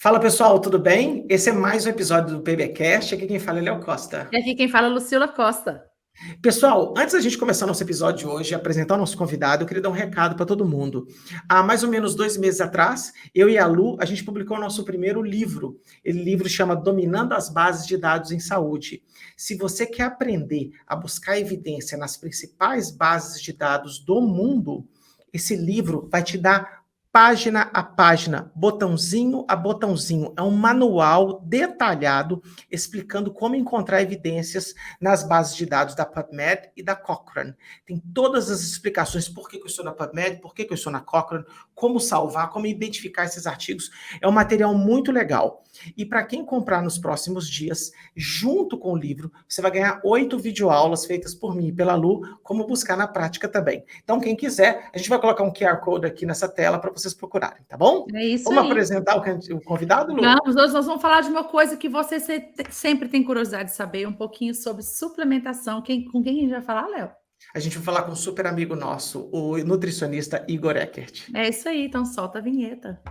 Fala pessoal, tudo bem? Esse é mais um episódio do PBcast. Aqui quem fala é Léo Costa. E aqui quem fala é Lucila Costa. Pessoal, antes da gente começar nosso episódio de hoje e apresentar o nosso convidado, eu queria dar um recado para todo mundo. Há mais ou menos 2 meses atrás, eu e a Lu, a gente publicou o nosso primeiro livro. O livro chama Dominando as Bases de Dados em Saúde. Se você quer aprender a buscar evidência nas principais bases de dados do mundo, esse livro vai te dar página a página, botãozinho a botãozinho. É um manual detalhado explicando como encontrar evidências nas bases de dados da PubMed e da Cochrane. Tem todas as explicações por que eu estou na PubMed, por que eu estou na Cochrane, como salvar, como identificar esses artigos. É um material muito legal. E para quem comprar nos próximos dias, junto com o livro, você vai ganhar 8 videoaulas feitas por mim e pela Lu, como buscar na prática também. Então, quem quiser, a gente vai colocar um QR Code aqui nessa tela para vocês procurarem, tá bom? É isso Vamos aí. apresentar o convidado, Lu? Vamos, hoje nós vamos falar de uma coisa que você sempre tem curiosidade de saber, um pouquinho sobre suplementação. Com quem a gente vai falar, Léo? A gente vai falar com um super amigo nosso, o nutricionista Igor Eckert. É isso aí, então solta a vinheta.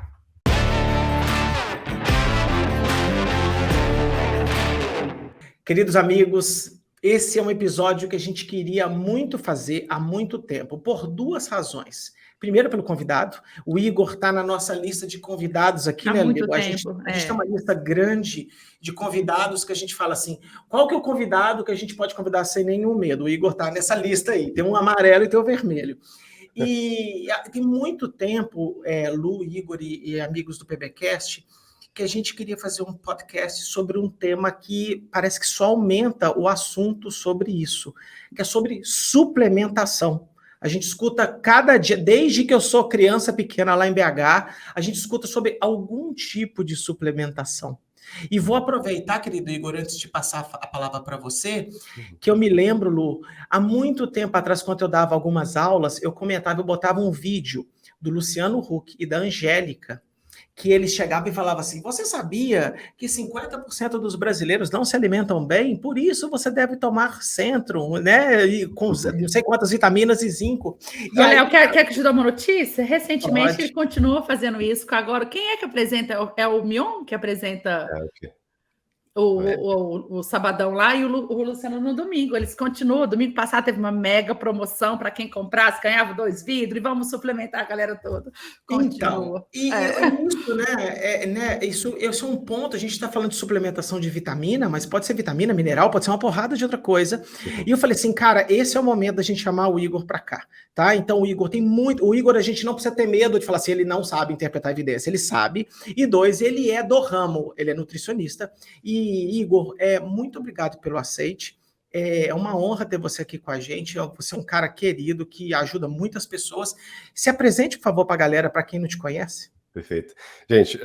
Queridos amigos, esse é um episódio que a gente queria muito fazer há muito tempo, por 2 razões. Primeiro, pelo convidado. O Igor está na nossa lista de convidados aqui, Há né, muito Igor? A gente tem uma lista grande de convidados que a gente fala assim, qual que é o convidado que a gente pode convidar sem nenhum medo? O Igor está nessa lista aí, tem um amarelo e tem um vermelho. E tem muito tempo, Lu, Igor e amigos do PBcast, que a gente queria fazer um podcast sobre um tema que parece que só aumenta o assunto sobre isso, que é sobre suplementação. A gente escuta cada dia, desde que eu sou criança pequena lá em BH, a gente escuta sobre algum tipo de suplementação. E vou aproveitar, querido Igor, antes de passar a palavra para você, que eu me lembro, Lu, há muito tempo atrás, quando eu dava algumas aulas, eu comentava, eu botava um vídeo do Luciano Huck e da Angélica, que eles chegavam e falavam assim, você sabia que 50% dos brasileiros não se alimentam bem? Por isso você deve tomar Centrum, né? E com não sei quantas vitaminas e zinco. E Olha, aí, Léo, quer que eu te dê uma notícia? Recentemente pode. ele continua fazendo isso. Agora, quem é que apresenta? É o Mion que apresenta Okay. o Sabadão lá e o Luciano no domingo. Eles continuam. Domingo passado teve uma mega promoção para quem comprasse, ganhava 2 vidros e vamos suplementar a galera toda. Continua. Então, isso, né? Isso é um ponto. A gente está falando de suplementação de vitamina, mas pode ser vitamina, mineral, pode ser uma porrada de outra coisa. E eu falei assim, cara, esse é o momento da gente chamar o Igor para cá, tá? Então o Igor tem muito. O Igor, a gente não precisa ter medo de falar assim, ele não sabe interpretar evidência, ele sabe. E 2, ele é do ramo, ele é nutricionista. E Igor, muito obrigado pelo aceite. É uma honra ter você aqui com a gente. Você é um cara querido que ajuda muitas pessoas. Se apresente, por favor, para a galera, para quem não te conhece. Perfeito. Gente,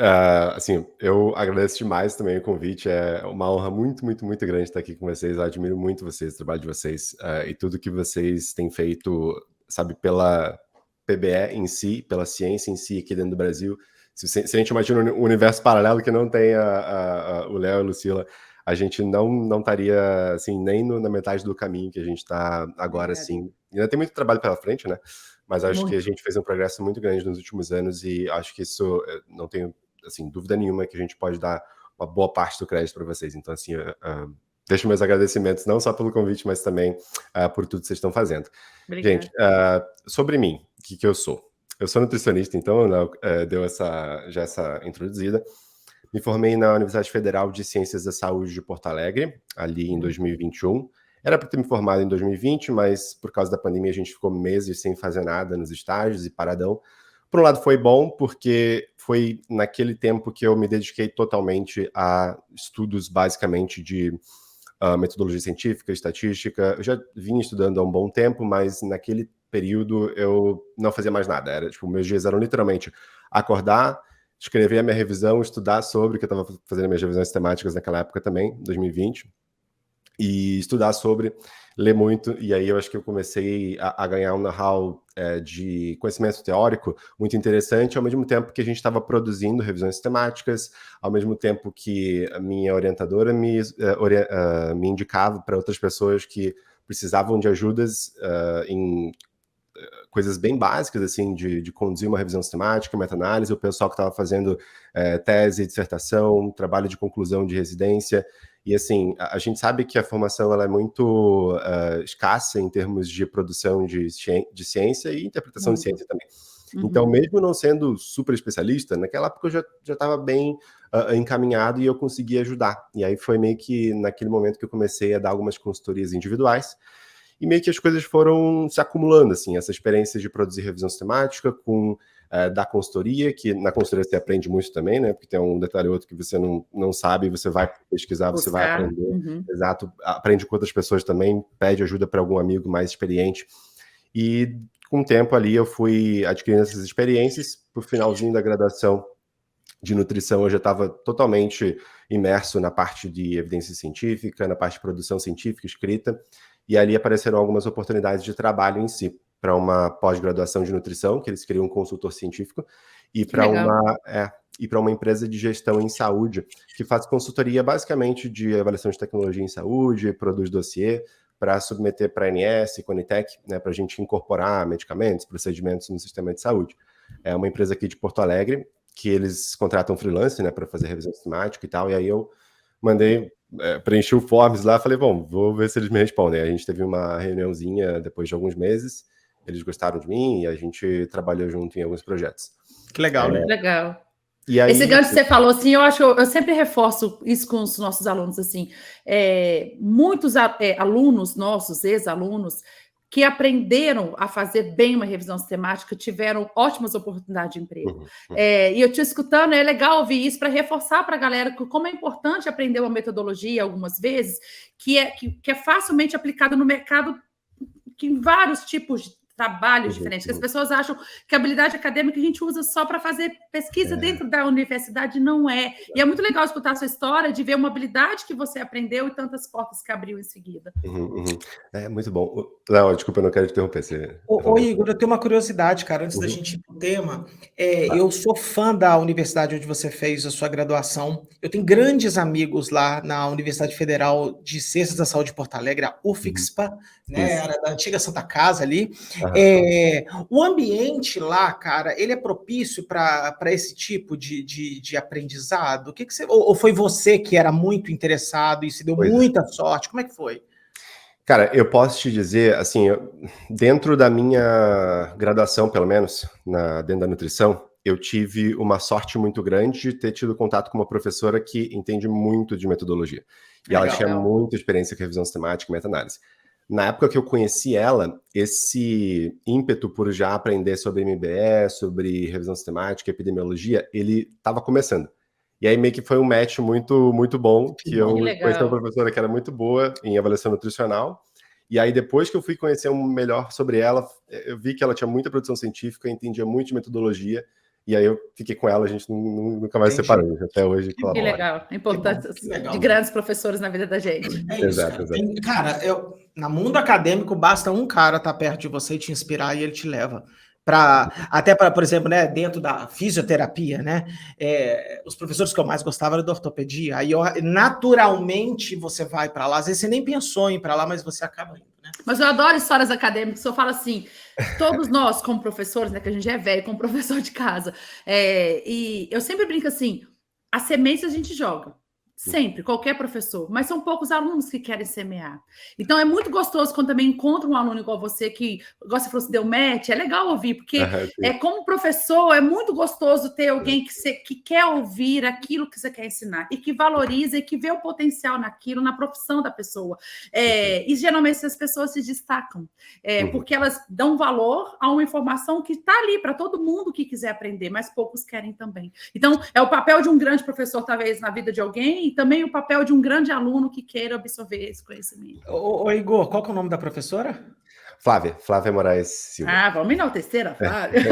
assim, eu agradeço demais também o convite. É uma honra muito, muito, muito grande estar aqui com vocês. Eu admiro muito vocês, o trabalho de vocês e tudo que vocês têm feito, sabe, pela PBE em si, pela ciência em si aqui dentro do Brasil. Se a gente imagina um universo paralelo que não tem o Léo e a Lucila, a gente não estaria, assim, nem na metade do caminho que a gente está agora, assim. Ainda tem muito trabalho pela frente, né? Mas acho que a gente fez um progresso muito grande nos últimos anos e acho que isso, não tenho, assim, dúvida nenhuma que a gente pode dar uma boa parte do crédito para vocês. Então, assim, deixo meus agradecimentos não só pelo convite, mas também por tudo que vocês estão fazendo. Obrigada. Gente, sobre mim, o que eu sou? Eu sou nutricionista, então, deu essa introduzida. Me formei na Universidade Federal de Ciências da Saúde de Porto Alegre, ali em 2021. Era para ter me formado em 2020, mas por causa da pandemia a gente ficou meses sem fazer nada nos estágios e paradão. Por um lado foi bom, porque foi naquele tempo que eu me dediquei totalmente a estudos basicamente de metodologia científica, estatística. Eu já vinha estudando há um bom tempo, mas naquele período eu não fazia mais nada. Era, tipo, meus dias eram literalmente acordar, escrever a minha revisão, estudar sobre, que eu estava fazendo minhas revisões temáticas naquela época também, 2020, e estudar sobre, ler muito, e aí eu acho que eu comecei a ganhar um know-how de conhecimento teórico muito interessante, ao mesmo tempo que a gente estava produzindo revisões temáticas, ao mesmo tempo que a minha orientadora me indicava para outras pessoas que precisavam de ajudas em coisas bem básicas, assim, de conduzir uma revisão sistemática, meta-análise, o pessoal que estava fazendo tese, dissertação, trabalho de conclusão de residência. E, assim, a gente sabe que a formação ela é muito escassa em termos de produção de ciência e interpretação de ciência também. Então, mesmo não sendo super especialista, naquela época eu já estava bem encaminhado e eu consegui ajudar. E aí foi meio que naquele momento que eu comecei a dar algumas consultorias individuais e meio que as coisas foram se acumulando, assim, essa experiência de produzir revisão sistemática com da consultoria, que na consultoria você aprende muito também, né? Porque tem um detalhe ou outro que você não sabe, você vai pesquisar, você vai aprender. Exato, aprende com outras pessoas também, pede ajuda para algum amigo mais experiente. E com o tempo ali eu fui adquirindo essas experiências. Pro finalzinho da graduação de nutrição eu já estava totalmente imerso na parte de evidência científica, na parte de produção científica, escrita, e ali apareceram algumas oportunidades de trabalho em si, para uma pós-graduação de nutrição, que eles queriam um consultor científico, e para uma empresa de gestão em saúde, que faz consultoria basicamente de avaliação de tecnologia em saúde, produz dossiê, para submeter para a ANS, Conitec, né, para a gente incorporar medicamentos, procedimentos no sistema de saúde. É uma empresa aqui de Porto Alegre, que eles contratam freelance, né, para fazer revisão sistemática e tal, e aí eu mandei, preenchi o forms lá, falei, bom, vou ver se eles me respondem. A gente teve uma reuniãozinha depois de alguns meses, eles gostaram de mim e a gente trabalhou junto em alguns projetos. Que legal, né? Legal. E aí, esse gancho que você falou, assim, eu sempre reforço isso com os nossos alunos, assim, muitos alunos nossos, ex-alunos, que aprenderam a fazer bem uma revisão sistemática, tiveram ótimas oportunidades de emprego. E eu te escutando, é legal ouvir isso para reforçar para a galera como é importante aprender uma metodologia, algumas vezes, que é facilmente aplicada no mercado, que em vários tipos de trabalhos diferentes, que as pessoas acham que a habilidade acadêmica a gente usa só para fazer pesquisa dentro da universidade, não é. E é muito legal escutar a sua história, de ver uma habilidade que você aprendeu e tantas portas que abriu em seguida. É muito bom. Não, desculpa, eu não quero te interromper. Ô, Igor, eu tenho uma curiosidade, cara, antes da gente ir pro tema. Eu sou fã da universidade onde você fez a sua graduação. Eu tenho grandes amigos lá na Universidade Federal de Ciências da Saúde de Porto Alegre, a UFIXPA, né? Era da antiga Santa Casa ali. O ambiente lá, cara, ele é propício para esse tipo de aprendizado? Ou foi você que era muito interessado e se deu muita sorte? Como é que foi? Cara, eu posso te dizer, assim, dentro da minha graduação, pelo menos, dentro da nutrição, eu tive uma sorte muito grande de ter tido contato com uma professora que entende muito de metodologia. E ela tinha muita experiência com revisão sistemática e meta-análise. Na época que eu conheci ela, esse ímpeto por já aprender sobre MBE, sobre revisão sistemática, epidemiologia, ele estava começando. E aí meio que foi um match muito, muito bom, que eu conheci uma professora que era muito boa em avaliação nutricional. E aí depois que eu fui conhecer melhor sobre ela, eu vi que ela tinha muita produção científica, entendia muito de metodologia. E aí eu fiquei com ela, a gente nunca mais separou, até hoje colabora. Que legal, a importância de grandes professores na vida da gente. Exato. Cara, no mundo acadêmico, basta um cara estar perto de você e te inspirar e ele te leva. Até para, por exemplo, né, dentro da fisioterapia, né, os professores que eu mais gostava eram da ortopedia, aí naturalmente você vai para lá, às vezes você nem pensou em ir para lá, mas você acaba indo, né? Mas eu adoro histórias acadêmicas, eu falo assim, todos nós como professores, né, que a gente é velho, como professor de casa, e eu sempre brinco assim, as sementes a gente joga, sempre, qualquer professor, mas são poucos alunos que querem semear. Então é muito gostoso quando também encontra um aluno igual você, que, igual você falou, se deu match, é legal ouvir, porque como professor, é muito gostoso ter alguém que quer ouvir aquilo que você quer ensinar, e que valoriza, e que vê o potencial naquilo, na profissão da pessoa. E geralmente essas pessoas se destacam, porque elas dão valor a uma informação que está ali para todo mundo que quiser aprender, mas poucos querem também. Então, é o papel de um grande professor, talvez, na vida de alguém, e também o papel de um grande aluno que queira absorver esse conhecimento. Ô Igor, qual que é o nome da professora? Flávia Moraes Silva. Vamos enaltecer a Flávia.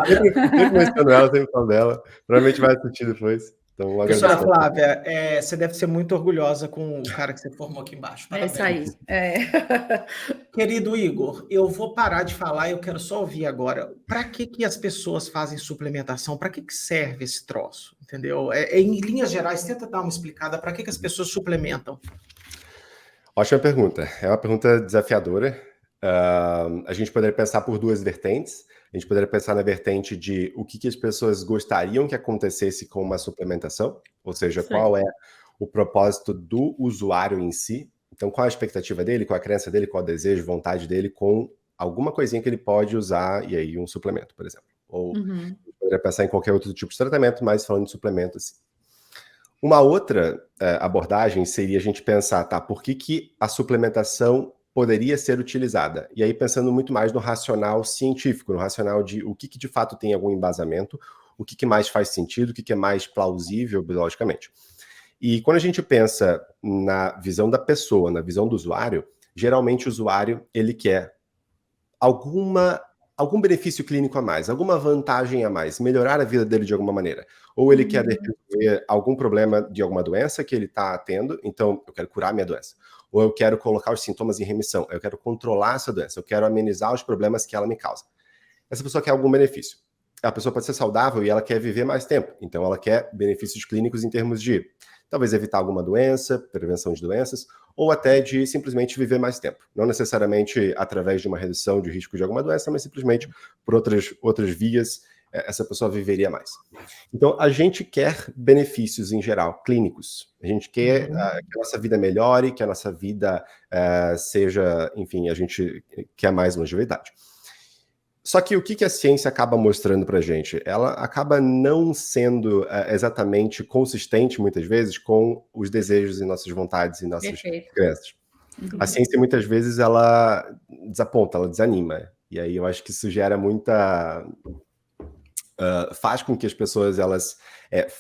Sempre menciono ela, sempre falo dela. Provavelmente vai assistir depois. Então, professora Flávia, você deve ser muito orgulhosa com o cara que você formou aqui embaixo. Parabéns. É isso aí. Querido Igor, eu vou parar de falar e eu quero só ouvir agora. Para que as pessoas fazem suplementação? Para que serve esse troço? Entendeu? Em linhas gerais, tenta dar uma explicada. Para que as pessoas suplementam? Ótima pergunta. É uma pergunta desafiadora. a gente poderia pensar por duas vertentes. A gente poderia pensar na vertente de o que as pessoas gostariam que acontecesse com uma suplementação, ou seja, qual é o propósito do usuário em si. Então, qual a expectativa dele, qual a crença dele, qual o desejo, vontade dele com alguma coisinha que ele pode usar, e aí um suplemento, por exemplo. Ou poderia pensar em qualquer outro tipo de tratamento, mas falando de suplemento, assim. Uma outra abordagem seria a gente pensar, tá, por que a suplementação poderia ser utilizada? E aí pensando muito mais no racional científico, no racional de o que de fato tem algum embasamento, o que mais faz sentido, o que é mais plausível biologicamente. E quando a gente pensa na visão da pessoa, na visão do usuário, geralmente o usuário ele quer algum benefício clínico a mais, alguma vantagem a mais, melhorar a vida dele de alguma maneira. Ou ele quer resolver algum problema de alguma doença que ele está tendo, então eu quero curar minha doença. Ou eu quero colocar os sintomas em remissão, eu quero controlar essa doença, eu quero amenizar os problemas que ela me causa. Essa pessoa quer algum benefício. A pessoa pode ser saudável e ela quer viver mais tempo, então ela quer benefícios clínicos em termos de talvez evitar alguma doença, prevenção de doenças, ou até de simplesmente viver mais tempo. Não necessariamente através de uma redução de risco de alguma doença, mas simplesmente por outras vias, essa pessoa viveria mais. Então, a gente quer benefícios em geral, clínicos. A gente quer que a nossa vida melhore, que a nossa vida seja, enfim, a gente quer mais longevidade. Só que o que a ciência acaba mostrando para a gente? Ela acaba não sendo exatamente consistente, muitas vezes, com os desejos e nossas vontades e nossas crenças. A ciência, muitas vezes, ela desaponta, ela desanima. E aí eu acho que isso gera muita... faz com que as pessoas elas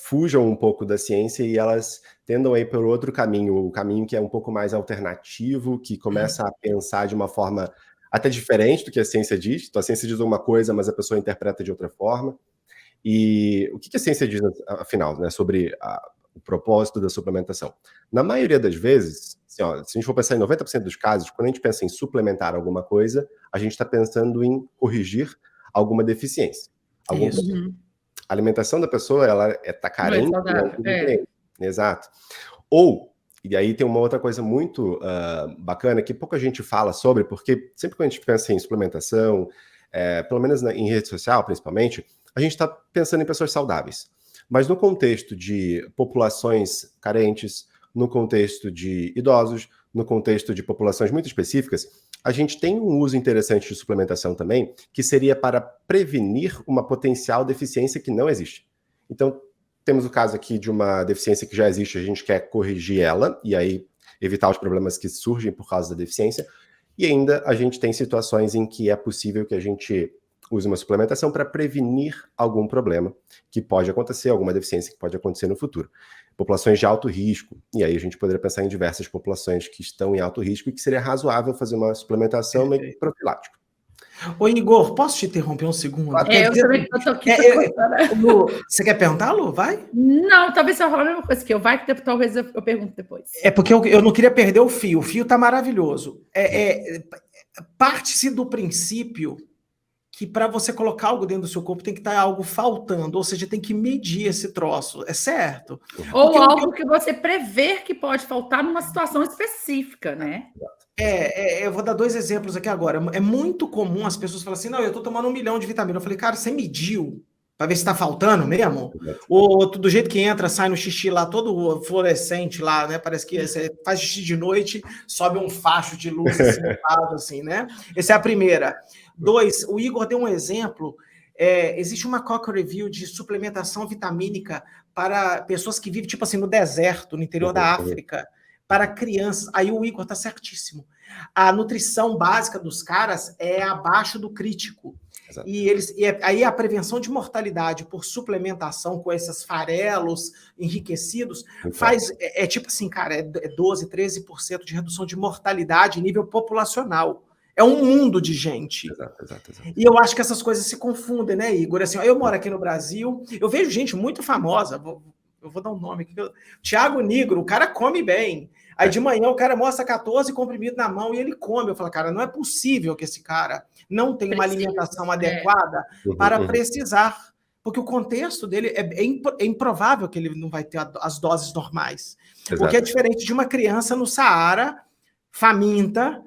fujam um pouco da ciência e elas tendam a ir por outro caminho, o caminho que é um pouco mais alternativo, que começa a pensar de uma forma até diferente do que a ciência diz. Então, a ciência diz uma coisa, mas a pessoa interpreta de outra forma. E o que a ciência diz, afinal, né, sobre o propósito da suplementação? Na maioria das vezes, assim, ó, se a gente for pensar em 90% dos casos, quando a gente pensa em suplementar alguma coisa, a gente está pensando em corrigir alguma deficiência. A alimentação da pessoa, ela está carente de algum nutriente. Exato. Ou, e aí tem uma outra coisa muito bacana que pouca gente fala sobre, porque sempre que a gente pensa em suplementação, pelo menos em rede social, principalmente, a gente está pensando em pessoas saudáveis. Mas no contexto de populações carentes, no contexto de idosos, no contexto de populações muito específicas, a gente tem um uso interessante de suplementação também, que seria para prevenir uma potencial deficiência que não existe. Então, temos o caso aqui de uma deficiência que já existe, a gente quer corrigir ela, e aí evitar os problemas que surgem por causa da deficiência, e ainda a gente tem situações em que é possível que a gente use uma suplementação para prevenir algum problema que pode acontecer, alguma deficiência que pode acontecer no futuro. Populações de alto risco, e aí a gente poderia pensar em diversas populações que estão em alto risco e que seria razoável fazer uma suplementação meio profilática. Ô, Igor, posso te interromper um segundo? Eu também tô aqui. Lu, você quer perguntar, Lu? Vai? Não, talvez você vai falar a mesma coisa que eu. Vai que talvez eu pergunte depois. É porque eu não queria perder o fio. O fio tá maravilhoso. Parte-se do princípio que para você colocar algo dentro do seu corpo tem que estar algo faltando, ou seja, tem que medir esse troço, é certo? Ou porque algo que você prevê que pode faltar numa situação específica, né? Eu vou dar 2 exemplos aqui agora. É muito comum as pessoas falarem assim, não, eu estou tomando 1 milhão de vitamina. Eu falei, cara, você mediu para ver se está faltando mesmo? Ou do jeito que entra, sai no xixi lá, todo fluorescente lá, né? Parece que você faz xixi de noite, sobe um facho de luz assim, né? Essa é a primeira. 2, o Igor deu um exemplo. Existe uma Cochrane Review de suplementação vitamínica para pessoas que vivem, tipo assim, no deserto, no interior da África, para crianças. Aí o Igor está certíssimo. A nutrição básica dos caras é abaixo do crítico. Exato. Aí a prevenção de mortalidade por suplementação com esses farelos enriquecidos faz, tipo assim, cara, 12, 13% de redução de mortalidade em nível populacional. É um mundo de gente. Exato. E eu acho que essas coisas se confundem, né, Igor? Assim, eu moro aqui no Brasil, eu vejo gente muito famosa, eu vou dar um nome aqui, Thiago Nigro, o cara come bem. Aí de manhã o cara mostra 14 comprimidos na mão e ele come. Eu falo, cara, não é possível que esse cara não tenha uma alimentação adequada para precisar. Porque o contexto dele é improvável que ele não vai ter as doses normais. Exato. O que é diferente de uma criança no Saara, faminta,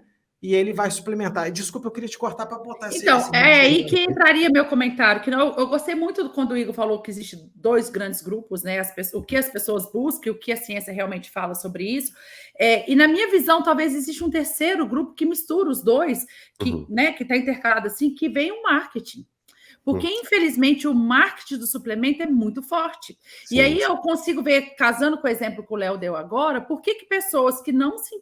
e ele vai suplementar. Desculpa, eu queria te cortar para botar Então, é aí que entraria meu comentário, que não, eu gostei muito quando o Igor falou que existem 2 grandes grupos, né? O que as pessoas buscam, o que a ciência realmente fala sobre isso. E na minha visão, talvez exista um terceiro grupo que mistura os dois, que né, que está intercalado assim, que vem o marketing. Porque, infelizmente, o marketing do suplemento é muito forte. Sim, e aí eu consigo ver, casando com o exemplo que o Léo deu agora, por que pessoas que não se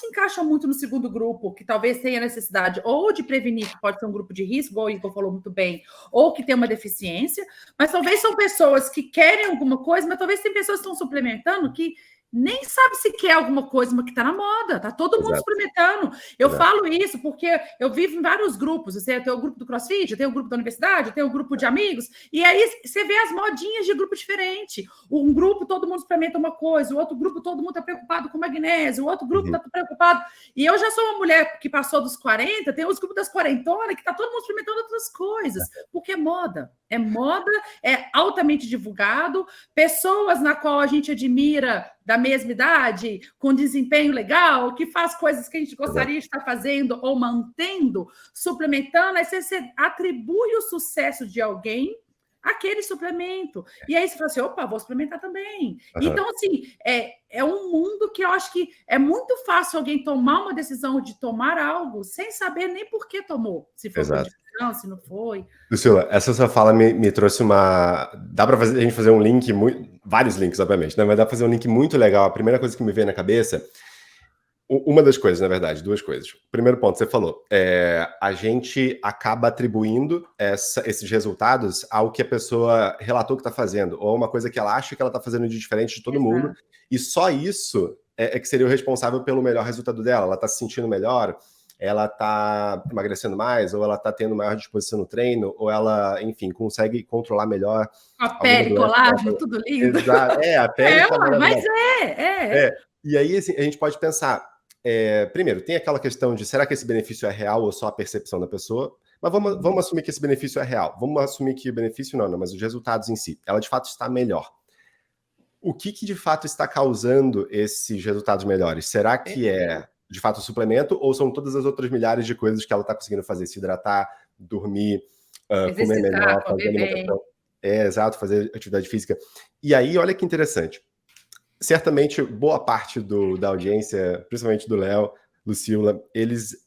encaixam muito no segundo grupo, que talvez tenha necessidade ou de prevenir, que pode ser um grupo de risco, igual o Igor falou muito bem, ou que tem uma deficiência, mas talvez são pessoas que querem alguma coisa, mas talvez tem pessoas que estão suplementando que nem sabe se quer alguma coisa, mas que está na moda, está todo mundo suplementando. Eu falo isso porque eu vivo em vários grupos. Eu tenho o grupo do CrossFit, eu tenho o grupo da universidade, eu tenho o grupo de amigos, e aí você vê as modinhas de grupo diferente. Um grupo, todo mundo suplementa uma coisa, o outro grupo, todo mundo está preocupado com magnésio, o outro grupo está preocupado. E eu já sou uma mulher que passou dos 40, tem os grupos das quarentonas, que está todo mundo suplementando outras coisas, porque é moda. É moda, é altamente divulgado, pessoas na qual a gente admira da mesma idade, com desempenho legal, que faz coisas que a gente gostaria de estar fazendo ou mantendo, suplementando, aí você atribui o sucesso de alguém àquele suplemento. E aí você fala assim, opa, vou suplementar também. Então, assim, é um mundo que eu acho que é muito fácil alguém tomar uma decisão de tomar algo sem saber nem por que tomou. Se foi por indicação, se não foi. Lucila, essa sua fala me trouxe uma... Dá para a gente fazer um link, vários links, obviamente, né? Mas dá para fazer um link muito legal. A primeira coisa que me veio na cabeça... Uma das coisas, na verdade, 2 coisas. O primeiro ponto, você falou, a gente acaba atribuindo esses resultados ao que a pessoa relatou que está fazendo, ou uma coisa que ela acha que ela está fazendo de diferente de todo mundo, e só isso é que seria o responsável pelo melhor resultado dela. Ela está se sentindo melhor, ela está emagrecendo mais, ou ela está tendo maior disposição no treino, ou ela, enfim, consegue controlar melhor... A pele, colágeno, tudo lindo. Exato, a pele... mas E aí, assim, a gente pode pensar... primeiro, tem aquela questão de será que esse benefício é real ou só a percepção da pessoa? Mas vamos assumir que esse benefício é real. Vamos assumir que o benefício não, mas os resultados em si. Ela de fato está melhor. O que de fato está causando esses resultados melhores? Será que é de fato o suplemento ou são todas as outras milhares de coisas que ela está conseguindo fazer? Se hidratar, dormir, comer melhor, fazer alimentação. Exato, fazer atividade física. E aí, olha que interessante. Certamente, boa parte da audiência, principalmente do Léo, Lucila,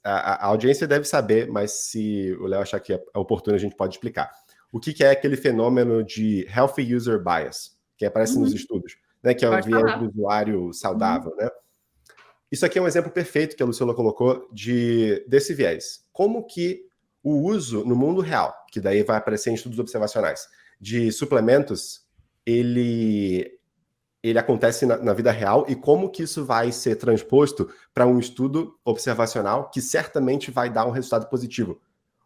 a audiência deve saber, mas se o Léo achar que é oportuno, a gente pode explicar. O que é aquele fenômeno de Healthy User Bias, que aparece nos estudos, né, que é o viés do usuário saudável, né? Isso aqui é um exemplo perfeito que a Lucila colocou desse viés. Como que o uso no mundo real, que daí vai aparecer em estudos observacionais, de suplementos, ele acontece na vida real e como que isso vai ser transposto para um estudo observacional que certamente vai dar um resultado positivo.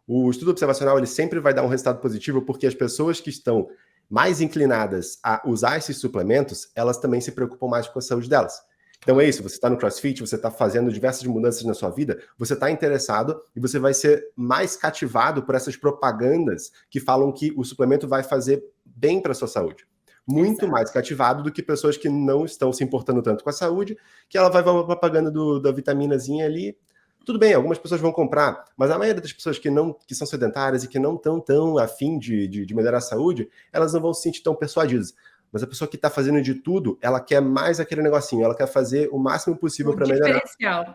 O estudo observacional ele sempre vai dar um resultado positivo porque as pessoas que estão mais inclinadas a usar esses suplementos, elas também se preocupam mais com a saúde delas. Então é isso, você está no CrossFit, você está fazendo diversas mudanças na sua vida, você está interessado e você vai ser mais cativado por essas propagandas que falam que o suplemento vai fazer bem para a sua saúde. Muito mais cativado do que pessoas que não estão se importando tanto com a saúde, que ela vai ver uma propaganda da vitaminazinha ali. Tudo bem, algumas pessoas vão comprar, mas a maioria das pessoas que são sedentárias e que não estão tão afim de melhorar a saúde, elas não vão se sentir tão persuadidas. Mas a pessoa que está fazendo de tudo, ela quer mais aquele negocinho, ela quer fazer o máximo possível para melhorar. Diferencial,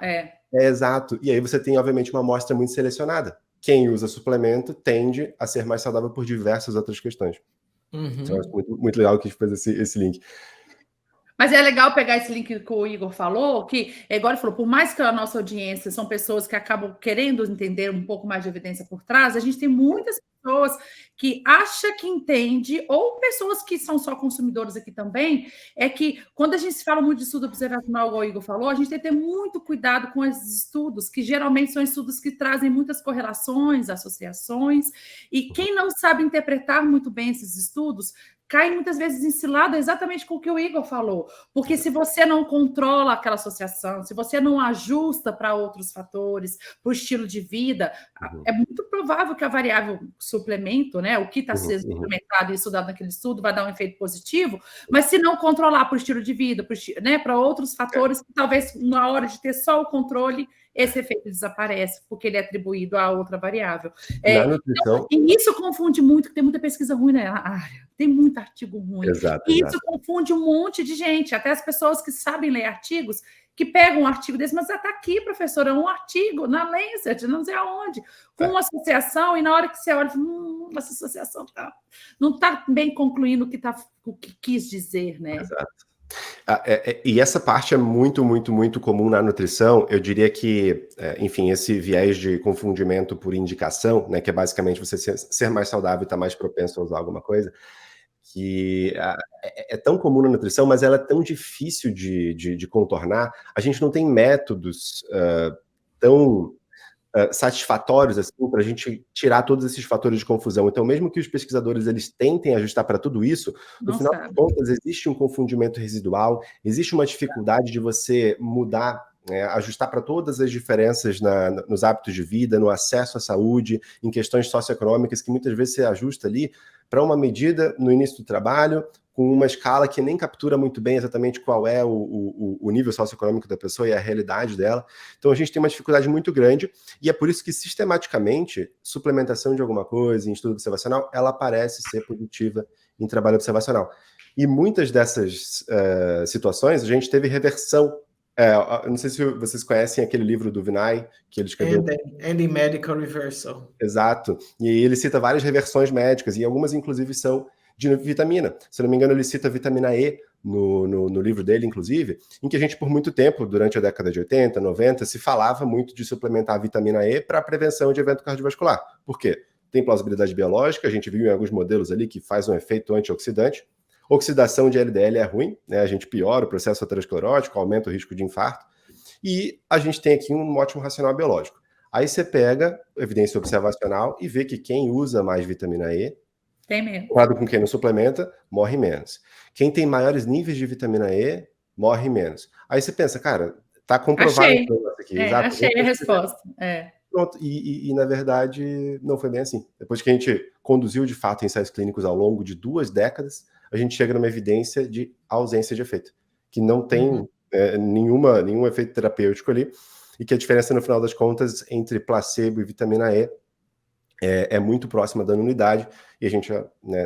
exato. E aí você tem, obviamente, uma amostra muito selecionada. Quem usa suplemento tende a ser mais saudável por diversas outras questões. Então, eu acho muito legal que a gente fez esse link. Mas é legal pegar esse link que o Igor falou, que, igual ele falou, por mais que a nossa audiência são pessoas que acabam querendo entender um pouco mais de evidência por trás, a gente tem muitas pessoas que acham que entende, ou pessoas que são só consumidores aqui também, é que quando a gente fala muito de estudo observacional, igual o Igor falou, a gente tem que ter muito cuidado com esses estudos, que geralmente são estudos que trazem muitas correlações, associações, e quem não sabe interpretar muito bem esses estudos, cai muitas vezes em cilada exatamente com o que o Igor falou. Porque se você não controla aquela associação, se você não ajusta para outros fatores, para o estilo de vida, é muito provável que a variável suplemento, né, o que está sendo suplementado e estudado naquele estudo, vai dar um efeito positivo, mas se não controlar para o estilo de vida, né, para outros fatores, que talvez na hora de ter só o controle, esse efeito desaparece, porque ele é atribuído a outra variável. Na nutrição... E isso confunde muito, tem muita pesquisa ruim na área, tem muito artigo ruim. Exato, e isso confunde um monte de gente, até as pessoas que sabem ler artigos, que pegam um artigo desse, mas está aqui, professora, um artigo na Lancet, não sei aonde, com uma associação, e na hora que você olha, essa associação não está bem concluindo o que quis dizer, né? Exato. E essa parte é muito, muito, muito comum na nutrição. Eu diria que, enfim, esse viés de confundimento por indicação, né, que é basicamente você ser mais saudável e estar mais propenso a usar alguma coisa, que é tão comum na nutrição, mas ela é tão difícil de contornar. A gente não tem métodos tão satisfatórios assim, para a gente tirar todos esses fatores de confusão. Então, mesmo que os pesquisadores eles tentem ajustar para tudo isso, no final das contas, existe um confundimento residual, existe uma dificuldade de você mudar, ajustar para todas as diferenças nos hábitos de vida, no acesso à saúde, em questões socioeconômicas, que muitas vezes você ajusta ali para uma medida no início do trabalho, com uma escala que nem captura muito bem exatamente qual é o nível socioeconômico da pessoa e a realidade dela. Então a gente tem uma dificuldade muito grande, e é por isso que sistematicamente, suplementação de alguma coisa em estudo observacional, ela parece ser positiva em trabalho observacional. E muitas dessas situações, a gente teve reversão. Não sei se vocês conhecem aquele livro do Vinay, que ele escreveu. Ending Medical Reversal. Exato. E ele cita várias reversões médicas, e algumas, inclusive, são de vitamina. Se não me engano, ele cita a vitamina E no livro dele, inclusive, em que a gente, por muito tempo, durante a década de 80, 90, se falava muito de suplementar a vitamina E para a prevenção de evento cardiovascular. Por quê? Tem plausibilidade biológica, a gente viu em alguns modelos ali que faz um efeito antioxidante. Oxidação de LDL é ruim, né? A gente piora o processo aterosclerótico, aumenta o risco de infarto. E a gente tem aqui um ótimo racional biológico. Aí você pega evidência observacional e vê que quem usa mais vitamina E, tem menos. comparado com quem não suplementa, morre menos. Quem tem maiores níveis de vitamina E, morre menos. Aí você pensa, cara, tá comprovado achei. Aqui. Exato. Achei a resposta. Pronto. E, na verdade, não foi bem assim. Depois que a gente conduziu, de fato, ensaios clínicos ao longo de 2 décadas, a gente chega numa evidência de ausência de efeito, que não tem nenhum efeito terapêutico ali, e que a diferença, no final das contas, entre placebo e vitamina E é muito próxima da nulidade, e a gente,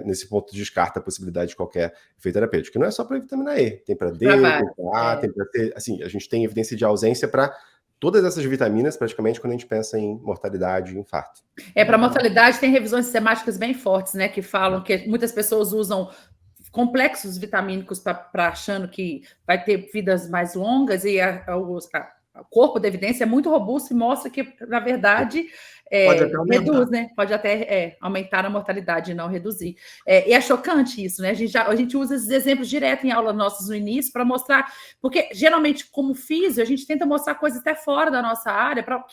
nesse ponto, descarta a possibilidade de qualquer efeito terapêutico. Não é só para vitamina E, tem para D, tem para A, tem para T. Assim, a gente tem evidência de ausência para todas essas vitaminas, praticamente, quando a gente pensa em mortalidade e infarto. Para mortalidade, tem revisões sistemáticas bem fortes, né, que falam que muitas pessoas usam complexos vitamínicos para achando que vai ter vidas mais longas, e o corpo da evidência é muito robusto e mostra que, na verdade, reduz, né? Pode até aumentar a mortalidade e não reduzir. E é chocante isso, né? A gente usa esses exemplos direto em aula nossas no início para mostrar, porque geralmente, como físio, a gente tenta mostrar coisas até fora da nossa área, para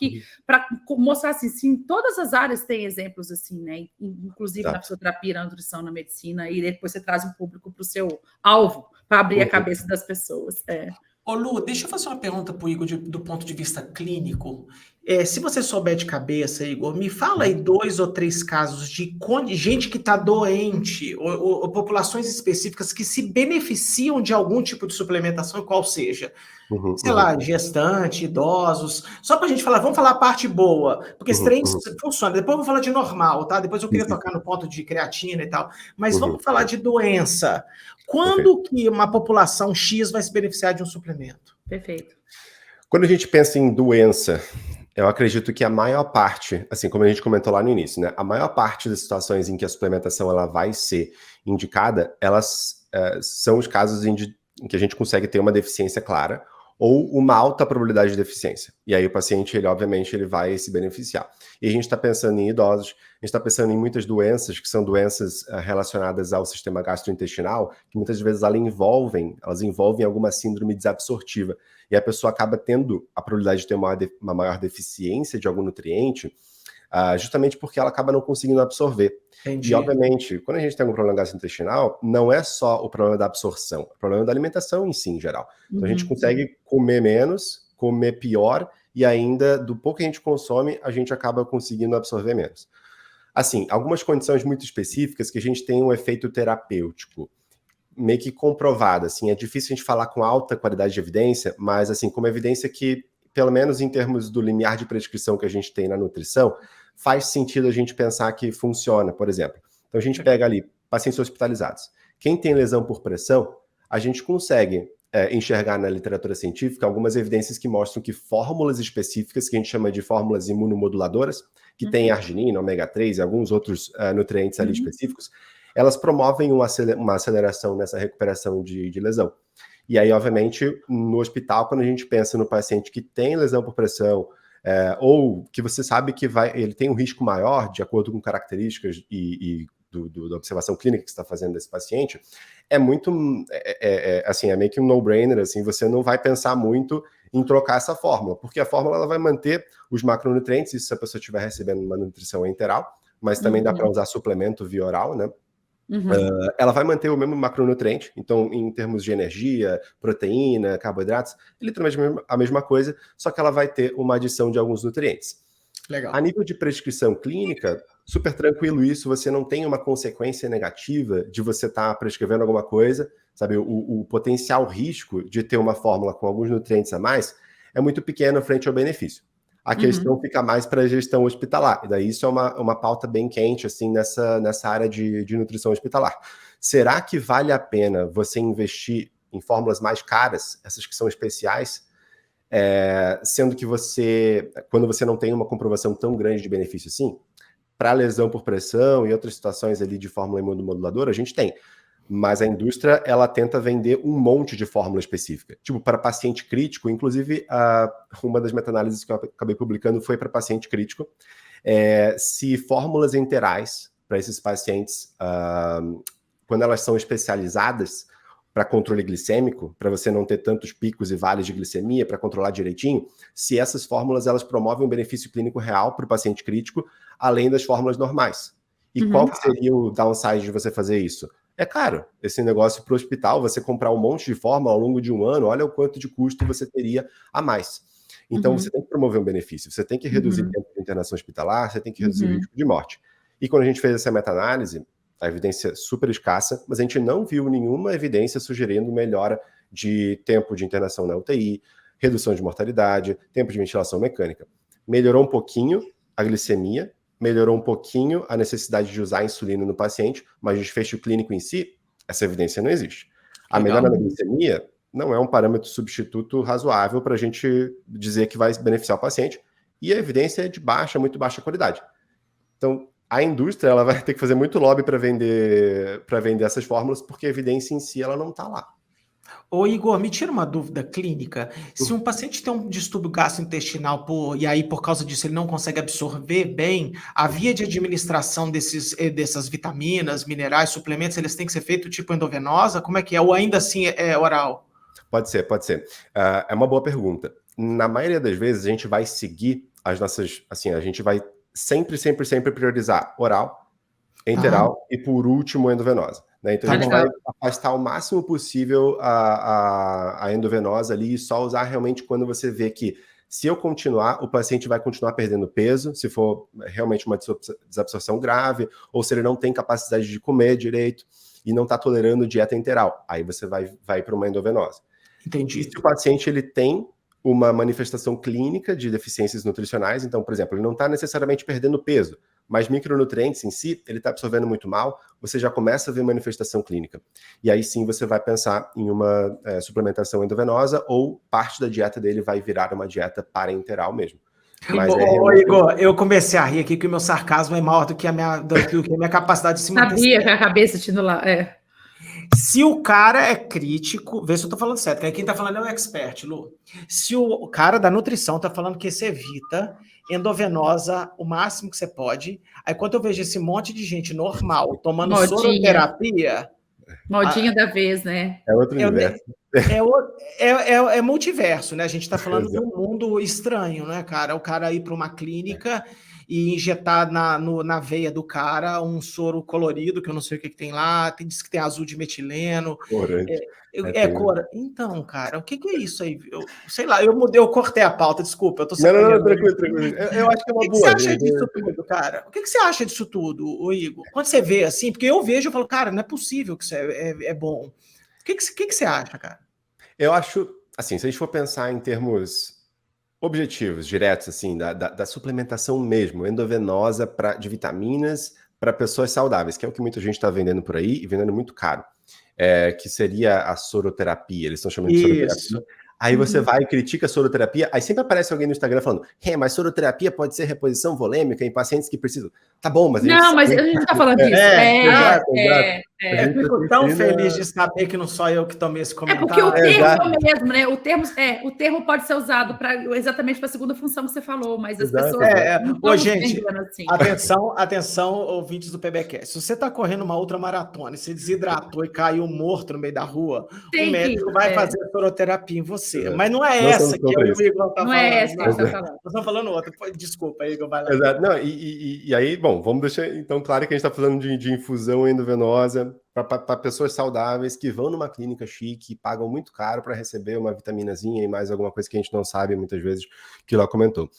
mostrar assim, sim, todas as áreas têm exemplos assim, né? Inclusive na fisioterapia, na nutrição, na medicina, e depois você traz um público para o seu alvo, para abrir a cabeça das pessoas. Ô Lu, deixa eu fazer uma pergunta para o Igor do ponto de vista clínico. Se você souber de cabeça, Igor, me fala aí 2 ou 3 casos de gente que está doente, ou populações específicas que se beneficiam de algum tipo de suplementação, qual seja. Sei lá, gestante, idosos. Só para a gente falar, vamos falar a parte boa, porque esse trem funciona. Depois eu vou falar de normal, tá? Depois eu queria tocar no ponto de creatina e tal. Mas vamos falar de doença. Quando que uma população X vai se beneficiar de um suplemento? Perfeito. Quando a gente pensa em doença, eu acredito que a maior parte, assim como a gente comentou lá no início, né, a maior parte das situações em que a suplementação ela vai ser indicada, elas são os casos em que a gente consegue ter uma deficiência clara ou uma alta probabilidade de deficiência. E aí o paciente, ele obviamente, ele vai se beneficiar. E a gente está pensando em idosos, a gente está pensando em muitas doenças que são doenças relacionadas ao sistema gastrointestinal, que muitas vezes elas envolvem alguma síndrome desabsortiva. E a pessoa acaba tendo a probabilidade de ter uma maior deficiência de algum nutriente, justamente porque ela acaba não conseguindo absorver. Entendi. E, obviamente, quando a gente tem algum problema gastrointestinal, não é só o problema da absorção, é o problema da alimentação em si, em geral. Então, a gente consegue comer menos, comer pior, e ainda, do pouco que a gente consome, a gente acaba conseguindo absorver menos. Assim, algumas condições muito específicas que a gente tem um efeito terapêutico meio que comprovado, assim, é difícil a gente falar com alta qualidade de evidência, mas, assim, como evidência que pelo menos em termos do limiar de prescrição que a gente tem na nutrição, faz sentido a gente pensar que funciona, por exemplo. Então a gente pega ali pacientes hospitalizados. Quem tem lesão por pressão, a gente consegue enxergar na literatura científica algumas evidências que mostram que fórmulas específicas, que a gente chama de fórmulas imunomoduladoras, que tem arginina, ômega 3 e alguns outros nutrientes ali específicos, elas promovem uma aceleração nessa recuperação de lesão. E aí, obviamente, no hospital, quando a gente pensa no paciente que tem lesão por pressão, ou que você sabe que ele tem um risco maior, de acordo com características da observação clínica que você está fazendo desse paciente, assim, é meio que um no-brainer, assim, você não vai pensar muito em trocar essa fórmula, porque a fórmula ela vai manter os macronutrientes, isso se a pessoa estiver recebendo uma nutrição enteral, mas também dá para usar suplemento via oral, né? Ela vai manter o mesmo macronutriente, então em termos de energia, proteína, carboidratos, literalmente a mesma coisa, só que ela vai ter uma adição de alguns nutrientes. Legal. A nível de prescrição clínica, super tranquilo isso, você não tem uma consequência negativa de você estar prescrevendo alguma coisa, sabe? O potencial risco de ter uma fórmula com alguns nutrientes a mais é muito pequeno frente ao benefício. A questão fica mais para a gestão hospitalar, e daí isso é uma pauta bem quente, assim, nessa área de nutrição hospitalar. Será que vale a pena você investir em fórmulas mais caras, essas que são especiais, sendo que quando você não tem uma comprovação tão grande de benefício assim, para lesão por pressão e outras situações ali de fórmula imunomoduladora, a gente tem. Mas a indústria, ela tenta vender um monte de fórmula específica. Tipo, para paciente crítico, inclusive, uma das meta-análises que eu acabei publicando foi para paciente crítico. Se fórmulas enterais para esses pacientes, quando elas são especializadas para controle glicêmico, para você não ter tantos picos e vales de glicemia, para controlar direitinho, se essas fórmulas elas promovem um benefício clínico real para o paciente crítico, além das fórmulas normais. E qual que seria o downside de você fazer isso? É caro. Esse negócio para o hospital, você comprar um monte de fórmula ao longo de um ano, olha o quanto de custo você teria a mais. Então, você tem que promover um benefício, você tem que reduzir o tempo de internação hospitalar, você tem que reduzir o risco de morte. E quando a gente fez essa meta-análise, a evidência super escassa, mas a gente não viu nenhuma evidência sugerindo melhora de tempo de internação na UTI, redução de mortalidade, tempo de ventilação mecânica. Melhorou um pouquinho a glicemia, melhorou um pouquinho a necessidade de usar insulina no paciente, mas o desfecho clínico em si, essa evidência não existe. A melhora na glicemia não é um parâmetro substituto razoável para a gente dizer que vai beneficiar o paciente, e a evidência é de muito baixa qualidade. Então, a indústria ela vai ter que fazer muito lobby para vender essas fórmulas, porque a evidência em si ela não está lá. Ô Igor, me tira uma dúvida clínica. Se um paciente tem um distúrbio gastrointestinal e aí por causa disso ele não consegue absorver bem, a via de administração dessas vitaminas, minerais, suplementos, eles têm que ser feitos tipo endovenosa? Como é que é? Ou ainda assim é oral? Pode ser. É uma boa pergunta. Na maioria das vezes a gente vai seguir as nossas, assim, a gente vai sempre priorizar oral, enteral e por último endovenosa. Né? Então, a gente vai afastar o máximo possível a endovenosa ali e só usar realmente quando você vê que, se eu continuar, o paciente vai continuar perdendo peso, se for realmente uma desabsorção grave, ou se ele não tem capacidade de comer direito e não está tolerando dieta enteral. Aí você vai para uma endovenosa. Entendi. E se o paciente ele tem uma manifestação clínica de deficiências nutricionais, então, por exemplo, ele não está necessariamente perdendo peso, mas micronutrientes em si, ele está absorvendo muito mal, você já começa a ver manifestação clínica. E aí sim você vai pensar em uma suplementação endovenosa ou parte da dieta dele vai virar uma dieta parenteral mesmo. Mas Igor, eu comecei a rir aqui que o meu sarcasmo é maior do que a minha capacidade de se manter. Sabia que a cabeça te lá. Se o cara é crítico, vê se eu tô falando certo, quem tá falando é o expert, Lu. Se o cara da nutrição tá falando que você evita endovenosa o máximo que você pode, aí quando eu vejo esse monte de gente normal tomando soroterapia... Modinha da vez, né? É outro universo. É multiverso, né? A gente tá falando de um mundo estranho, né, cara? O cara ir para uma clínica e injetar na veia do cara um soro colorido, que eu não sei o que tem lá, diz que tem azul de metileno. Corante. Cor. Então, cara, o que é isso aí? Sei lá, eu cortei a pauta, desculpa, eu tô Não, tranquilo. Eu acho que é uma boa. O que você acha disso tudo, cara? O que você acha disso tudo, Igor? Quando você vê assim, porque eu vejo, eu falo, cara, não é possível que isso é bom. O que você acha, cara? Eu acho, assim, se a gente for pensar em termos objetivos diretos, assim, da suplementação mesmo, endovenosa de vitaminas para pessoas saudáveis, que é o que muita gente está vendendo por aí e vendendo muito caro, que seria a soroterapia, eles estão chamando de soroterapia. Aí você vai e critica a soroterapia, aí sempre aparece alguém no Instagram falando, mas soroterapia pode ser reposição volêmica em pacientes que precisam. Tá bom, mas... Não, mas a gente não está falando disso. Exato. Eu fico tão feliz de saber que não sou eu que tomei esse comentário. Porque o termo é o mesmo, né? O termo pode ser usado exatamente para a segunda função que você falou, mas as pessoas... gente, assim. atenção, ouvintes do PBcast. Se você está correndo uma ultramaratona e se desidratou e caiu morto no meio da rua, o médico vai fazer soroterapia em você. Mas não é essa que eu e o Igor tá falando. Não é essa que eu estou falando. Nós estamos falando outra. Desculpa, Igor, vai lá. Exato. Não, e aí, bom, vamos deixar então claro que a gente está falando de infusão endovenosa para pessoas saudáveis que vão numa clínica chique e pagam muito caro para receber uma vitaminazinha e mais alguma coisa que a gente não sabe muitas vezes, que lá comentou.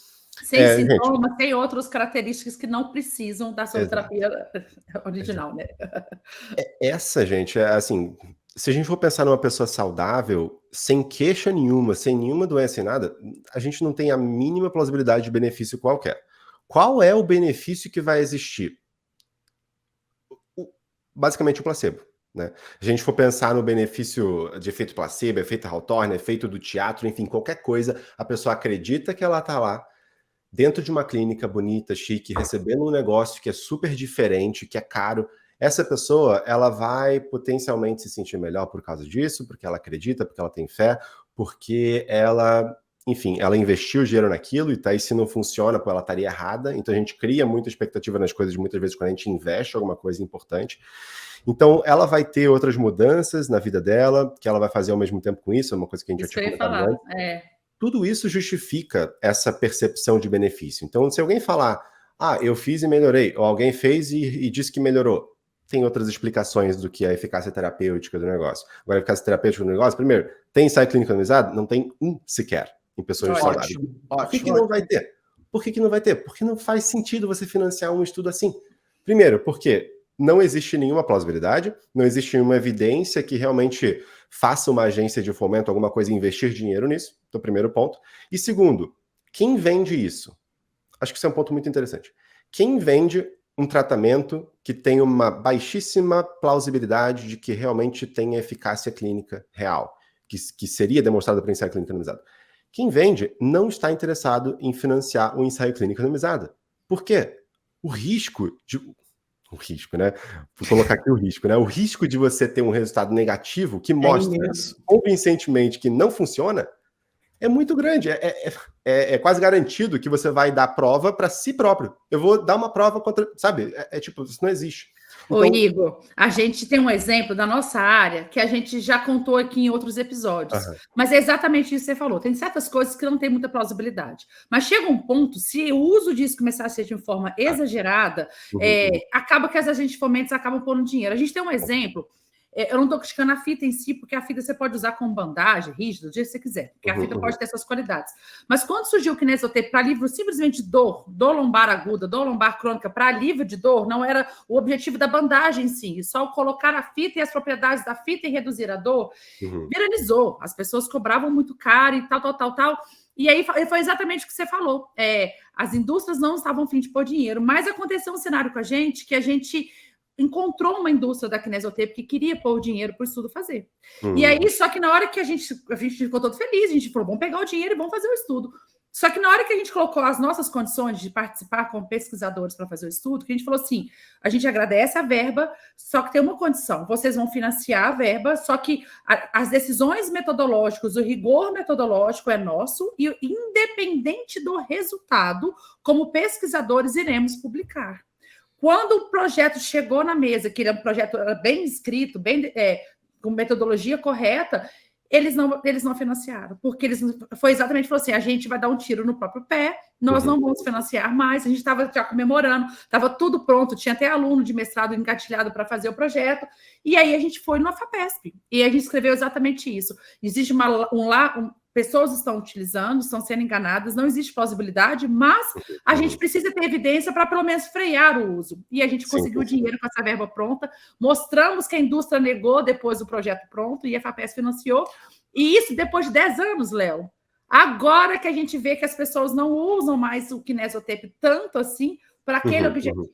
Sem sintomas, tem outras características que não precisam da soroterapia original, né? Essa, gente, assim, se a gente for pensar numa pessoa saudável, sem queixa nenhuma, sem nenhuma doença, sem nada, a gente não tem a mínima plausibilidade de benefício qualquer. Qual é o benefício que vai existir? Basicamente o placebo, né? Se a gente for pensar no benefício de efeito placebo, efeito Hawthorne, efeito do teatro, enfim, qualquer coisa, a pessoa acredita que ela está lá, dentro de uma clínica bonita, chique, recebendo um negócio que é super diferente, que é caro. Essa pessoa, ela vai potencialmente se sentir melhor por causa disso, porque ela acredita, porque ela tem fé, porque ela... Enfim, ela investiu dinheiro naquilo e aí se não funciona, ela estaria errada. Então a gente cria muita expectativa nas coisas muitas vezes quando a gente investe em alguma coisa importante. Então ela vai ter outras mudanças na vida dela, que ela vai fazer ao mesmo tempo com isso, é uma coisa que a gente já tinha comentado antes. Tudo isso justifica essa percepção de benefício. Então se alguém falar, eu fiz e melhorei, ou alguém fez e disse que melhorou, tem outras explicações do que é a eficácia terapêutica do negócio. Agora, a eficácia terapêutica do negócio, primeiro, tem ensaio clínico randomizado? Não tem sequer. Em pessoas saudáveis. Por que não vai ter? Por que não vai ter? Porque não faz sentido você financiar um estudo assim. Primeiro, porque não existe nenhuma plausibilidade, não existe nenhuma evidência que realmente faça uma agência de fomento, alguma coisa, investir dinheiro nisso. Então, primeiro ponto. E segundo, quem vende isso? Acho que isso é um ponto muito interessante. Quem vende um tratamento que tem uma baixíssima plausibilidade de que realmente tenha eficácia clínica real, que seria demonstrada por ensaio clínico randomizado? Quem vende não está interessado em financiar um ensaio clínico randomizado. Por quê? O risco, né? Vou colocar aqui o risco, né? O risco de você ter um resultado negativo que mostra convincentemente que não funciona é muito grande. É quase garantido que você vai dar prova para si próprio. Eu vou dar uma prova contra... Sabe? Tipo, isso não existe. Então... Ô, Igor, a gente tem um exemplo da nossa área que a gente já contou aqui em outros episódios. Mas é exatamente isso que você falou. Tem certas coisas que não tem muita plausibilidade. Mas chega um ponto, se o uso disso começar a ser de forma exagerada, acaba que as agentes de fomentos acabam pondo dinheiro. A gente tem um exemplo... Eu não estou criticando a fita em si, porque a fita você pode usar como bandagem, rígida, do jeito que você quiser, porque a fita pode ter suas qualidades. Mas quando surgiu o Kinesiotape para alívio simplesmente de dor lombar aguda, dor lombar crônica, para alívio de dor, não era o objetivo da bandagem em si, só colocar a fita e as propriedades da fita e reduzir a dor, viralizou. As pessoas cobravam muito caro e tal. E aí foi exatamente o que você falou. As indústrias não estavam a fim de pôr dinheiro, mas aconteceu um cenário com a gente que a gente encontrou uma indústria da Kinesiotape que queria pôr o dinheiro para o estudo fazer. E aí, só que na hora que a gente ficou todo feliz, a gente falou, vamos pegar o dinheiro e vamos fazer o estudo. Só que na hora que a gente colocou as nossas condições de participar como pesquisadores para fazer o estudo, que a gente falou assim, a gente agradece a verba, só que tem uma condição, vocês vão financiar a verba, só que as decisões metodológicas, o rigor metodológico é nosso e independente do resultado, como pesquisadores iremos publicar. Quando o projeto chegou na mesa, que era um projeto bem escrito, com metodologia correta, eles não financiaram, porque foi exatamente falou assim, a gente vai dar um tiro no próprio pé, nós não vamos financiar mais, a gente estava já comemorando, estava tudo pronto, tinha até aluno de mestrado engatilhado para fazer o projeto, e aí a gente foi no FAPESP, e a gente escreveu exatamente isso. Existe pessoas estão utilizando, estão sendo enganadas, não existe plausibilidade, mas a gente precisa ter evidência para pelo menos frear o uso. E a gente conseguiu dinheiro com essa verba pronta, mostramos que a indústria negou depois do projeto pronto e a FAPESP financiou. E isso depois de 10 anos, Léo. Agora que a gente vê que as pessoas não usam mais o kinesiotape tanto assim para aquele objetivo.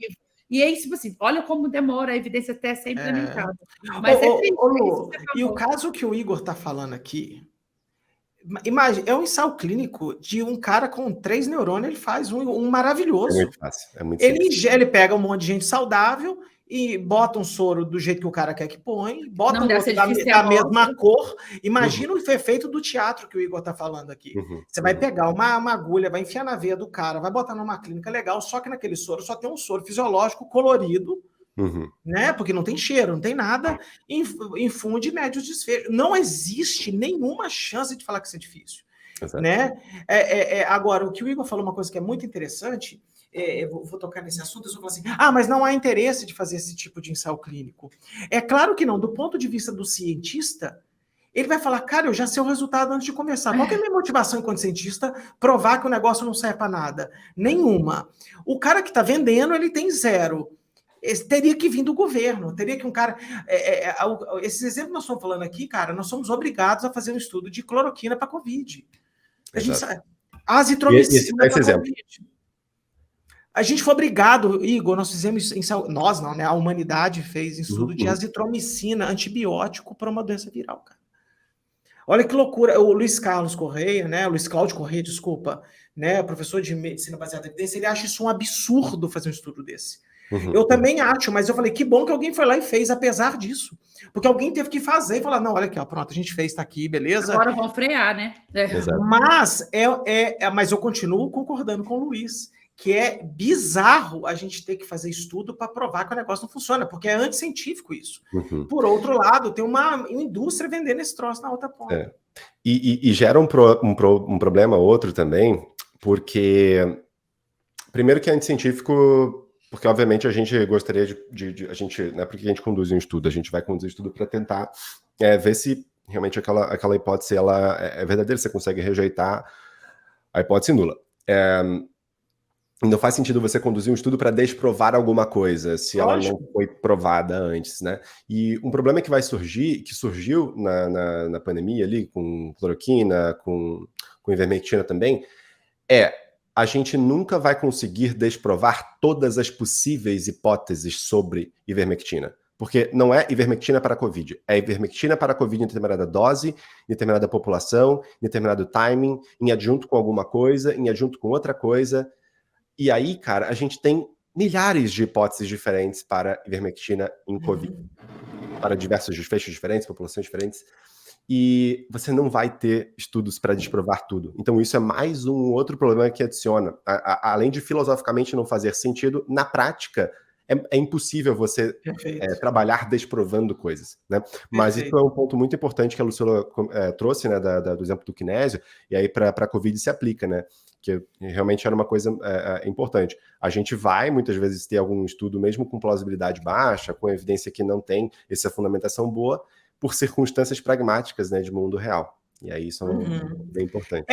E é isso, tipo assim, olha como demora a evidência até ser implementada. Mas Lu, e o caso que o Igor está falando aqui, imagina, é um ensaio clínico de um cara com 3 neurônios, ele faz um maravilhoso. É muito fácil, é muito simples. Ele pega um monte de gente saudável e bota um soro do jeito que o cara quer que põe, bota um outro da mesma cor. Imagina o efeito do teatro que o Igor está falando aqui. Você vai pegar uma agulha, vai enfiar na veia do cara, vai botar numa clínica legal, só que naquele soro só tem um soro fisiológico colorido, né? Porque não tem cheiro, não tem nada, infunde médios desfechos. Não existe nenhuma chance de falar que isso é difícil. Né? Agora, o que o Igor falou, uma coisa que é muito interessante, vou tocar nesse assunto, eu só falo assim, mas não há interesse de fazer esse tipo de ensaio clínico. É claro que não, do ponto de vista do cientista, ele vai falar, cara, eu já sei o resultado antes de conversar. Qual que é a minha motivação enquanto cientista? Provar que o negócio não serve para nada. Nenhuma. O cara que está vendendo, ele tem 0. Teria que vir do governo, teria que um cara... esses exemplos que nós estamos falando aqui, cara, nós somos obrigados a fazer um estudo de cloroquina para Covid. A gente sabe... Azitromicina para Covid. A gente foi obrigado, Igor, nós fizemos... Nós não, né? A humanidade fez estudo de azitromicina, antibiótico para uma doença viral, cara. Olha que loucura. O Luiz Carlos Correia, né? O Luiz Cláudio Correia, desculpa, né? Professor de medicina baseada em evidência, ele acha isso um absurdo fazer um estudo desse. Eu também acho, mas eu falei, que bom que alguém foi lá e fez, apesar disso. Porque alguém teve que fazer e falar, não, olha aqui, ó, pronto, a gente fez, tá aqui, beleza? Agora vão frear, né? Mas eu continuo concordando com o Luiz, que é bizarro a gente ter que fazer estudo para provar que o negócio não funciona, porque é anticientífico isso. Por outro lado, tem uma indústria vendendo esse troço na outra ponta. E gera um problema outro também, porque primeiro que é anticientífico, porque obviamente a gente gostaria a gente, né, porque a gente conduz um estudo, a gente vai conduzir estudo para tentar ver se realmente aquela hipótese ela é verdadeira, você consegue rejeitar a hipótese nula. Não faz sentido você conduzir um estudo para desprovar alguma coisa, se ela não foi provada antes, né? E um problema que surgiu na pandemia ali, com cloroquina, com ivermectina também, a gente nunca vai conseguir desprovar todas as possíveis hipóteses sobre ivermectina. Porque não é ivermectina para a Covid, é ivermectina para a Covid em determinada dose, em determinada população, em determinado timing, em adjunto com alguma coisa, em adjunto com outra coisa. E aí, cara, a gente tem milhares de hipóteses diferentes para ivermectina em Covid. Para diversos desfechos diferentes, populações diferentes. E você não vai ter estudos para desprovar tudo. Então isso é mais um outro problema que adiciona. Além de filosoficamente não fazer sentido, na prática é impossível você trabalhar desprovando coisas, né? Mas isso é um ponto muito importante que a Lucila trouxe, né, do exemplo do kinésio, e aí para a Covid se aplica, né? Que realmente era uma coisa importante. A gente vai, muitas vezes, ter algum estudo, mesmo com plausibilidade baixa, com evidência que não tem essa fundamentação boa, por circunstâncias pragmáticas, né, de mundo real. E aí isso é bem importante.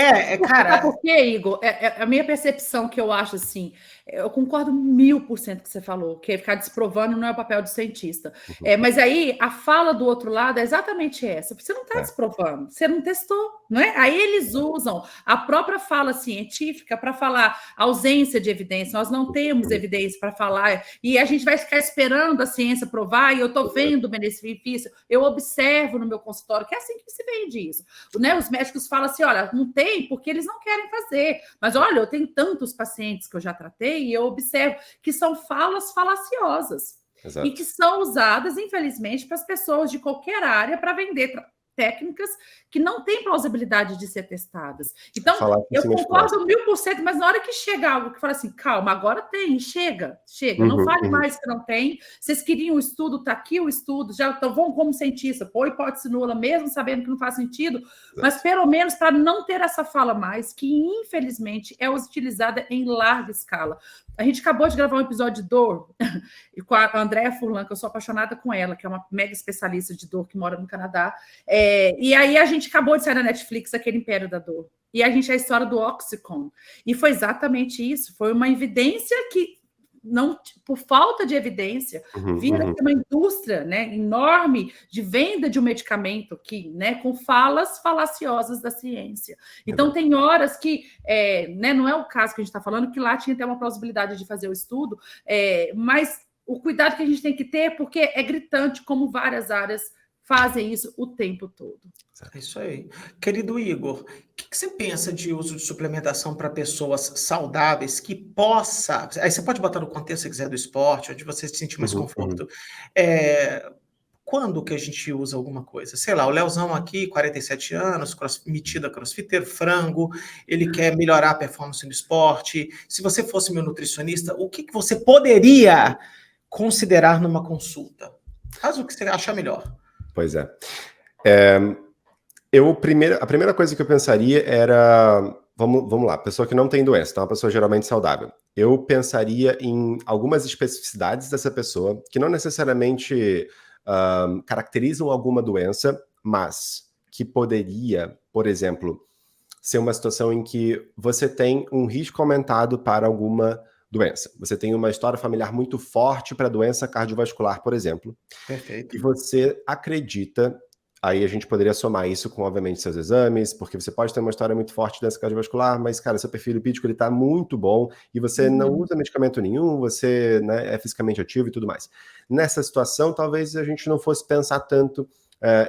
Cara... Por que, Igor? A minha percepção que eu acho assim, eu concordo 1000% que você falou, que ficar desprovando não é o papel do cientista. Mas aí a fala do outro lado é exatamente essa. Você não está desprovando, você não testou, não é? Aí eles usam a própria fala científica para falar ausência de evidência. Nós não temos evidência para falar, e a gente vai ficar esperando a ciência provar, e eu estou vendo o benefício, eu observo no meu consultório, que é assim que se vende isso. Né, os médicos falam assim, olha, não tem porque eles não querem fazer, mas olha, eu tenho tantos pacientes que eu já tratei e eu observo que são falas falaciosas. Exato. E que são usadas, infelizmente, para as pessoas de qualquer área para vender técnicas que não têm plausibilidade de ser testadas. Então, eu concordo 1000%, mas na hora que chega algo que fala assim, calma, agora tem, chega, não fale mais que não tem, vocês queriam o estudo, está aqui o estudo, já então vão como cientista, pô, hipótese nula, mesmo sabendo que não faz sentido, mas pelo menos para não ter essa fala mais, que infelizmente é utilizada em larga escala. A gente acabou de gravar um episódio de dor com a Andréa Furlan, que eu sou apaixonada com ela, que é uma mega especialista de dor que mora no Canadá. E aí a gente acabou de sair na Netflix, aquele Império da Dor. E a gente é a história do Oxycontin. E foi exatamente isso. Foi uma evidência que não, por falta de evidência, vira uma indústria, né, enorme de venda de um medicamento que, né, com falas falaciosas da ciência. Então, tem horas que, né, não é o caso que a gente está falando, que lá tinha até uma plausibilidade de fazer o estudo, mas o cuidado que a gente tem que ter, porque é gritante como várias áreas fazem isso o tempo todo. É isso aí. Querido Igor, o que você pensa de uso de suplementação para pessoas saudáveis que possa... Aí você pode botar no contexto, se quiser, do esporte, onde você se sentir mais conforto. Quando que a gente usa alguma coisa? Sei lá, o Leozão aqui, 47 anos, metido a crossfiteiro, frango, ele quer melhorar a performance no esporte. Se você fosse meu nutricionista, o que você poderia considerar numa consulta? Faz o que você achar melhor. Pois é. A primeira coisa que eu pensaria era, vamos lá, pessoa que não tem doença, tá? Uma pessoa geralmente saudável. Eu pensaria em algumas especificidades dessa pessoa que não necessariamente caracterizam alguma doença, mas que poderia, por exemplo, ser uma situação em que você tem um risco aumentado para alguma doença. Você tem uma história familiar muito forte para doença cardiovascular, por exemplo. Perfeito. E você acredita... Aí a gente poderia somar isso com, obviamente, seus exames, porque você pode ter uma história muito forte de doença cardiovascular, mas, cara, seu perfil lipídico está muito bom e você não usa medicamento nenhum, você, né, é fisicamente ativo e tudo mais. Nessa situação, talvez a gente não fosse pensar tanto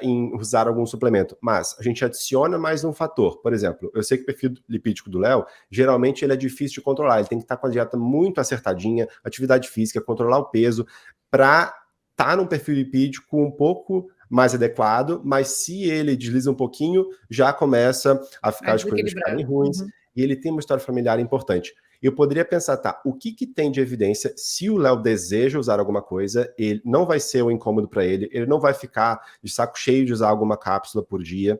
em usar algum suplemento, mas a gente adiciona mais um fator. Por exemplo, eu sei que o perfil lipídico do Léo, geralmente ele é difícil de controlar, ele tem que estar com a dieta muito acertadinha, atividade física, controlar o peso, para estar num perfil lipídico um pouco mais adequado, mas se ele desliza um pouquinho, já começa a ficar as coisas ficarem ruins, e ele tem uma história familiar importante. Eu poderia pensar, tá, o que tem de evidência, se o Léo deseja usar alguma coisa, ele não vai ser um incômodo para ele não vai ficar de saco cheio de usar alguma cápsula por dia,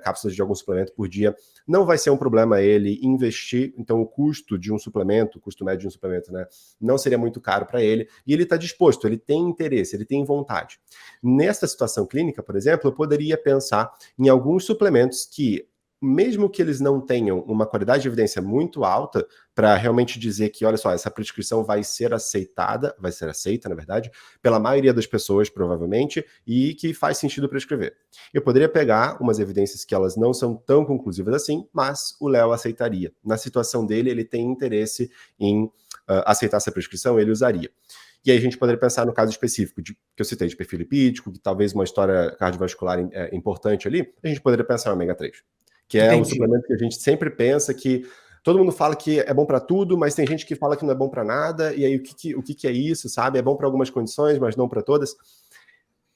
cápsulas de algum suplemento por dia, não vai ser um problema ele investir, então o custo de um suplemento, o custo médio de um suplemento, né, não seria muito caro para ele, e ele está disposto, ele tem interesse, ele tem vontade. Nessa situação clínica, por exemplo, eu poderia pensar em alguns suplementos que, mesmo que eles não tenham uma qualidade de evidência muito alta para realmente dizer que, olha só, essa prescrição vai ser aceita, na verdade, pela maioria das pessoas, provavelmente, e que faz sentido prescrever. Eu poderia pegar umas evidências que elas não são tão conclusivas assim, mas o Léo aceitaria. Na situação dele, ele tem interesse em aceitar essa prescrição, ele usaria. E aí a gente poderia pensar no caso específico que eu citei de perfil lipídico, que talvez uma história cardiovascular importante ali, a gente poderia pensar no ômega 3. Que é um suplemento que a gente sempre pensa que todo mundo fala que é bom para tudo, mas tem gente que fala que não é bom para nada, e aí o que é isso, sabe? É bom para algumas condições, mas não para todas.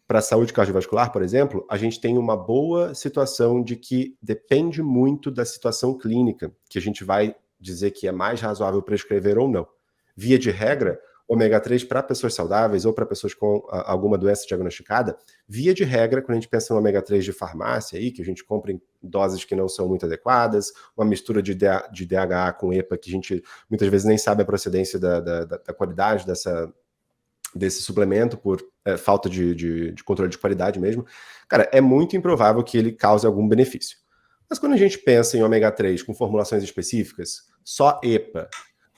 Para a saúde cardiovascular, por exemplo, a gente tem uma boa situação de que depende muito da situação clínica, que a gente vai dizer que é mais razoável prescrever ou não. Via de regra, ômega 3 para pessoas saudáveis ou para pessoas com alguma doença diagnosticada, via de regra, quando a gente pensa no ômega 3 de farmácia, aí, que a gente compra em doses que não são muito adequadas, uma mistura de DHA com EPA, que a gente muitas vezes nem sabe a procedência da qualidade desse suplemento, por falta de controle de qualidade mesmo, cara, é muito improvável que ele cause algum benefício. Mas quando a gente pensa em ômega 3 com formulações específicas, só EPA,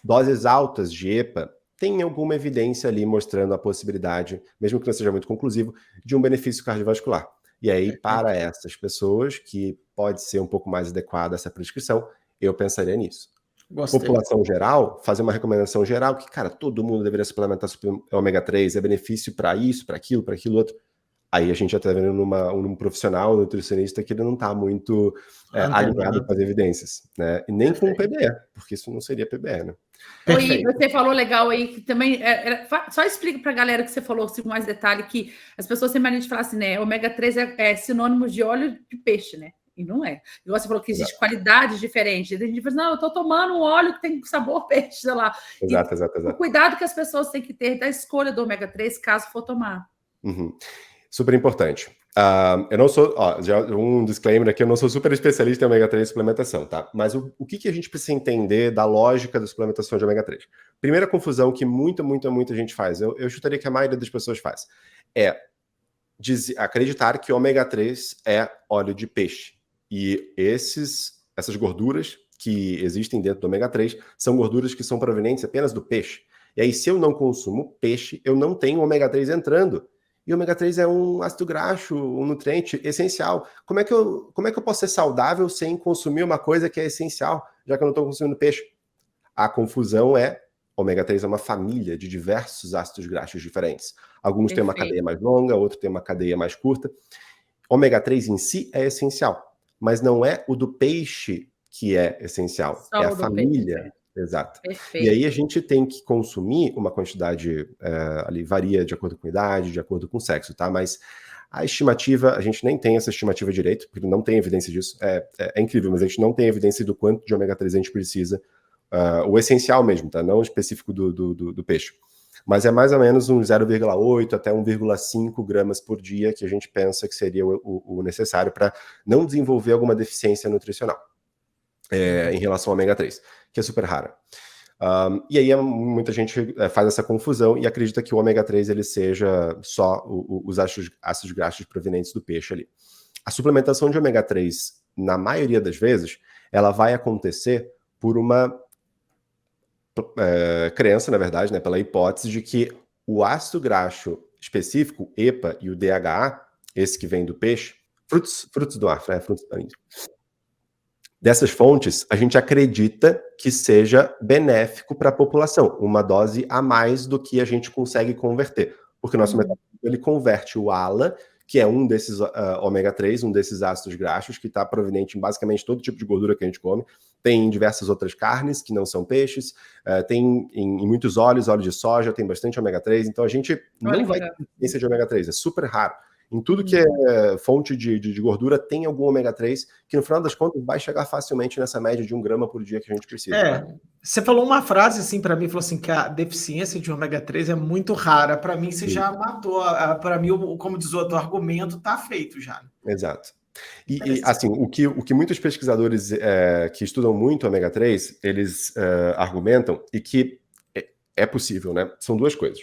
doses altas de EPA, tem alguma evidência ali mostrando a possibilidade, mesmo que não seja muito conclusivo, de um benefício cardiovascular. E aí, para essas pessoas, que pode ser um pouco mais adequada essa prescrição, eu pensaria nisso. Gostei. População geral, fazer uma recomendação geral, que, cara, todo mundo deveria suplementar ômega 3, é benefício para isso, para aquilo outro. Aí a gente já está vendo num profissional, um nutricionista, que ele não está muito alinhado com as evidências, né? E nem com o PBE, porque isso não seria PBE, né? Oi, você falou legal aí, que também... só explica para a galera que você falou assim, com mais detalhe, que as pessoas têm mania de falar assim, né? Ômega 3 é sinônimo de óleo de peixe, né? E não é. Igual você falou que existe qualidades diferentes. A gente fala, não, eu estou tomando um óleo que tem sabor peixe, sei lá. Exato. O cuidado que as pessoas têm que ter da escolha do ômega 3, caso for tomar. Super importante. Eu não sou, já um disclaimer aqui, eu não sou super especialista em ômega 3 suplementação, tá? Mas o que a gente precisa entender da lógica da suplementação de ômega 3? Primeira confusão que muita gente faz, eu chutaria que a maioria das pessoas faz, é acreditar que ômega 3 é óleo de peixe. E essas gorduras que existem dentro do ômega 3 são gorduras que são provenientes apenas do peixe. E aí, se eu não consumo peixe, eu não tenho ômega 3 entrando. E o ômega 3 é um ácido graxo, um nutriente essencial. Como é que eu posso ser saudável sem consumir uma coisa que é essencial, já que eu não estou consumindo peixe? A confusão é, ômega 3 é uma família de diversos ácidos graxos diferentes. Alguns têm uma cadeia mais longa, outros têm uma cadeia mais curta. Ômega 3 em si é essencial, mas não é o do peixe que é essencial, Só é a o do família. peixe. Exato. Perfeito. E aí a gente tem que consumir uma quantidade, ali varia de acordo com a idade, de acordo com o sexo, tá? Mas a estimativa, a gente nem tem essa estimativa direito, porque não tem evidência disso. É incrível, mas a gente não tem evidência do quanto de ômega 3 a gente precisa. O essencial mesmo, tá? Não o específico do peixe. Mas é mais ou menos uns 0,8 até 1,5 gramas por dia que a gente pensa que seria o necessário para não desenvolver alguma deficiência nutricional em relação ao ômega 3, que é super rara. E aí muita gente faz essa confusão e acredita que o ômega 3 ele seja só os ácidos graxos provenientes do peixe ali. A suplementação de ômega 3, na maioria das vezes, ela vai acontecer por uma crença, na verdade, né, pela hipótese de que o ácido graxo específico, EPA e o DHA, esse que vem do peixe, frutos do ar, né, frutos marinhos, dessas fontes, a gente acredita que seja benéfico para a população, uma dose a mais do que a gente consegue converter, porque o nosso metabolismo ele converte o ALA, que é um desses ômega 3, um desses ácidos graxos, que está proveniente em basicamente todo tipo de gordura que a gente come. Tem em diversas outras carnes, que não são peixes, tem em muitos óleos, óleo de soja, tem bastante ômega 3, então a gente não vai ter deficiência de ômega 3, é super raro. Em tudo que é fonte de gordura tem algum ômega 3, que no final das contas vai chegar facilmente nessa média de 1 grama por dia que a gente precisa. Né? Você falou uma frase assim para mim, falou assim que a deficiência de ômega 3 é muito rara. Para mim, você já matou. Para mim, como diz o outro argumento, tá feito já. Exato. E assim, o que muitos pesquisadores que estudam muito ômega 3, eles argumentam, e que é possível, né? São duas coisas.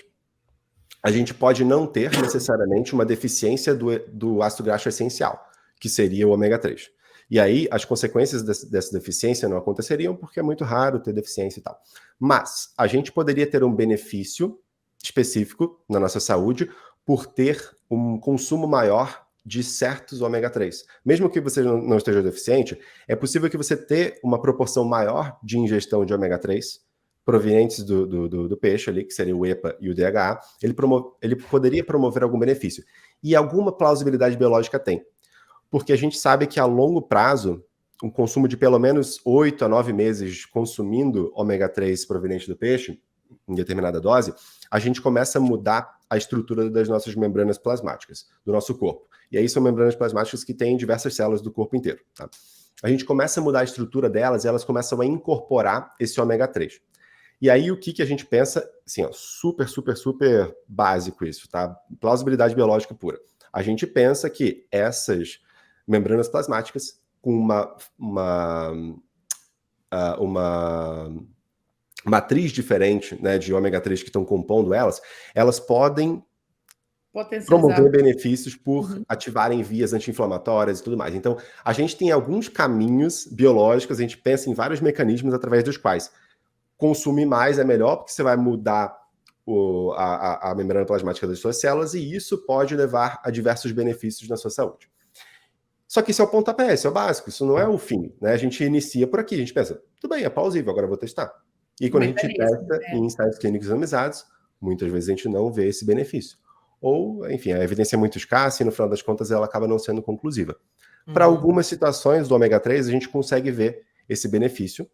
A gente pode não ter necessariamente uma deficiência do ácido graxo essencial, que seria o ômega 3. E aí, as consequências dessa deficiência não aconteceriam, porque é muito raro ter deficiência e tal. Mas a gente poderia ter um benefício específico na nossa saúde por ter um consumo maior de certos ômega 3. Mesmo que você não esteja deficiente, é possível que você tenha uma proporção maior de ingestão de ômega 3 provenientes do peixe ali, que seria o EPA e o DHA, ele poderia promover algum benefício. E alguma plausibilidade biológica tem. Porque a gente sabe que a longo prazo, um consumo de pelo menos 8 a 9 meses consumindo ômega 3 proveniente do peixe, em determinada dose, a gente começa a mudar a estrutura das nossas membranas plasmáticas, do nosso corpo. E aí são membranas plasmáticas que têm diversas células do corpo inteiro. Tá? A gente começa a mudar a estrutura delas e elas começam a incorporar esse ômega 3. E aí, o que a gente pensa, assim, ó, super, super, super básico isso, tá? Plausibilidade biológica pura. A gente pensa que essas membranas plasmáticas, com uma matriz diferente, né, de ômega 3 que estão compondo elas podem promover benefícios por ativarem vias anti-inflamatórias e tudo mais. Então, a gente tem alguns caminhos biológicos, a gente pensa em vários mecanismos através dos quais consumir mais é melhor, porque você vai mudar a membrana plasmática das suas células e isso pode levar a diversos benefícios na sua saúde. Só que isso é o pontapé, isso é o básico, isso não é o fim. Né? A gente inicia por aqui, a gente pensa, tudo bem, é plausível, agora eu vou testar. E quando a gente testa em ensaios clínicos randomizados, muitas vezes a gente não vê esse benefício. Ou, enfim, a evidência é muito escassa e no final das contas ela acaba não sendo conclusiva. Para algumas situações do ômega 3, a gente consegue ver esse benefício.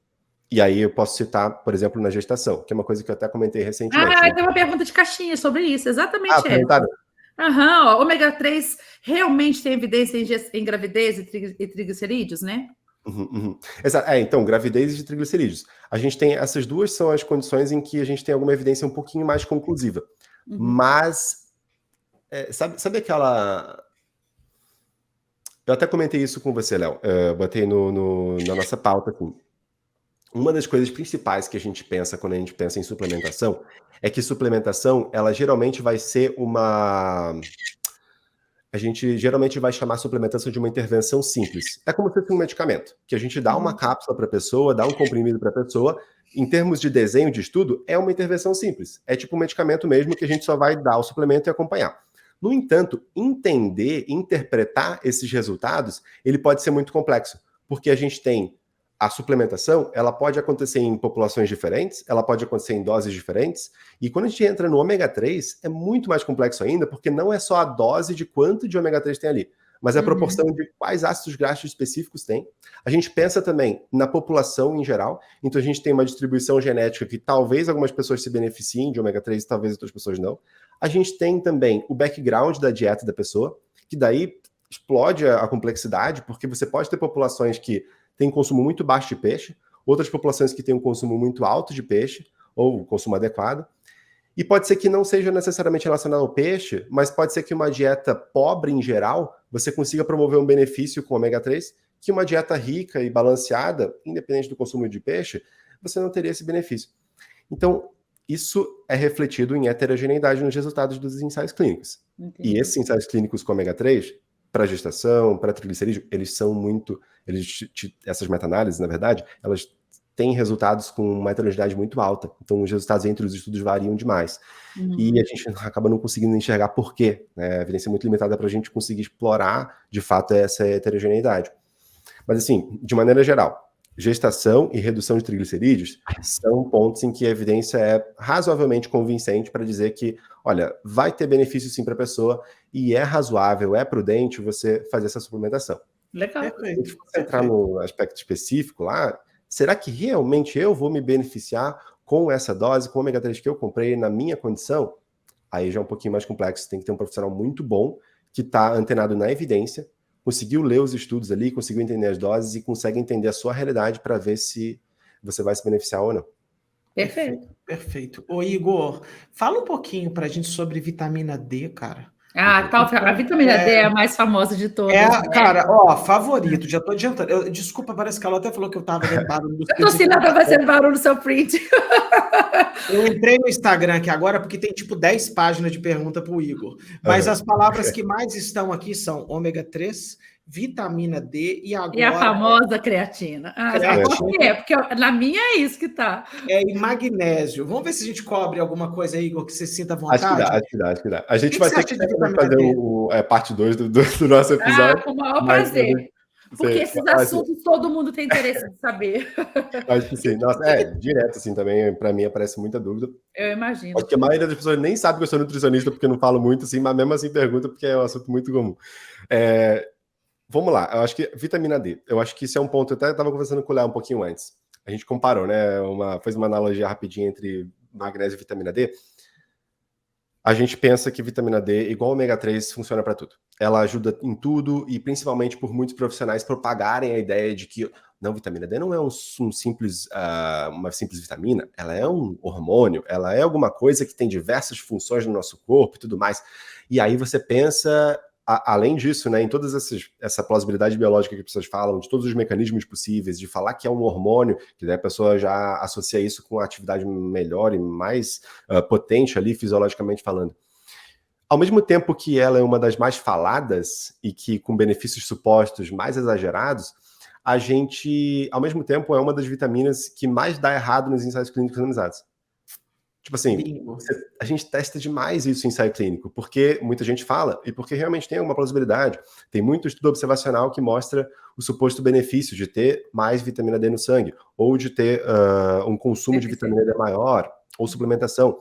E aí eu posso citar, por exemplo, na gestação, que é uma coisa que eu até comentei recentemente. Tem uma pergunta de caixinha sobre isso, exatamente essa. Ômega 3 realmente tem evidência em gravidez e triglicerídeos, né? Exato. Então, gravidez e triglicerídeos. A gente tem, essas duas são as condições em que a gente tem alguma evidência um pouquinho mais conclusiva. Mas, sabe aquela... Eu até comentei isso com você, Léo. Botei na nossa pauta aqui. Uma das coisas principais que a gente pensa quando a gente pensa em suplementação é que suplementação, ela geralmente vai ser uma... A a gente geralmente vai chamar a suplementação de uma intervenção simples. É como se fosse um medicamento, que a gente dá uma cápsula para a pessoa, dá um comprimido para a pessoa. Em termos de desenho de estudo, é uma intervenção simples. É tipo um medicamento mesmo que a gente só vai dar o suplemento e acompanhar. No entanto, entender, interpretar esses resultados, ele pode ser muito complexo, porque a gente tem a suplementação, ela pode acontecer em populações diferentes, ela pode acontecer em doses diferentes, e quando a gente entra no ômega 3, é muito mais complexo ainda, porque não é só a dose de quanto de ômega 3 tem ali, mas a proporção de quais ácidos graxos específicos tem. A gente pensa também na população em geral, então a gente tem uma distribuição genética que talvez algumas pessoas se beneficiem de ômega 3 e talvez outras pessoas não. A gente tem também o background da dieta da pessoa, que daí explode a complexidade, porque você pode ter populações que têm consumo muito baixo de peixe, outras populações que têm um consumo muito alto de peixe, ou consumo adequado. E pode ser que não seja necessariamente relacionado ao peixe, mas pode ser que uma dieta pobre em geral, você consiga promover um benefício com ômega 3, que uma dieta rica e balanceada, independente do consumo de peixe, você não teria esse benefício. Então, isso é refletido em heterogeneidade nos resultados dos ensaios clínicos. Entendi. E esses ensaios clínicos com ômega 3, para gestação, para triglicerídeo, eles são muito... essas meta-análises, na verdade, elas têm resultados com uma heterogeneidade muito alta. Então, os resultados entre os estudos variam demais. E a gente acaba não conseguindo enxergar por quê. Né? A evidência é muito limitada para a gente conseguir explorar, de fato, essa heterogeneidade. Mas, assim, de maneira geral, gestação e redução de triglicerídeos são pontos em que a evidência é razoavelmente convincente para dizer que, olha, vai ter benefício sim para a pessoa e é razoável, é prudente você fazer essa suplementação. Legal. Se a gente for entrar no aspecto específico lá, será que realmente eu vou me beneficiar com essa dose, com o ômega 3 que eu comprei na minha condição? Aí já é um pouquinho mais complexo, tem que ter um profissional muito bom que está antenado na evidência, conseguiu ler os estudos ali, conseguiu entender as doses e consegue entender a sua realidade para ver se você vai se beneficiar ou não. Perfeito. Perfeito. Ô, Igor, fala um pouquinho para a gente sobre vitamina D, cara. A vitamina D é a mais famosa de todas. Cara, ó, favorito, já tô adiantando. Desculpa, parece que ela até falou que eu tava vendo barulho do Eu tô sem nada fazendo barulho no seu print. Eu entrei no Instagram aqui agora porque tem tipo 10 páginas de pergunta pro Igor. Mas as palavras que mais estão aqui são ômega 3, vitamina D e agora... E a famosa creatina. Por quê? Porque na minha é isso que tá. E magnésio. Vamos ver se a gente cobre alguma coisa aí, Igor, que você sinta vontade? Acho que dá. A gente vai ter que fazer parte 2 do nosso episódio. Com o maior prazer. Porque esses assuntos todo mundo tem interesse de saber. Acho que sim. Nossa, direto assim também, para mim aparece muita dúvida. Eu imagino. Acho que a maioria das pessoas nem sabe que eu sou nutricionista porque eu não falo muito assim, mas mesmo assim pergunta porque é um assunto muito comum. Vamos lá, eu acho que vitamina D, eu acho que isso é um ponto, eu até estava conversando com o Léo um pouquinho antes. A gente comparou, né? Fez uma analogia rapidinha entre magnésio e vitamina D. A gente pensa que vitamina D, igual ômega 3, funciona para tudo. Ela ajuda em tudo e principalmente por muitos profissionais propagarem a ideia de que não, vitamina D não é uma simples vitamina, ela é um hormônio, ela é alguma coisa que tem diversas funções no nosso corpo e tudo mais. E aí você pensa, além disso, né, em toda essa plausibilidade biológica que as pessoas falam, de todos os mecanismos possíveis, de falar que é um hormônio, que daí a pessoa já associa isso com uma atividade melhor e mais potente ali, fisiologicamente falando. Ao mesmo tempo que ela é uma das mais faladas e que com benefícios supostos mais exagerados, a gente, ao mesmo tempo, é uma das vitaminas que mais dá errado nos ensaios clínicos randomizados. Tipo assim, a gente testa demais isso em ensaio clínico, porque muita gente fala, e porque realmente tem alguma plausibilidade. Tem muito estudo observacional que mostra o suposto benefício de ter mais vitamina D no sangue, ou de ter um consumo de vitamina D maior, ou suplementação.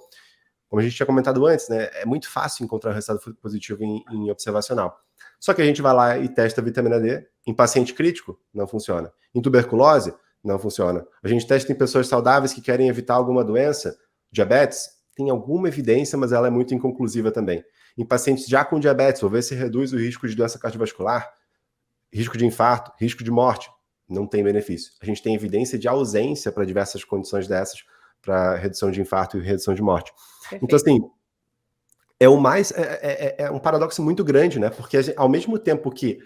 Como a gente tinha comentado antes, né, é muito fácil encontrar um resultado positivo em observacional. Só que a gente vai lá e testa a vitamina D em paciente crítico, não funciona. Em tuberculose, não funciona. A gente testa em pessoas saudáveis que querem evitar alguma doença, diabetes, tem alguma evidência, mas ela é muito inconclusiva também. Em pacientes já com diabetes, vou ver se reduz o risco de doença cardiovascular, risco de infarto, risco de morte. Não tem benefício. A gente tem evidência de ausência para diversas condições dessas, para redução de infarto e redução de morte. Perfeito. Então, assim, é um paradoxo muito grande, né? Porque ao mesmo tempo que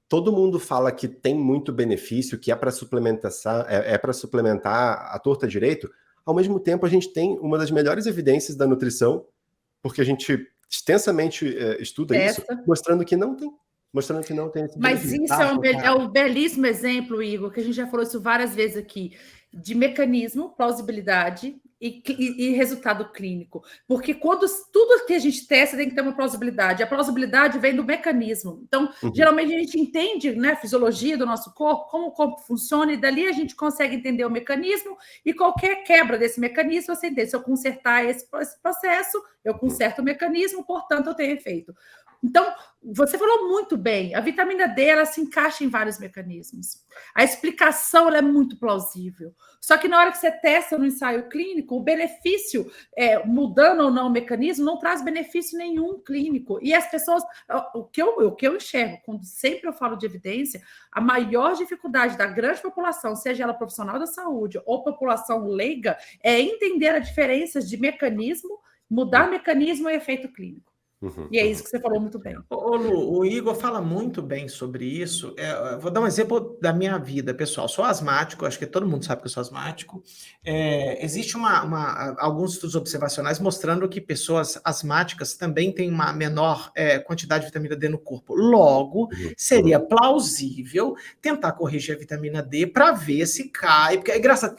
todo mundo fala que tem muito benefício, que é para suplementar a torta direito, ao mesmo tempo a gente tem uma das melhores evidências da nutrição, porque a gente extensamente estuda isso, mostrando que não tem. Mostrando que não tem esse Mas isso é um belíssimo exemplo, Igor, que a gente já falou isso várias vezes aqui, de mecanismo, plausibilidade e resultado clínico. Porque quando tudo que a gente testa tem que ter uma plausibilidade. A plausibilidade vem do mecanismo. Então, geralmente a gente entende, né, a fisiologia do nosso corpo, como o corpo funciona, e dali a gente consegue entender o mecanismo, e qualquer quebra desse mecanismo, você entende. Se eu consertar esse processo, eu conserto o mecanismo, portanto, eu tenho efeito. Então, você falou muito bem, a vitamina D ela se encaixa em vários mecanismos. A explicação ela é muito plausível. Só que na hora que você testa no ensaio clínico, o benefício, mudando ou não o mecanismo, não traz benefício nenhum clínico. E as pessoas, o que eu enxergo, quando sempre eu falo de evidência, a maior dificuldade da grande população, seja ela profissional da saúde ou população leiga, é entender a diferença de mecanismo, mudar mecanismo e efeito clínico. E é isso que você falou muito bem. Ô, Lu, o Igor fala muito bem sobre isso. Vou dar um exemplo da minha vida, pessoal. Sou asmático, acho que todo mundo sabe que eu sou asmático. Existe alguns estudos observacionais mostrando que pessoas asmáticas também têm uma menor quantidade de vitamina D no corpo. Logo, seria plausível tentar corrigir a vitamina D para ver se cai. Porque é engraçado.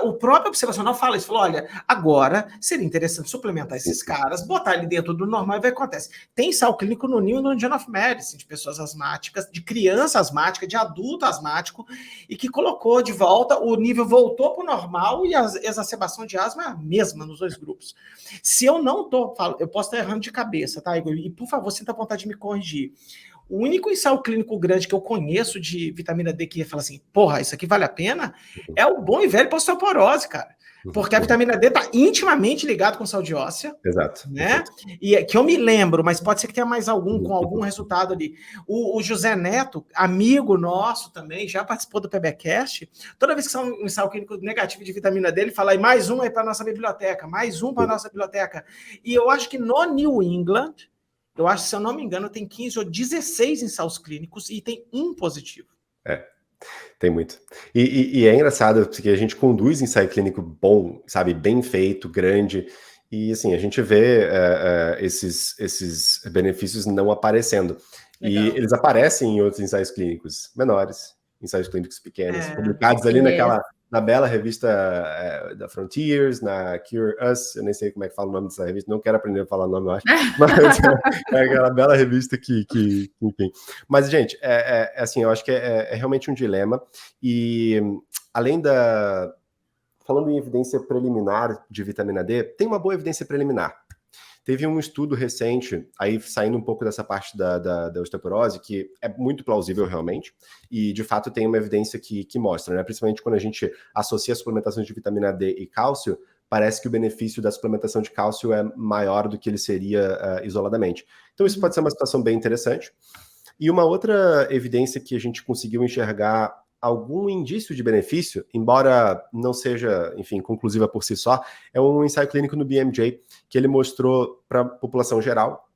O próprio observacional fala isso. Falou, olha, agora seria interessante suplementar esses caras, botar ele dentro do normal e ver o que acontece. Tem ensaio clínico no New England Journal of Medicine de pessoas asmáticas, de criança asmática, de adulto asmático, e que colocou de volta, o nível voltou para o normal e a exacerbação de asma é a mesma nos dois grupos. Se eu não estou, eu posso estar errando de cabeça, tá, Igor? E por favor, sinta a vontade de me corrigir. O único ensaio clínico grande que eu conheço de vitamina D que fala assim, porra, isso aqui vale a pena, é o bom e velho osteoporose, cara. Porque a vitamina D está intimamente ligada com saúde óssea. Exato. Né? E que eu me lembro, mas pode ser que tenha mais algum, com algum resultado ali. O José Neto, amigo nosso também, já participou do PBcast. Toda vez que sai um ensaio clínico negativo de vitamina D, ele fala, e mais um aí para nossa biblioteca, mais um para nossa biblioteca. E eu acho que no New England, eu acho, se eu não me engano, tem 15 ou 16 ensaios clínicos e tem um positivo. Tem muito. E é engraçado, porque a gente conduz ensaio clínico bom, sabe, bem feito, grande, e assim, a gente vê esses benefícios não aparecendo. Legal. E eles aparecem em outros ensaios clínicos menores, ensaios clínicos pequenos, publicados ali na bela revista da Frontiers, na Cure Us, eu nem sei como é que fala o nome dessa revista, não quero aprender a falar o nome, eu acho, mas é aquela bela revista que enfim. Mas, gente, assim, eu acho que é realmente um dilema, e além falando em evidência preliminar de vitamina D, tem uma boa evidência preliminar. Teve um estudo recente, aí saindo um pouco dessa parte da osteoporose, que é muito plausível realmente, e de fato tem uma evidência que mostra, né? Principalmente quando a gente associa a suplementação de vitamina D e cálcio, parece que o benefício da suplementação de cálcio é maior do que ele seria isoladamente. Então isso pode ser uma situação bem interessante. E uma outra evidência que a gente conseguiu enxergar algum indício de benefício, embora não seja, enfim, conclusiva por si só, é um ensaio clínico no BMJ, que ele mostrou para a população geral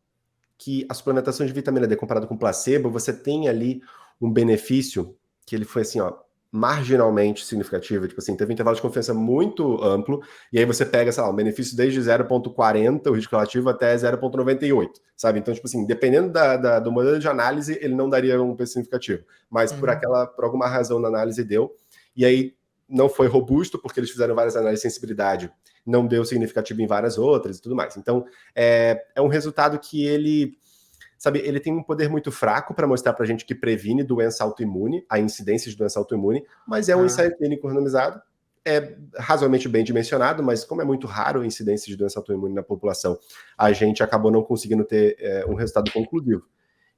que a suplementação de vitamina D comparado com placebo, você tem ali um benefício que ele foi assim, ó, marginalmente significativo, tipo assim, teve um intervalo de confiança muito amplo, e aí você pega, sei lá, um benefício desde 0,40, o risco relativo, até 0,98, sabe? Então, tipo assim, dependendo do modelo de análise, ele não daria um peso significativo, mas por alguma razão na análise deu, e aí não foi robusto, porque eles fizeram várias análises de sensibilidade, não deu significativo em várias outras e tudo mais. Então, é um resultado que ele tem um poder muito fraco para mostrar para a gente que previne doença autoimune, a incidência de doença autoimune, mas é um ensaio clínico randomizado, é razoavelmente bem dimensionado, mas como é muito raro a incidência de doença autoimune na população, a gente acabou não conseguindo ter um resultado conclusivo.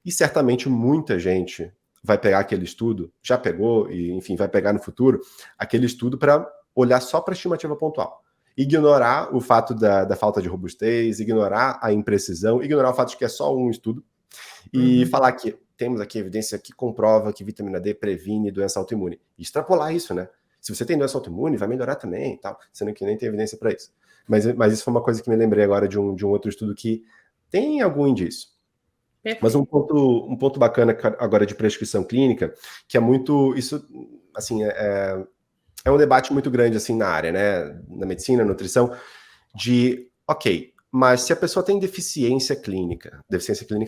E certamente muita gente vai pegar aquele estudo, já pegou, e enfim, vai pegar no futuro, aquele estudo para olhar só para a estimativa pontual. Ignorar o fato da falta de robustez, ignorar a imprecisão, ignorar o fato de que é só um estudo e falar que temos aqui evidência que comprova que vitamina D previne doença autoimune. E extrapolar isso, né? Se você tem doença autoimune, vai melhorar também e tal, sendo que nem tem evidência para isso. Mas isso foi uma coisa que me lembrei agora de um outro estudo que tem algum indício. Mas um ponto bacana agora de prescrição clínica, que é muito, isso, assim, é um debate muito grande assim na área, né, na medicina, na nutrição, de, ok, Mas se a pessoa tem deficiência clínica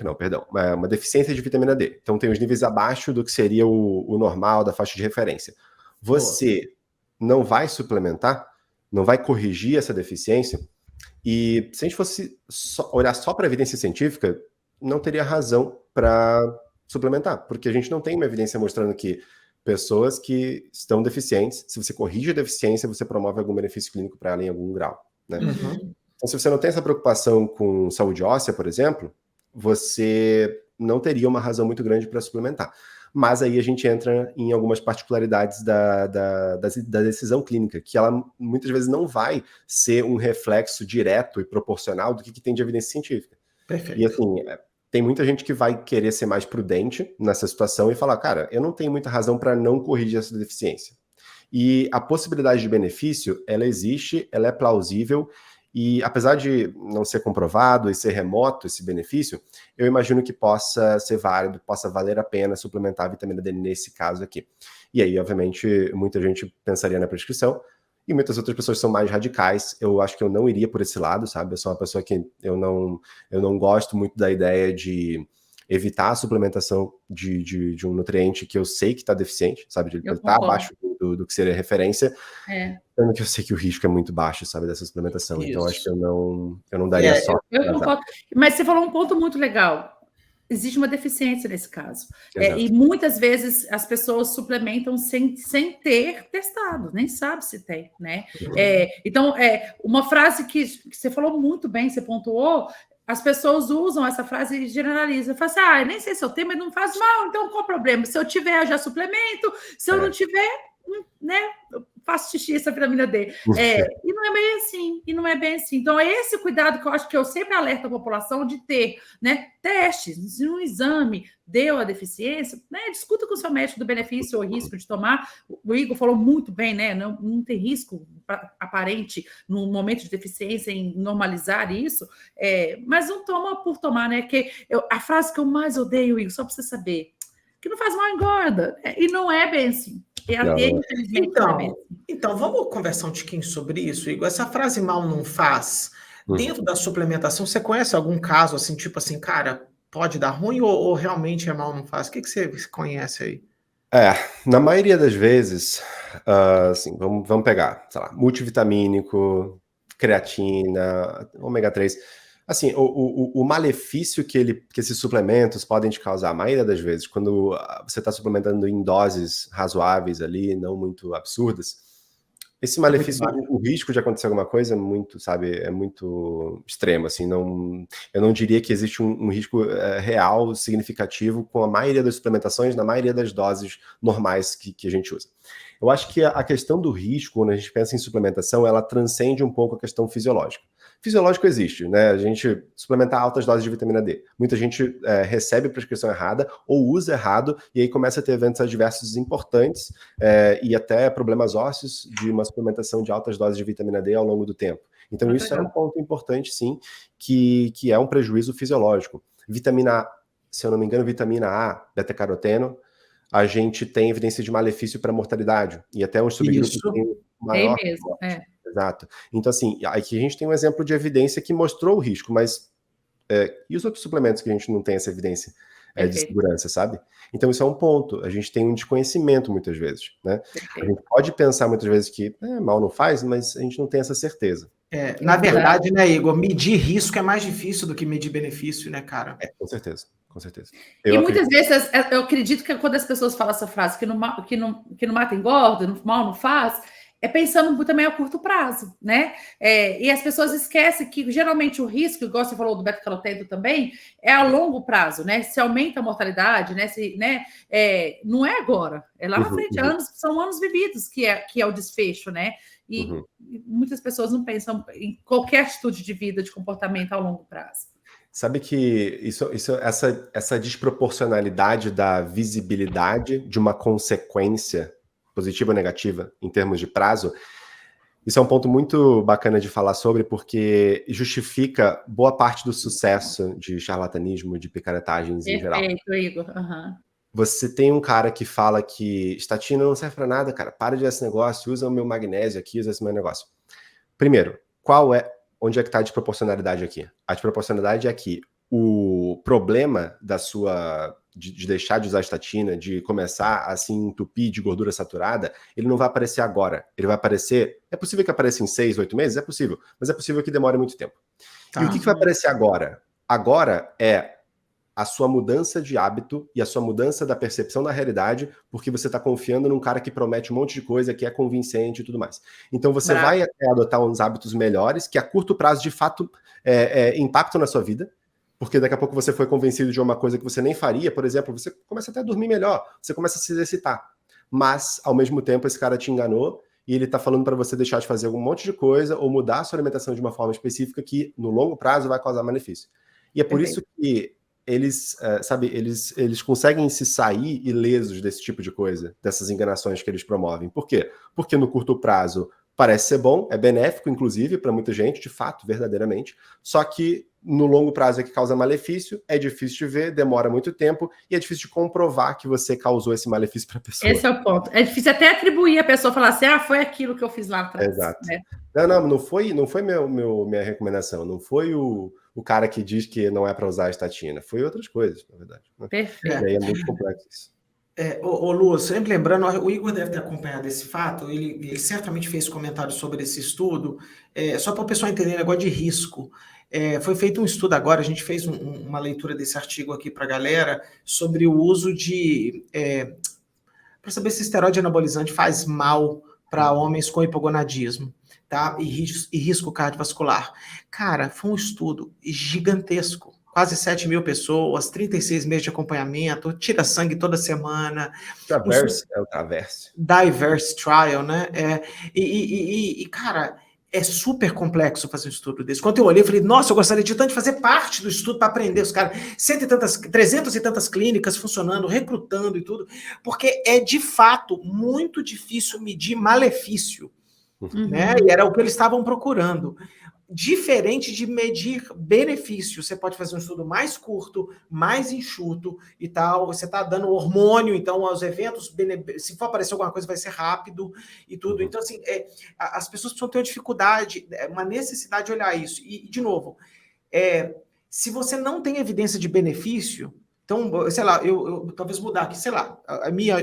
não, perdão, uma deficiência de vitamina D, então tem os níveis abaixo do que seria o normal da faixa de referência, você não vai suplementar, não vai corrigir essa deficiência, e se a gente fosse olhar só para a evidência científica, não teria razão para suplementar, porque a gente não tem uma evidência mostrando que pessoas que estão deficientes, se você corrige a deficiência, você promove algum benefício clínico para ela em algum grau, né? Uhum. Então, se você não tem essa preocupação com saúde óssea, por exemplo, você não teria uma razão muito grande para suplementar. Mas aí a gente entra em algumas particularidades da decisão clínica, que ela muitas vezes não vai ser um reflexo direto e proporcional do que tem de evidência científica. Perfeito. E assim, tem muita gente que vai querer ser mais prudente nessa situação e falar, cara, eu não tenho muita razão para não corrigir essa deficiência. E a possibilidade de benefício, ela existe, ela é plausível, e apesar de não ser comprovado e ser remoto esse benefício, eu imagino que possa ser válido, possa valer a pena suplementar a vitamina D nesse caso aqui. E aí, obviamente, muita gente pensaria na prescrição, e muitas outras pessoas são mais radicais. Eu acho que eu não iria por esse lado, sabe? Eu sou uma pessoa que eu não gosto muito da ideia de evitar a suplementação de um nutriente que eu sei que está deficiente, sabe? De ele estar abaixo do que seria referência. Sendo que eu sei que o risco é muito baixo, sabe, dessa suplementação. Isso. Então, acho que eu não daria sorte. Eu concordo. Mas você falou um ponto muito legal. Existe uma deficiência nesse caso. E muitas vezes as pessoas suplementam sem ter testado, nem sabe se tem, né? Então, uma frase que você falou muito bem, você pontuou, as pessoas usam essa frase e generalizam. Falam assim, nem sei se eu tenho, mas não faz mal, então qual o problema? Se eu tiver, eu já suplemento. Se eu não tiver, né, eu faço xixi essa vitamina D. E não é bem assim. Então, é esse cuidado que eu acho que eu sempre alerto a população de ter, né, testes. Se um exame deu a deficiência, né, discuta com o seu médico do benefício ou risco de tomar. O Igor falou muito bem, né, não tem risco aparente no momento de deficiência em normalizar isso, mas não toma por tomar, né, que a frase que eu mais odeio, Igor, só para você saber, que não faz mal, engorda. E não é bem assim. Então, vamos conversar um tiquinho sobre isso, Igor. Essa frase mal não faz, dentro da suplementação, você conhece algum caso assim, tipo assim, cara, pode dar ruim ou realmente é mal não faz? O que você conhece aí? Na maioria das vezes, assim, vamos pegar, sei lá, multivitamínico, creatina, ômega 3. Assim, o malefício que esses suplementos podem te causar, a maioria das vezes, quando você está suplementando em doses razoáveis ali, não muito absurdas, esse malefício, o risco de acontecer alguma coisa é muito, sabe, é muito extremo, assim, eu não diria que existe um risco real, significativo, com a maioria das suplementações, na maioria das doses normais que a gente usa. Eu acho que a questão do risco, quando a gente pensa em suplementação, ela transcende um pouco a questão fisiológica. Fisiológico existe, né? A gente suplementar altas doses de vitamina D. Muita gente recebe a prescrição errada ou usa errado e aí começa a ter eventos adversos importantes e até problemas ósseos de uma suplementação de altas doses de vitamina D ao longo do tempo. Então isso é um ponto importante, sim, que é um prejuízo fisiológico. Vitamina A, se eu não me engano, vitamina A, beta-caroteno, a gente tem evidência de malefício para mortalidade e até uns subgrupos que tem maior. É mesmo, Exato. Então, assim, aqui a gente tem um exemplo de evidência que mostrou o risco, mas e os outros suplementos que a gente não tem essa evidência de segurança, sabe? Então, isso é um ponto. A gente tem um desconhecimento muitas vezes, né? A gente pode pensar muitas vezes que mal não faz, mas a gente não tem essa certeza. Na verdade, né, Igor, medir risco é mais difícil do que medir benefício, né, cara? Com certeza. Com certeza. Muitas vezes, eu acredito que quando as pessoas falam essa frase, que não mata engorda, mal não faz, pensando também a curto prazo, né? E as pessoas esquecem que, geralmente, o risco, igual você falou do beta-caroteno também, é a longo prazo, né? Se aumenta a mortalidade, né? Não é agora, é lá na frente, são anos vividos que é o desfecho, né? E muitas pessoas não pensam em qualquer atitude de vida, de comportamento a longo prazo. Sabe que essa desproporcionalidade da visibilidade de uma consequência positiva ou negativa em termos de prazo, isso é um ponto muito bacana de falar sobre, porque justifica boa parte do sucesso de charlatanismo, de picaretagens em geral. Perfeito, Igor. Você tem um cara que fala que estatina não serve para nada, cara, para de esse negócio, usa o meu magnésio aqui, usa esse meu negócio. Primeiro, qual é onde é que está a desproporcionalidade aqui? A desproporcionalidade é que o problema de deixar de usar estatina, de começar a se entupir de gordura saturada, ele não vai aparecer agora. Ele vai aparecer... É possível que apareça em 6, 8 meses? É possível. Mas é possível que demore muito tempo. E o que vai aparecer agora? Agora é a sua mudança de hábito e a sua mudança da percepção da realidade, porque você está confiando num cara que promete um monte de coisa, que é convincente e tudo mais. Então você vai adotar uns hábitos melhores, que a curto prazo, de fato, impactam na sua vida, porque daqui a pouco você foi convencido de uma coisa que você nem faria, por exemplo, você começa até a dormir melhor, você começa a se exercitar. Mas, ao mesmo tempo, esse cara te enganou e ele está falando para você deixar de fazer um monte de coisa ou mudar a sua alimentação de uma forma específica que, no longo prazo, vai causar malefício. E é por isso que eles conseguem se sair ilesos desse tipo de coisa, dessas enganações que eles promovem. Por quê? Porque no curto prazo parece ser bom, é benéfico, inclusive, para muita gente, de fato, verdadeiramente, só que no longo prazo é que causa malefício, é difícil de ver, demora muito tempo, e é difícil de comprovar que você causou esse malefício para a pessoa. Esse é o ponto. É difícil até atribuir a pessoa, falar assim, foi aquilo que eu fiz lá atrás. Exato. Né? Não foi minha recomendação, não foi o cara que diz que não é para usar a estatina, foi outras coisas, na verdade. Né? Perfeito. E aí é muito complexo isso. Lu, sempre lembrando, o Igor deve ter acompanhado esse fato, ele certamente fez comentário sobre esse estudo, só para o pessoal entender o negócio de risco. Foi feito um estudo agora, a gente fez uma leitura desse artigo aqui para a galera, sobre o uso de... para saber se esteroide anabolizante faz mal para homens com hipogonadismo, tá? E risco cardiovascular. Cara, foi um estudo gigantesco. Quase 7 mil pessoas, 36 meses de acompanhamento, tira sangue toda semana. Diverse Trial, né? Cara, é super complexo fazer um estudo desse. Quando eu olhei, eu falei, nossa, eu gostaria de tanto de fazer parte do estudo para aprender os caras. 300 e tantas clínicas funcionando, recrutando e tudo, porque é, de fato, muito difícil medir malefício, né? E era o que eles estavam procurando. Diferente de medir benefício, você pode fazer um estudo mais curto, mais enxuto e tal, você está dando hormônio, então os eventos, se for aparecer alguma coisa, vai ser rápido e tudo. Então, assim, as pessoas precisam ter uma dificuldade, uma necessidade de olhar isso. E de novo, se você não tem evidência de benefício, então, sei lá, eu talvez mudar aqui, sei lá,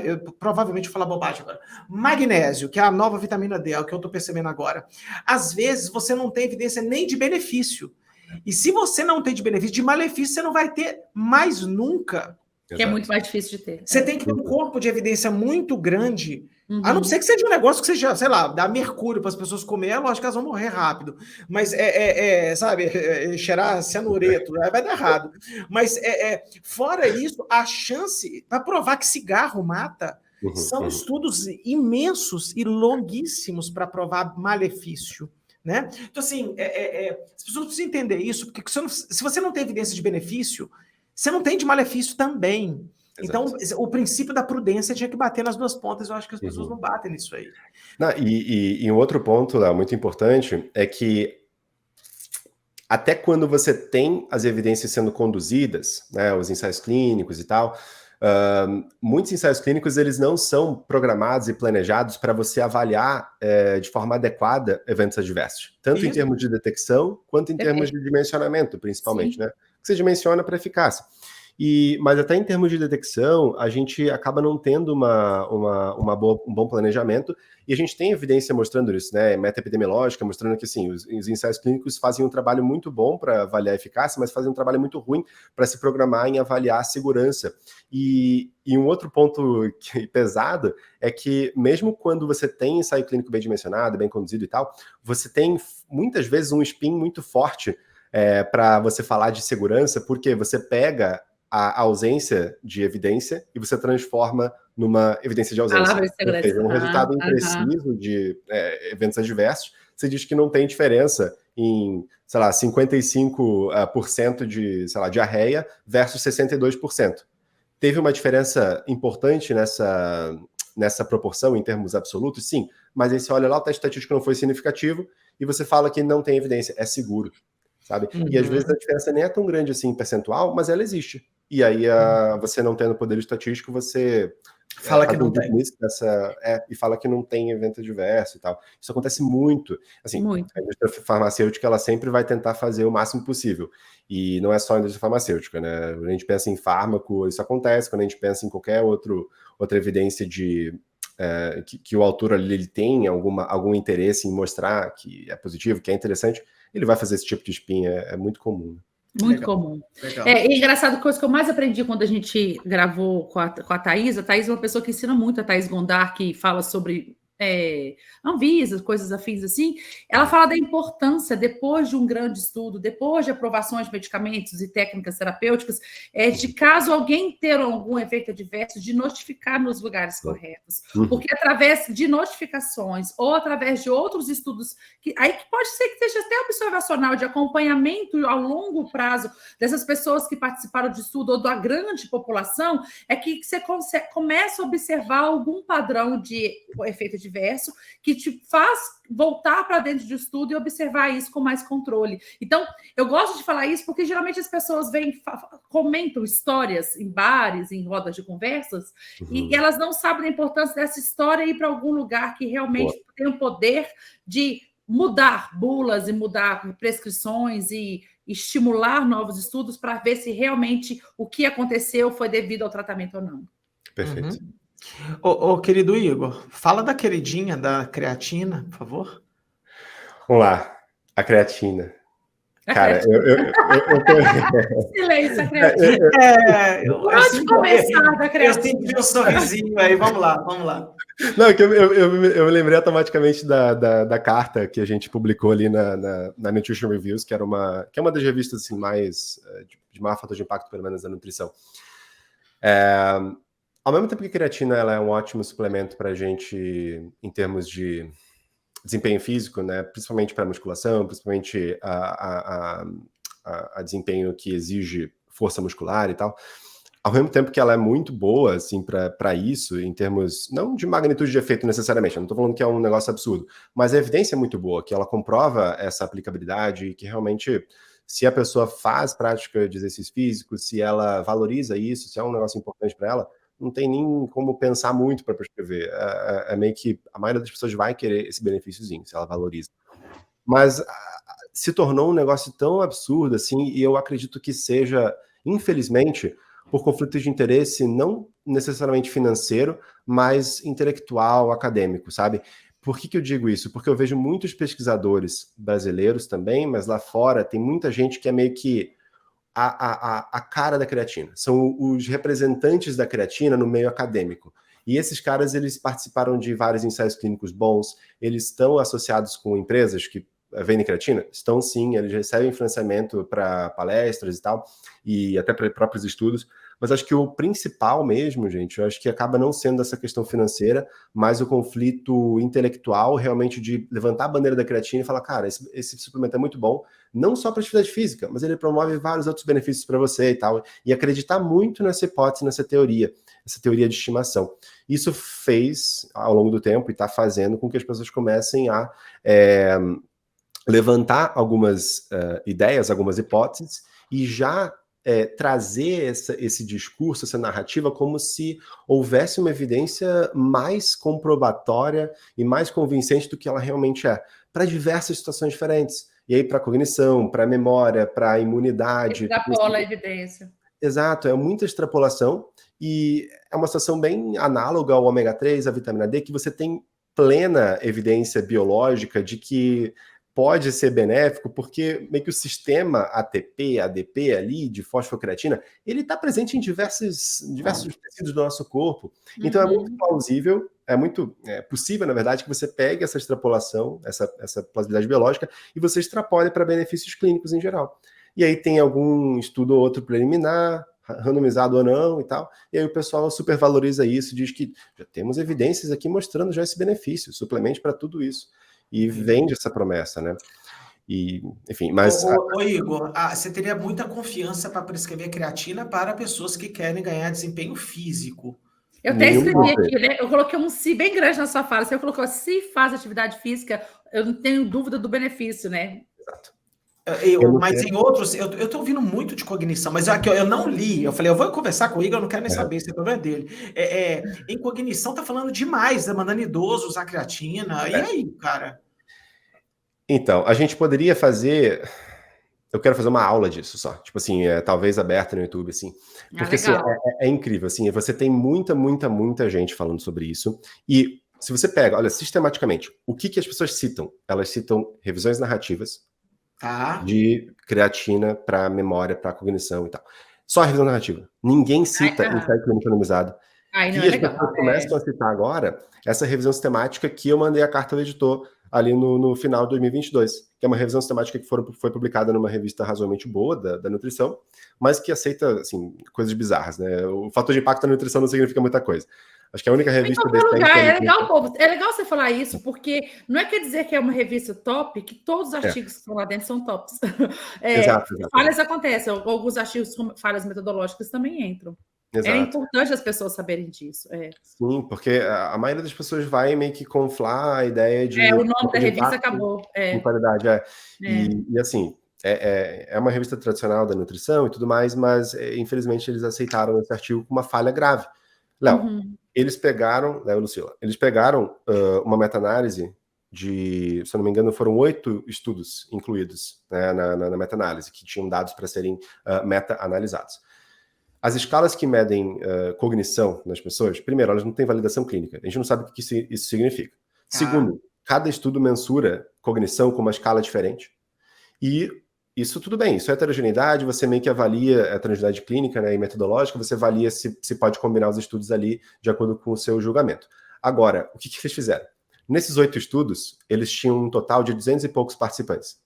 eu provavelmente vou falar bobagem agora. Magnésio, que é a nova vitamina D, é o que eu estou percebendo agora. Às vezes, você não tem evidência nem de benefício. E se você não tem de benefício, de malefício, você não vai ter mais nunca. Que é muito mais difícil de ter. Você tem que ter um corpo de evidência muito grande, a não ser que seja um negócio que seja, sei lá, dar mercúrio para as pessoas comer, é lógico que elas vão morrer rápido. Mas, sabe, cheirar cianureto, vai dar errado. Mas, fora isso, a chance para provar que cigarro mata são estudos imensos e longuíssimos para provar malefício. Né? Então, assim, as pessoas precisam entender isso, porque se você não tem evidência de benefício, você não tem de malefício também. Exato. Então, o princípio da prudência tinha que bater nas duas pontas. Eu acho que as pessoas não batem nisso aí. E um outro ponto, Léo, muito importante é que até quando você tem as evidências sendo conduzidas, né, os ensaios clínicos e tal, muitos ensaios clínicos eles não são programados e planejados para você avaliar de forma adequada eventos adversos. Tanto em termos de detecção, quanto em termos de dimensionamento, principalmente, né? Que você dimensiona para eficácia. Mas até em termos de detecção, a gente acaba não tendo um bom planejamento, e a gente tem evidência mostrando isso, né? Meta-epidemiológica, mostrando que assim, os ensaios clínicos fazem um trabalho muito bom para avaliar a eficácia, mas fazem um trabalho muito ruim para se programar em avaliar a segurança. E um outro ponto pesado é que, mesmo quando você tem ensaio clínico bem dimensionado, bem conduzido e tal, você tem muitas vezes um spin muito forte para você falar de segurança, porque você pega a ausência de evidência e você transforma numa evidência de ausência. Ou seja, um resultado impreciso de eventos adversos, você diz que não tem diferença em, sei lá, 55% de, sei lá, diarreia versus 62%. Teve uma diferença importante nessa proporção em termos absolutos? Sim, mas aí você olha lá, o teste estatístico não foi significativo e você fala que não tem evidência, é seguro, sabe? E às vezes a diferença nem é tão grande assim em percentual, mas ela existe. e aí você não tendo poder estatístico, você fala que não tem. E fala que não tem evento adverso e tal. Isso acontece muito. Assim, Muito. a indústria farmacêutica, ela sempre vai tentar fazer o máximo possível. E não é só a indústria farmacêutica, né? Quando a gente pensa em fármaco, isso acontece. Quando a gente pensa em qualquer outra evidência de que o autor ali ele tem algum interesse em mostrar que é positivo, que é interessante, ele vai fazer esse tipo de spin, é muito comum. Muito comum. É engraçado, a coisa que eu mais aprendi quando a gente gravou com a Thaís. A Thaís é uma pessoa que ensina muito, a Thaís Gondar, que fala sobre Anvisa, coisas afins assim. Ela fala da importância, depois de um grande estudo, depois de aprovações de medicamentos e técnicas terapêuticas, de caso alguém ter algum efeito adverso, de notificar nos lugares corretos. Porque através de notificações ou através de outros estudos, que pode ser que seja até observacional, de acompanhamento ao longo prazo dessas pessoas que participaram de estudo ou da grande população, é que você começa a observar algum padrão de efeito adverso que te faz voltar para dentro de estudo e observar isso com mais controle. Então, eu gosto de falar isso porque geralmente as pessoas comentam histórias em bares, em rodas de conversas, e elas não sabem a importância dessa história ir para algum lugar que realmente tem o poder de mudar bulas e mudar prescrições e estimular novos estudos para ver se realmente o que aconteceu foi devido ao tratamento ou não. Perfeito. Querido Igor, fala da queridinha da creatina, por favor. Vamos lá, a creatina. Cara, silêncio, a creatina. Pode começar da creatina. Eu senti um sorrisinho aí, vamos lá. Não, que eu me lembrei automaticamente da carta que a gente publicou ali na Nutrition Reviews, que é uma das revistas assim, mais de maior fator de impacto, pelo menos, da nutrição. Ao mesmo tempo que a creatina ela é um ótimo suplemento para a gente em termos de desempenho físico, né? Principalmente para musculação, principalmente a desempenho que exige força muscular e tal. Ao mesmo tempo que ela é muito boa assim, para isso, em termos não de magnitude de efeito necessariamente, eu não estou falando que é um negócio absurdo, mas a evidência é muito boa, que ela comprova essa aplicabilidade e que realmente, se a pessoa faz prática de exercício físico, se ela valoriza isso, se é um negócio importante para ela, não tem nem como pensar muito para prescrever. É meio que a maioria das pessoas vai querer esse benefíciozinho, se ela valoriza. Mas se tornou um negócio tão absurdo assim, e eu acredito que seja, infelizmente, por conflito de interesse não necessariamente financeiro, mas intelectual, acadêmico, sabe? Por que eu digo isso? Porque eu vejo muitos pesquisadores brasileiros também, mas lá fora tem muita gente que é meio que a cara da creatina. São os representantes da creatina no meio acadêmico. E esses caras, eles participaram de vários ensaios clínicos bons, eles estão associados com empresas que vendem creatina? Estão sim, eles recebem financiamento para palestras e tal, e até para próprios estudos, mas acho que o principal mesmo, gente, eu acho que acaba não sendo essa questão financeira, mas o conflito intelectual realmente de levantar a bandeira da creatina e falar, cara, esse suplemento é muito bom, não só para atividade física, mas ele promove vários outros benefícios para você e tal, e acreditar muito nessa hipótese, nessa teoria de estimação. Isso fez, ao longo do tempo, e está fazendo com que as pessoas comecem a levantar algumas ideias, algumas hipóteses, e já trazer esse discurso, essa narrativa, como se houvesse uma evidência mais comprobatória e mais convincente do que ela realmente é, para diversas situações diferentes. E aí para cognição, para memória, para imunidade. Extrapola a evidência. Exato, é muita extrapolação, e é uma situação bem análoga ao ômega 3, à vitamina D, que você tem plena evidência biológica de que pode ser benéfico, porque meio que o sistema ATP, ADP ali, de fosfocreatina, ele está presente em diversos tecidos do nosso corpo. Então é muito plausível, é muito possível, na verdade, que você pegue essa extrapolação, essa plausibilidade biológica, e você extrapole para benefícios clínicos em geral. E aí tem algum estudo ou outro preliminar, randomizado ou não e tal, e aí o pessoal supervaloriza isso, diz que já temos evidências aqui mostrando já esse benefício, suplemente para tudo isso. E vende essa promessa, né? E, enfim, mas... Ô Igor, você teria muita confiança para prescrever creatina para pessoas que querem ganhar desempenho físico. Eu até escrevi aqui, né? Eu coloquei um "se" bem grande na sua fala. Você colocou "se faz atividade física", eu não tenho dúvida do benefício, né? Exato. Mas em outros, eu estou ouvindo muito de cognição, mas aqui eu não li. Eu falei, eu vou conversar com o Igor, eu não quero nem saber, esse é o problema dele. Em cognição tá falando demais, mandando idoso usar creatina. E aí, cara? Então, a gente poderia fazer... Eu quero fazer uma aula disso só. Tipo assim, talvez aberta no YouTube, assim. Porque assim, é incrível, assim. Você tem muita gente falando sobre isso. E se você pega, olha, sistematicamente, o que as pessoas citam? Elas citam revisões narrativas de creatina para memória, para cognição e tal. Só a revisão narrativa. Ninguém cita ensaio clínico anonimizado. E as pessoas começam a citar agora essa revisão sistemática que eu mandei a carta ao editor ali no final de 2022, que é uma revisão sistemática que foi publicada numa revista razoavelmente boa da nutrição, mas que aceita, assim, coisas bizarras, né? O fator de impacto da nutrição não significa muita coisa. Acho que a única revista... É legal você falar isso, porque não quer dizer que é uma revista top, que todos os artigos que estão lá dentro são tops. Exato. Falhas acontecem, alguns artigos com falhas metodológicas também entram. Exato. É importante as pessoas saberem disso. Sim, porque a maioria das pessoas vai meio que conflar a ideia de... o nome da revista acabou. Com qualidade, E assim, é uma revista tradicional da nutrição e tudo mais, mas infelizmente eles aceitaram esse artigo com uma falha grave. Léo, eles pegaram, Lucila, eles pegaram uma meta-análise de, se eu não me engano, foram 8 estudos incluídos, né, na meta-análise, que tinham dados para serem meta-analisados. As escalas que medem cognição nas pessoas, primeiro, elas não têm validação clínica. A gente não sabe o que isso significa. Segundo, cada estudo mensura cognição com uma escala diferente. E isso tudo bem, isso é heterogeneidade, você meio que avalia a heterogeneidade clínica, né, e metodológica, você avalia se pode combinar os estudos ali de acordo com o seu julgamento. Agora, o que eles fizeram? Nesses 8 estudos, eles tinham um total de 200 e poucos participantes.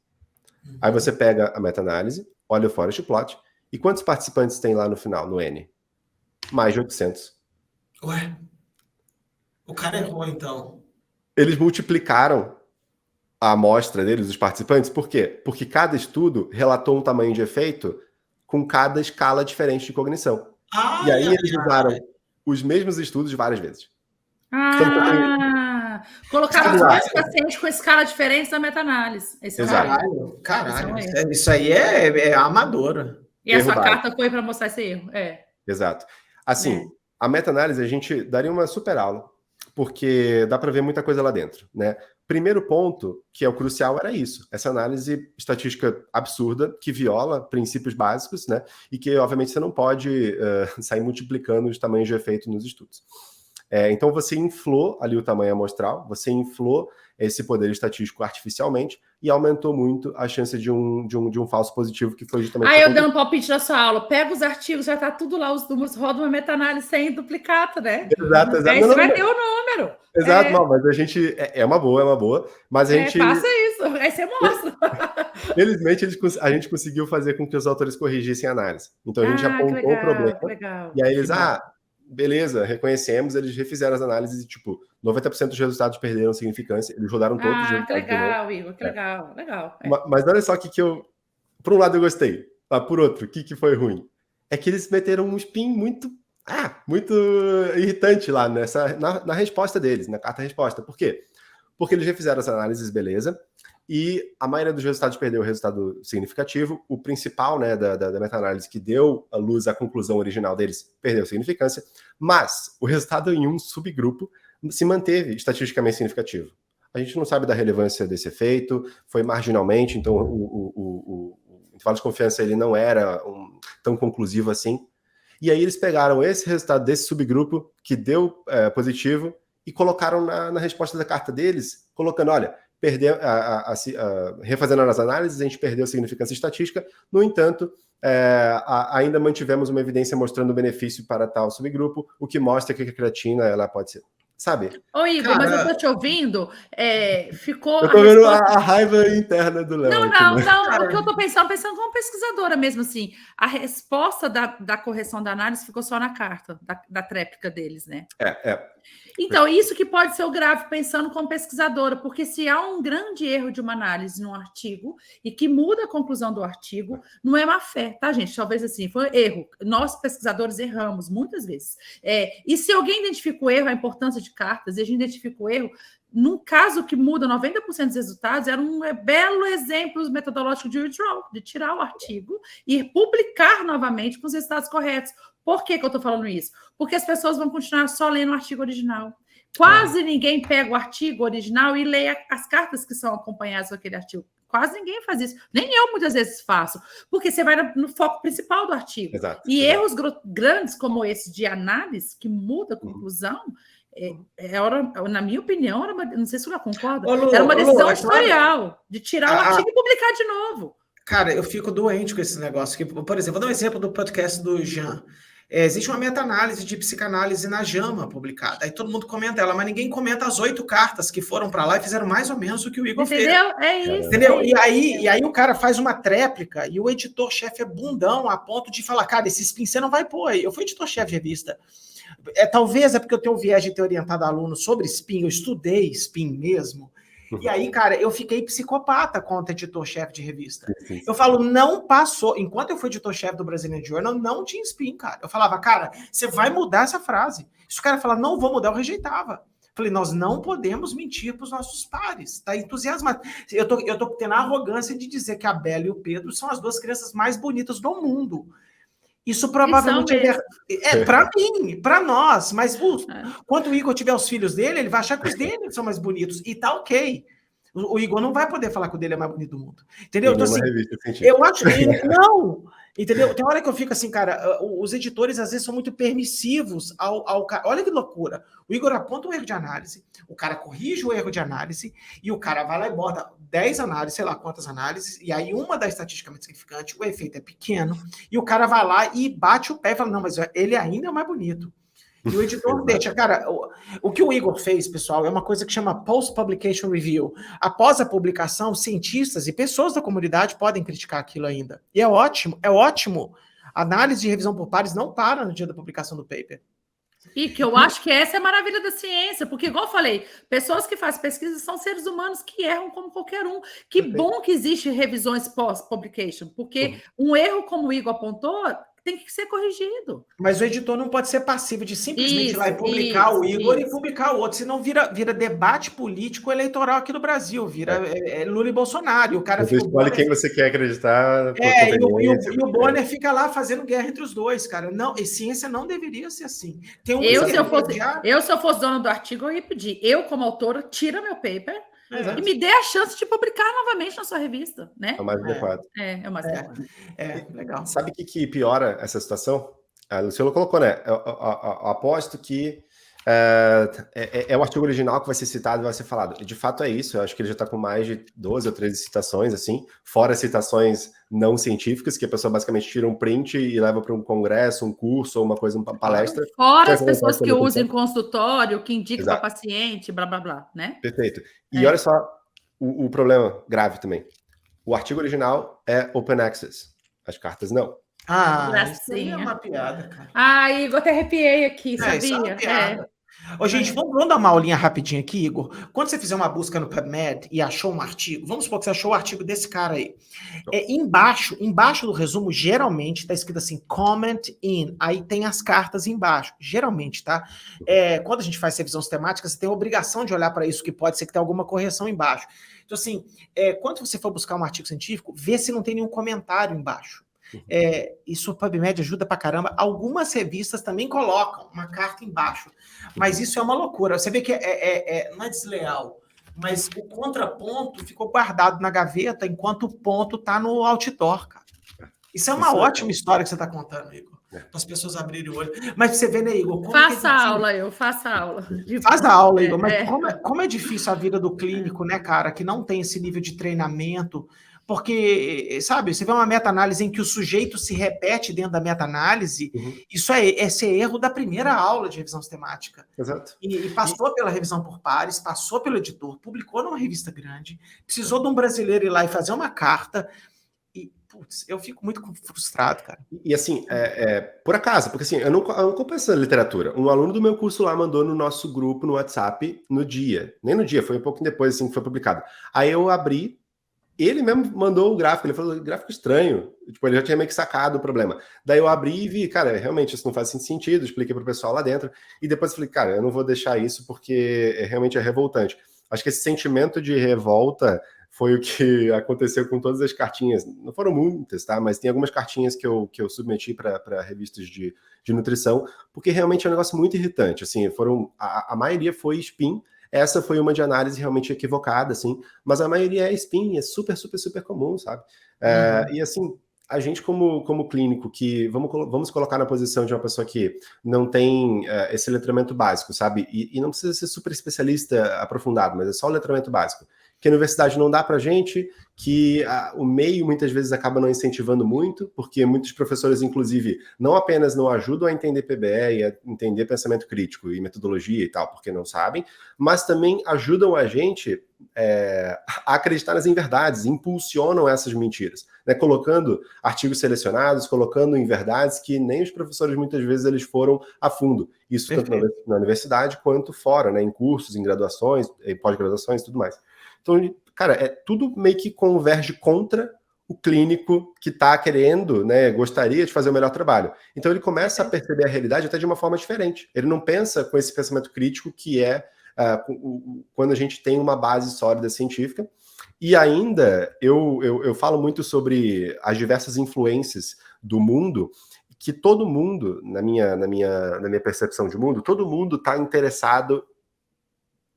Aí você pega a meta-análise, olha o forest plot, e quantos participantes tem lá no final, no N? Mais de 800. Ué? O cara errou, então. Eles multiplicaram a amostra deles, os participantes, por quê? Porque cada estudo relatou um tamanho de efeito com cada escala diferente de cognição. E aí eles usaram os mesmos estudos várias vezes. Colocaram os mesmos pacientes com escala diferente na meta-análise. Caralho. Isso aí é amadora. E a sua carta foi para mostrar esse erro. Exato. Assim, a meta-análise a gente daria uma super aula, porque dá para ver muita coisa lá dentro, né? Primeiro ponto, que é o crucial, era isso. Essa análise estatística absurda, que viola princípios básicos, né? E que, obviamente, você não pode sair multiplicando os tamanhos de efeito nos estudos. Então, você inflou ali o tamanho amostral, você inflou esse poder estatístico artificialmente e aumentou muito a chance de um falso positivo, que foi justamente... eu dando palpite na sua aula. Pega os artigos, já está tudo lá, os números, roda uma meta-análise sem duplicata, né? Exato. Aí você vai ter o número. Exato, não, mas a gente... É uma boa, mas a gente... Faça isso, aí você mostra. Felizmente, a gente conseguiu fazer com que os autores corrigissem a análise. Então, a gente apontou o problema. E aí eles, beleza, reconhecemos, eles refizeram as análises e, 90% dos resultados perderam significância, eles rodaram todos os resultados. Que legal, Igor, que legal. Mas olha só o que eu... Por um lado eu gostei, por outro, o que foi ruim? É que eles meteram um spin muito irritante lá na resposta deles, na carta-resposta. Por quê? Porque eles refizeram as análises, beleza, e a maioria dos resultados perdeu o resultado significativo. O principal, né, da meta-análise que deu à luz a conclusão original deles perdeu significância, mas o resultado em um subgrupo se manteve estatisticamente significativo. A gente não sabe da relevância desse efeito, foi marginalmente, então o intervalo de confiança ele não era tão conclusivo assim. E aí eles pegaram esse resultado desse subgrupo que deu positivo e colocaram na resposta da carta deles, colocando, olha, refazendo as análises, a gente perdeu a significância estatística, no entanto, ainda mantivemos uma evidência mostrando benefício para tal subgrupo, o que mostra que a creatina ela pode ser... Sabe? Ô, Igor, mas eu tô te ouvindo, ficou... Eu tô vendo a raiva interna do Léo. Não, o que eu tô pensando como pesquisadora mesmo, assim, a resposta da correção da análise ficou só na carta, da tréplica deles, né? Então, isso que pode ser o grave pensando como pesquisadora, porque se há um grande erro de uma análise num artigo e que muda a conclusão do artigo, não é má fé, tá, gente? Talvez assim, foi erro. Nós, pesquisadores, erramos muitas vezes. E se alguém identifica o erro, a importância de cartas e a gente identifica o erro, num caso que muda 90% dos resultados, era um belo exemplo metodológico de withdrawal, de tirar o artigo e publicar novamente com os resultados corretos. Por que eu estou falando isso? Porque as pessoas vão continuar só lendo o artigo original. Quase ninguém pega o artigo original e lê as cartas que são acompanhadas com aquele artigo. Quase ninguém faz isso. Nem eu muitas vezes faço, porque você vai no foco principal do artigo. Exato, e erros grandes como esse de análise, que muda a conclusão, na minha opinião, não sei se você concorda, era uma decisão editorial de tirar o artigo e publicar de novo. Cara, eu fico doente com esse negócio. Que, por exemplo, vou dar um exemplo do podcast do Jean. Existe uma meta-análise de psicanálise na JAMA publicada. Aí todo mundo comenta ela, mas ninguém comenta as 8 cartas que foram para lá e fizeram mais ou menos o que o Igor fez. Entendeu? É isso. Entendeu? E aí o cara faz uma tréplica e o editor-chefe é bundão a ponto de falar, cara, esse spin você não vai pôr aí. Eu fui editor-chefe de revista. Talvez é porque eu tenho um viés de ter orientado aluno sobre spin, eu estudei spin mesmo. E aí, cara, eu fiquei psicopata contra editor-chefe de revista. Eu falo, não passou. Enquanto eu fui editor-chefe do Brazilian Journal, não tinha spin, cara. Eu falava, cara, você vai mudar essa frase. Se o cara falar, não vou mudar, eu rejeitava. Falei, nós não podemos mentir para os nossos pares. Tá entusiasmado. Eu tô tendo a arrogância de dizer que a Bela e o Pedro são as 2 crianças mais bonitas do mundo. Isso provavelmente é para mim, para nós, mas quando o Igor tiver os filhos dele, ele vai achar que os dele são mais bonitos, e tá ok. O Igor não vai poder falar que o dele é mais bonito do mundo. Entendeu? Então, assim, eu acho que não. Entendeu? Tem hora que eu fico assim, cara, os editores às vezes são muito permissivos ao cara. Olha que loucura. O Igor aponta um erro de análise, o cara corrige o erro de análise, e o cara vai lá e bota 10 análises, sei lá quantas análises, e aí uma dá estatisticamente significante, o efeito é pequeno, e o cara vai lá e bate o pé e fala, não, mas ele ainda é mais bonito. E o editor deixa, cara, o que o Igor fez, pessoal, é uma coisa que chama Post-Publication Review. Após a publicação, cientistas e pessoas da comunidade podem criticar aquilo ainda. E é ótimo, é ótimo. Análise de revisão por pares não para no dia da publicação do paper. E que eu acho que essa é a maravilha da ciência, porque, igual eu falei, pessoas que fazem pesquisa são seres humanos que erram como qualquer um. Que bom que existe revisões pós-publication, porque um erro, como o Igor apontou, tem que ser corrigido. Mas o editor não pode ser passivo de simplesmente ir lá e publicar o Igor e publicar o outro, senão vira debate político eleitoral aqui no Brasil, vira Lula e Bolsonaro. O cara você escolhe quem você quer acreditar. E o Bonner fica lá fazendo guerra entre os dois, cara. Não, e ciência não deveria ser assim. Se eu fosse dona do artigo, eu ia pedir. Eu, como autora, tira meu paper. E me dê a chance de publicar novamente na sua revista, né? É o mais adequado. É o mais adequado. Legal. Sabe o que piora essa situação? A Luciana colocou, né? Eu aposto que é o artigo original que vai ser citado e vai ser falado. De fato é isso. Eu acho que ele já está com mais de 12 ou 13 citações, assim, fora citações não científicas, que a pessoa basicamente tira um print e leva para um congresso, um curso ou uma coisa, uma palestra. Fora as pessoas que usam em consultório, que indicam para paciente, blá, blá, blá, né? Perfeito. E olha só o problema grave também. O artigo original é open access. As cartas não. Isso é uma piada, cara. Igor, até arrepiei aqui, sabia? Isso é uma piada. Ô, gente, vamos dar uma aulinha rapidinho aqui, Igor. Quando você fizer uma busca no PubMed e achou um artigo, vamos supor que você achou o artigo desse cara aí. Embaixo do resumo, geralmente está escrito assim, comment in. Aí tem as cartas embaixo. Geralmente, tá? Quando a gente faz revisão sistemática, você tem a obrigação de olhar para isso, que pode ser que tenha alguma correção embaixo. Então, assim, quando você for buscar um artigo científico, vê se não tem nenhum comentário embaixo. Isso o PubMed ajuda pra caramba. Algumas revistas também colocam uma carta embaixo, mas isso é uma loucura. Você vê que não é desleal, mas o contraponto ficou guardado na gaveta enquanto o ponto tá no outdoor, cara. Isso é uma ótima história que você tá contando, Igor, para as pessoas abrirem o olho. Mas você vê, né, Igor? Faça aula. Faz a aula, Igor. Mas como é difícil a vida do clínico, né, cara, que não tem esse nível de treinamento. Porque, sabe, você vê uma meta-análise em que o sujeito se repete dentro da meta-análise, isso esse é erro da primeira aula de revisão sistemática. Exato. E passou pela revisão por pares, passou pelo editor, publicou numa revista grande, precisou de um brasileiro ir lá e fazer uma carta, e, putz, eu fico muito frustrado, cara. E assim, por acaso, porque assim, eu não compenso a literatura. Um aluno do meu curso lá mandou no nosso grupo, no WhatsApp, nem no dia, foi um pouquinho depois, assim, que foi publicado. Aí eu abri, ele mesmo mandou o gráfico, ele falou, gráfico estranho. Tipo, ele já tinha meio que sacado o problema. Daí eu abri e vi, cara, realmente isso não faz sentido, expliquei pro pessoal lá dentro, e depois eu falei, cara, eu não vou deixar isso porque realmente é revoltante. Acho que esse sentimento de revolta foi o que aconteceu com todas as cartinhas. Não foram muitas, tá? Mas tem algumas cartinhas que eu submeti para revistas de nutrição, porque realmente é um negócio muito irritante. Assim, a maioria foi spin. Essa foi uma de análise realmente equivocada, assim, mas a maioria é spin, é super, super, super comum, sabe? E assim, a gente como clínico, que vamos colocar na posição de uma pessoa que não tem esse letramento básico, sabe? E não precisa ser super especialista aprofundado, mas é só o letramento básico. Que a universidade não dá pra gente, que o meio muitas vezes acaba não incentivando muito, porque muitos professores, inclusive, não apenas não ajudam a entender PBE e a entender pensamento crítico e metodologia e tal, porque não sabem, mas também ajudam a gente a acreditar nas inverdades, impulsionam essas mentiras, né? Colocando artigos selecionados, colocando inverdades que nem os professores muitas vezes eles foram a fundo. Isso tanto na universidade quanto fora, né? Em cursos, em graduações, em pós-graduações e tudo mais. Então, cara, tudo meio que converge contra o clínico que está querendo, né, gostaria de fazer o melhor trabalho. Então ele começa a perceber a realidade até de uma forma diferente. Ele não pensa com esse pensamento crítico que quando a gente tem uma base sólida científica. E ainda, eu falo muito sobre as diversas influências do mundo, que todo mundo, na minha percepção de mundo, todo mundo está interessado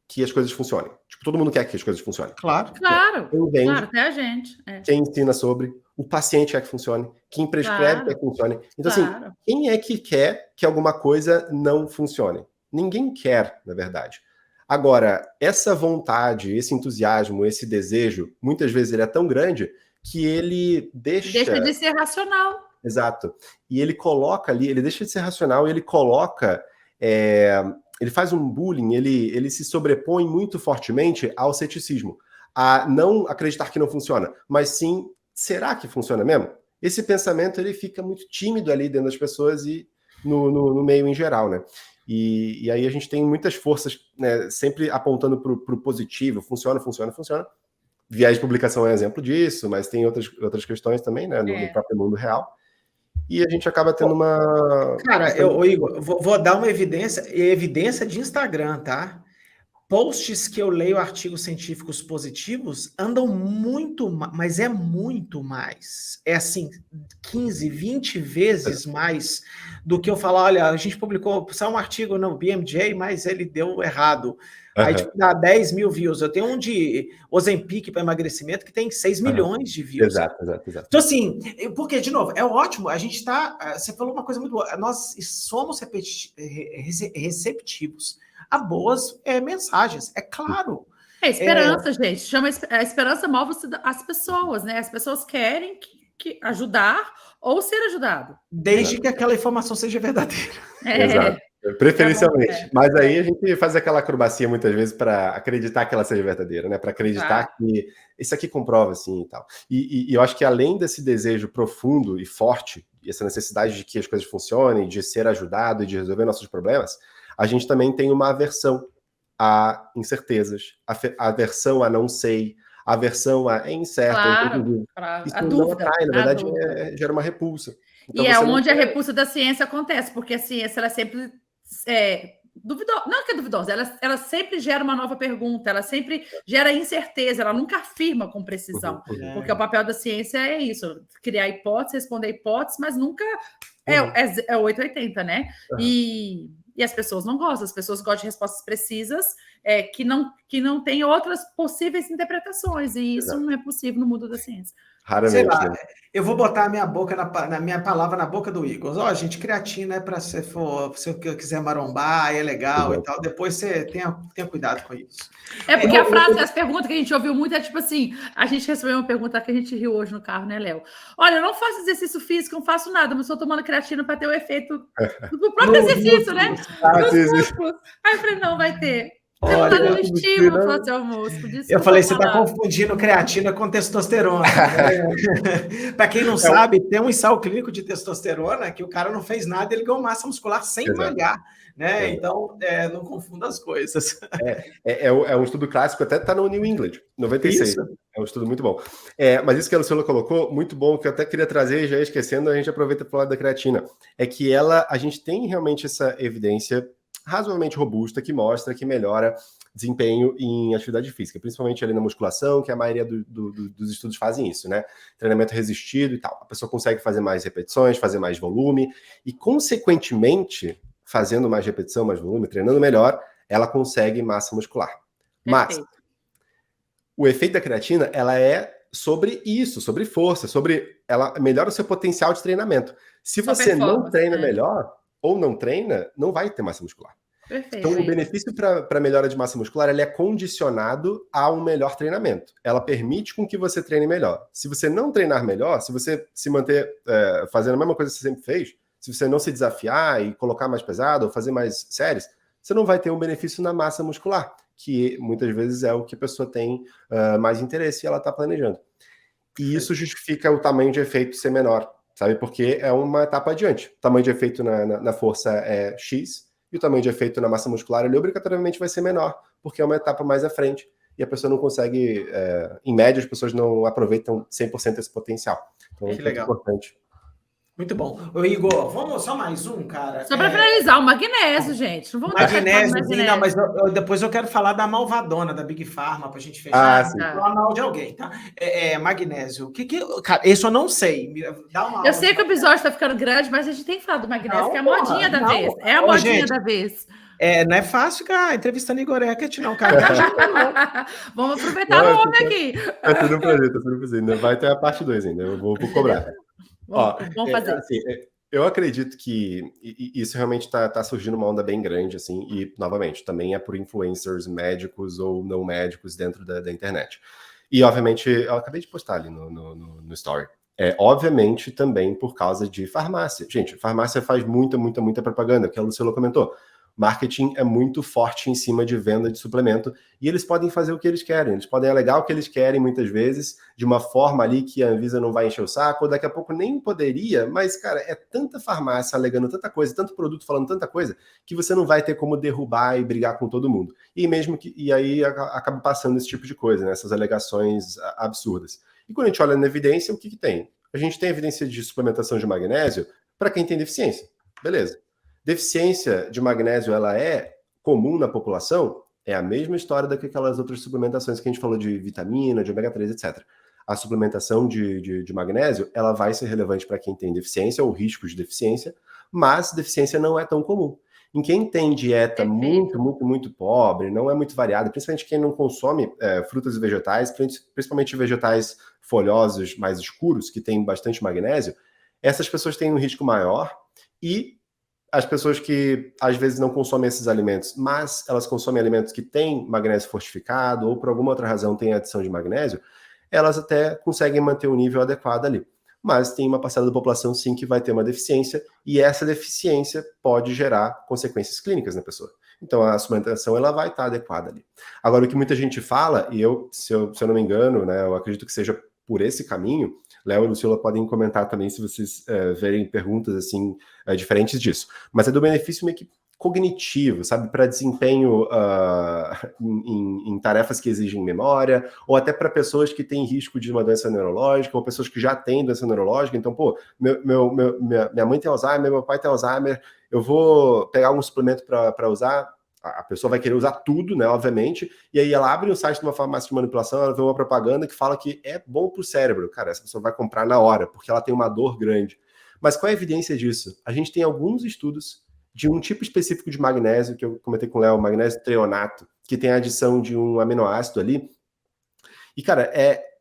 que as coisas funcionem. Tipo, todo mundo quer que as coisas funcionem. Claro, até a gente. Quem ensina sobre, o paciente quer que funcione, quem prescreve quer que funcione. Então, assim, quem é que quer que alguma coisa não funcione? Ninguém quer, na verdade. Agora, essa vontade, esse entusiasmo, esse desejo, muitas vezes ele é tão grande que ele deixa de ser racional. Exato. E ele coloca ali, ele deixa de ser racional e ele coloca... ele faz um bullying, ele se sobrepõe muito fortemente ao ceticismo, a não acreditar que não funciona, mas sim, será que funciona mesmo? Esse pensamento ele fica muito tímido ali dentro das pessoas e no meio em geral, né? E aí a gente tem muitas forças, né, sempre apontando para o positivo, funciona. Viés de publicação é um exemplo disso, mas tem outras questões também, né, no próprio mundo real. E a gente acaba tendo uma... Cara, Igor, vou dar uma evidência de Instagram, tá? Posts que eu leio artigos científicos positivos andam muito, mas é muito mais. É assim, 15, 20 vezes mais do que eu falar, olha, a gente publicou só um artigo no BMJ, mas ele deu errado. Aí tipo, dá 10 mil views. Eu tenho um de Ozempic para emagrecimento que tem 6 milhões de views. Exato. Então, assim, porque, de novo, é ótimo, a gente está... Você falou uma coisa muito boa, nós somos receptivos a boas mensagens, é claro. É esperança, gente. Chama a esperança move as pessoas, né? As pessoas querem que ajudar ou ser ajudado. Desde que aquela informação seja verdadeira. Exato. Preferencialmente. Mas aí a gente faz aquela acrobacia muitas vezes para acreditar que ela seja verdadeira, né? Para acreditar que isso aqui comprova assim e tal. E eu acho que além desse desejo profundo e forte, e essa necessidade de que as coisas funcionem, de ser ajudado e de resolver nossos problemas, a gente também tem uma aversão a incertezas, a aversão a não sei, a aversão a incerto. Isso a não dúvida. atrai, na verdade, gera uma repulsa. Então, e é onde a repulsa da ciência acontece, porque a ciência ela sempre duvidosa. Não que é duvidosa, ela sempre gera uma nova pergunta, ela sempre gera incerteza, ela nunca afirma com precisão. Porque o papel da ciência é isso, criar hipóteses, responder hipóteses, mas nunca é 880, né? E as pessoas não gostam, as pessoas gostam de respostas precisas, que não tem outras possíveis interpretações, e isso não é possível no mundo da ciência. Raramente. Sei lá, eu vou botar a minha boca na minha palavra na boca do Igor. Ó, gente, creatina é para se eu quiser marombar, é legal e tal. Depois você tenha cuidado com isso. É porque as perguntas que a gente ouviu muito é tipo assim, a gente recebeu uma pergunta que a gente riu hoje no carro, né, Léo? Olha, eu não faço exercício físico, não faço nada, mas estou tomando creatina para ter o efeito do próprio exercício, né? Aí eu falei, não, vai ter. Olha, Tá no estímulo, falou seu músculo. eu falei, você está confundindo creatina com testosterona. Para quem não sabe, tem um ensaio clínico de testosterona que o cara não fez nada, ele ganhou massa muscular sem malhar, né? Então, não confunda as coisas. É um estudo clássico, até está no New England, 96. Isso. É um estudo muito bom. Mas isso que a Luciana colocou, muito bom, que eu até queria trazer, já esquecendo, a gente aproveita para falar da creatina. É que a gente tem realmente essa evidência razoavelmente robusta que mostra que melhora desempenho em atividade física, principalmente ali na musculação, que a maioria dos estudos fazem isso, né? Treinamento resistido e tal. A pessoa consegue fazer mais repetições, fazer mais volume e, consequentemente, fazendo mais repetição, mais volume, treinando melhor, ela consegue massa muscular. Mas o efeito da creatina, ela é sobre isso, sobre força, ela melhora o seu potencial de treinamento. Se você não treina melhor ou não treina, não vai ter massa muscular. Perfeito, então, o benefício para melhora de massa muscular, ele é condicionado a um melhor treinamento. Ela permite com que você treine melhor. Se você não treinar melhor, se você se manter fazendo a mesma coisa que você sempre fez, se você não se desafiar e colocar mais pesado ou fazer mais séries, você não vai ter um benefício na massa muscular, que muitas vezes é o que a pessoa tem mais interesse e ela está planejando. E isso justifica o tamanho de efeito ser menor, sabe? Porque é uma etapa adiante. O tamanho de efeito na força é X e o tamanho de efeito na massa muscular ele obrigatoriamente vai ser menor, porque é uma etapa mais à frente e a pessoa não consegue, em média, as pessoas não aproveitam 100% esse potencial. Então, é muito importante. Muito bom. Ô, Igor, vamos só mais um, cara. Só para finalizar, o magnésio, gente. Não vamos magnésio. Não, mas depois eu quero falar da malvadona, da Big Pharma, para a gente fechar. Sim. Falar mal de alguém, tá? Magnésio. Cara, isso eu não sei. Dá uma eu sei que o episódio está ficando grande, mas a gente tem que falar do magnésio, que é a modinha da vez. É a modinha da vez. Não é fácil ficar entrevistando Igor Eckert, não, cara. Vamos aproveitar o homem aqui. Tá sendo um prazer. Ainda vai ter a parte 2 ainda. Eu vou cobrar. Vamos fazer. Assim, eu acredito que isso realmente está surgindo uma onda bem grande, assim, e, novamente, também é por influencers médicos ou não médicos dentro da internet. E, obviamente, eu acabei de postar ali no Story. Obviamente, também por causa de farmácia. Gente, farmácia faz muita propaganda, que a Luciana comentou. Marketing é muito forte em cima de venda de suplemento e eles podem fazer o que eles querem, eles podem alegar o que eles querem muitas vezes, de uma forma ali que a Anvisa não vai encher o saco, ou daqui a pouco nem poderia, mas, cara, é tanta farmácia alegando tanta coisa, tanto produto falando tanta coisa, que você não vai ter como derrubar e brigar com todo mundo. E aí acaba passando esse tipo de coisa, né? Essas alegações absurdas. E quando a gente olha na evidência, o que tem? A gente tem evidência de suplementação de magnésio para quem tem deficiência. Beleza. Deficiência de magnésio, ela é comum na população? É a mesma história daquelas outras suplementações que a gente falou de vitamina, de ômega 3, etc. A suplementação de magnésio, ela vai ser relevante para quem tem deficiência ou risco de deficiência, mas deficiência não é tão comum. Em quem tem dieta muito pobre, não é muito variada, principalmente quem não consome frutas e vegetais, principalmente vegetais folhosos mais escuros, que tem bastante magnésio, essas pessoas têm um risco maior e as pessoas que às vezes não consomem esses alimentos, mas elas consomem alimentos que têm magnésio fortificado ou por alguma outra razão têm adição de magnésio, elas até conseguem manter um nível adequado ali. Mas tem uma parcela da população sim que vai ter uma deficiência e essa deficiência pode gerar consequências clínicas na pessoa. Então a suplementação ela vai estar adequada ali. Agora o que muita gente fala, e se eu não me engano, né, eu acredito que seja por esse caminho, Léo e Lucila podem comentar também se vocês verem perguntas assim diferentes disso. Mas é do benefício meio que cognitivo, sabe? Para desempenho em tarefas que exigem memória, ou até para pessoas que têm risco de uma doença neurológica, ou pessoas que já têm doença neurológica. Então, pô, minha mãe tem Alzheimer, meu pai tem Alzheimer, eu vou pegar um suplemento para usar. A pessoa vai querer usar tudo, né, obviamente, e aí ela abre um site de uma farmácia de manipulação, ela vê uma propaganda que fala que é bom para o cérebro. Cara, essa pessoa vai comprar na hora, porque ela tem uma dor grande. Mas qual é a evidência disso? A gente tem alguns estudos de um tipo específico de magnésio, que eu comentei com o Léo, magnésio treonato, que tem a adição de um aminoácido ali. E, cara,